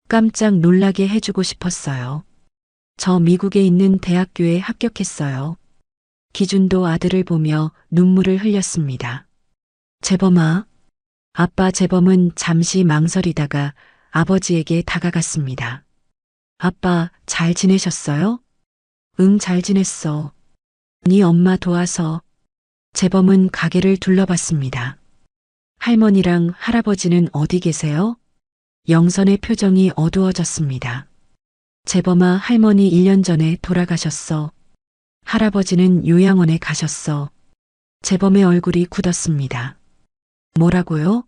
깜짝 놀라게 해주고 싶었어요. 저 미국에 있는 대학교에 합격했어요. 기준도 아들을 보며 눈물을 흘렸습니다. 재범아. 아빠. 재범은 잠시 망설이다가 아버지에게 다가갔습니다. 아빠, 잘 지내셨어요? 응, 잘 지냈어. 네 엄마 도와서. 재범은 가게를 둘러봤습니다. 할머니랑 할아버지는 어디 계세요? 영선의 표정이 어두워졌습니다. 재범아, 할머니 1년 전에 돌아가셨어. 할아버지는 요양원에 가셨어. 재범의 얼굴이 굳었습니다. 뭐라고요?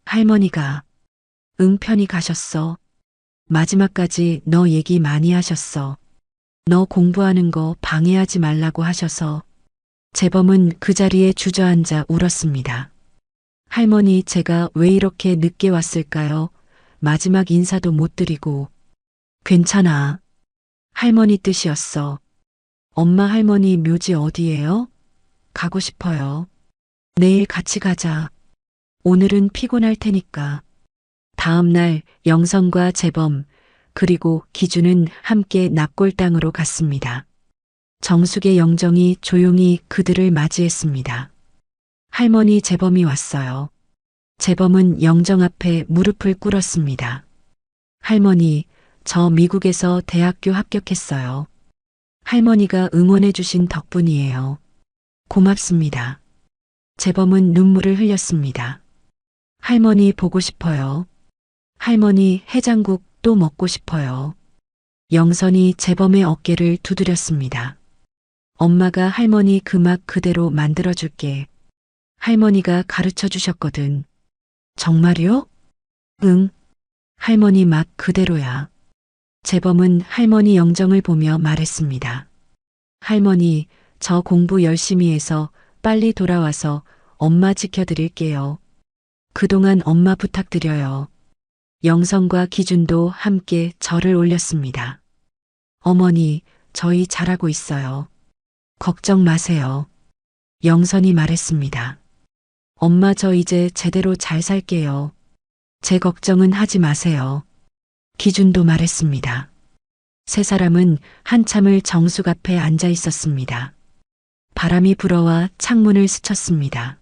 할머니가. 응, 편히 가셨어. 마지막까지 너 얘기 많이 하셨어. 너 공부하는 거 방해하지 말라고 하셔서. 재범은 그 자리에 주저앉아 울었습니다. 할머니, 제가 왜 이렇게 늦게 왔을까요? 마지막 인사도 못 드리고. 괜찮아. 할머니 뜻이었어. 엄마, 할머니 묘지 어디예요? 가고 싶어요. 내일 같이 가자. 오늘은 피곤할 테니까. 다음 날 영선과 재범 그리고 기준은 함께 납골당으로 갔습니다. 정숙의 영정이 조용히 그들을 맞이했습니다. 할머니, 재범이 왔어요. 재범은 영정 앞에 무릎을 꿇었습니다. 할머니, 저 미국에서 대학교 합격했어요. 할머니가 응원해 주신 덕분이에요. 고맙습니다. 재범은 눈물을 흘렸습니다. 할머니 보고 싶어요. 할머니, 해장국 또 먹고 싶어요. 영선이 재범의 어깨를 두드렸습니다. 엄마가 할머니 그 맛 그대로 만들어줄게. 할머니가 가르쳐 주셨거든. 정말요? 응. 할머니 맛 그대로야. 재범은 할머니 영정을 보며 말했습니다. 할머니, 저 공부 열심히 해서 빨리 돌아와서 엄마 지켜드릴게요. 그동안 엄마 부탁드려요. 영선과 기준도 함께 절을 올렸습니다. 어머니, 저희 잘하고 있어요. 걱정 마세요. 영선이 말했습니다. 엄마, 저 이제 제대로 잘 살게요. 제 걱정은 하지 마세요. 기준도 말했습니다. 세 사람은 한참을 정숙 앞에 앉아 있었습니다. 바람이 불어와 창문을 스쳤습니다.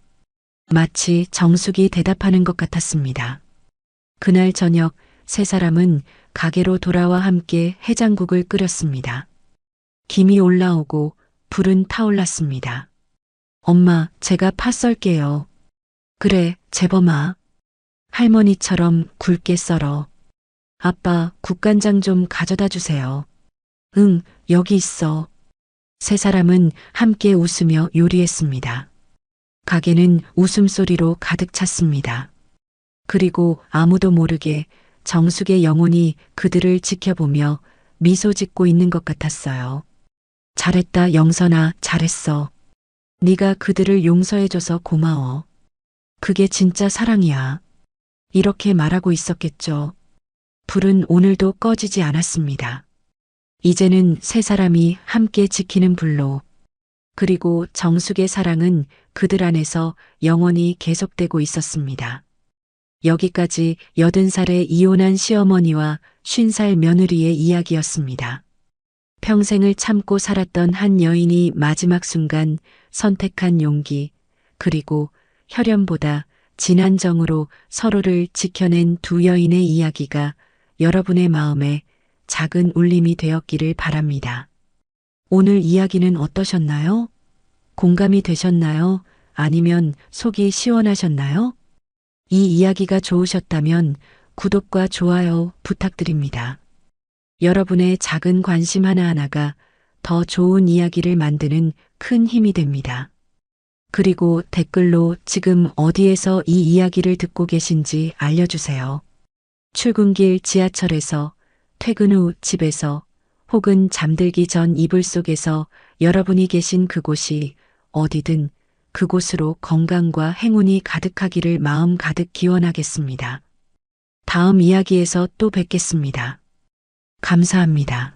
마치 정숙이 대답하는 것 같았습니다. 그날 저녁 세 사람은 가게로 돌아와 함께 해장국을 끓였습니다. 김이 올라오고 불은 타올랐습니다. 엄마, 제가 파 썰게요. 그래, 재범아. 할머니처럼 굵게 썰어. 아빠, 국간장 좀 가져다 주세요. 응, 여기 있어. 세 사람은 함께 웃으며 요리했습니다. 가게는 웃음소리로 가득 찼습니다. 그리고 아무도 모르게 정숙의 영혼이 그들을 지켜보며 미소 짓고 있는 것 같았어요. 잘했다, 영선아, 잘했어. 네가 그들을 용서해줘서 고마워. 그게 진짜 사랑이야. 이렇게 말하고 있었겠죠. 불은 오늘도 꺼지지 않았습니다. 이제는 세 사람이 함께 지키는 불로, 그리고 정숙의 사랑은 그들 안에서 영원히 계속되고 있었습니다. 여기까지 80살의 이혼한 시어머니와 50살 며느리의 이야기였습니다. 평생을 참고 살았던 한 여인이 마지막 순간 선택한 용기, 그리고 혈연보다 진한 정으로 서로를 지켜낸 두 여인의 이야기가 여러분의 마음에 작은 울림이 되었기를 바랍니다. 오늘 이야기는 어떠셨나요? 공감이 되셨나요? 아니면 속이 시원하셨나요? 이 이야기가 좋으셨다면 구독과 좋아요 부탁드립니다. 여러분의 작은 관심 하나하나가 더 좋은 이야기를 만드는 큰 힘이 됩니다. 그리고 댓글로 지금 어디에서 이 이야기를 듣고 계신지 알려주세요. 출근길 지하철에서, 퇴근 후 집에서, 혹은 잠들기 전 이불 속에서 여러분이 계신 그곳이 어디든 그곳으로 건강과 행운이 가득하기를 마음 가득 기원하겠습니다. 다음 이야기에서 또 뵙겠습니다. 감사합니다.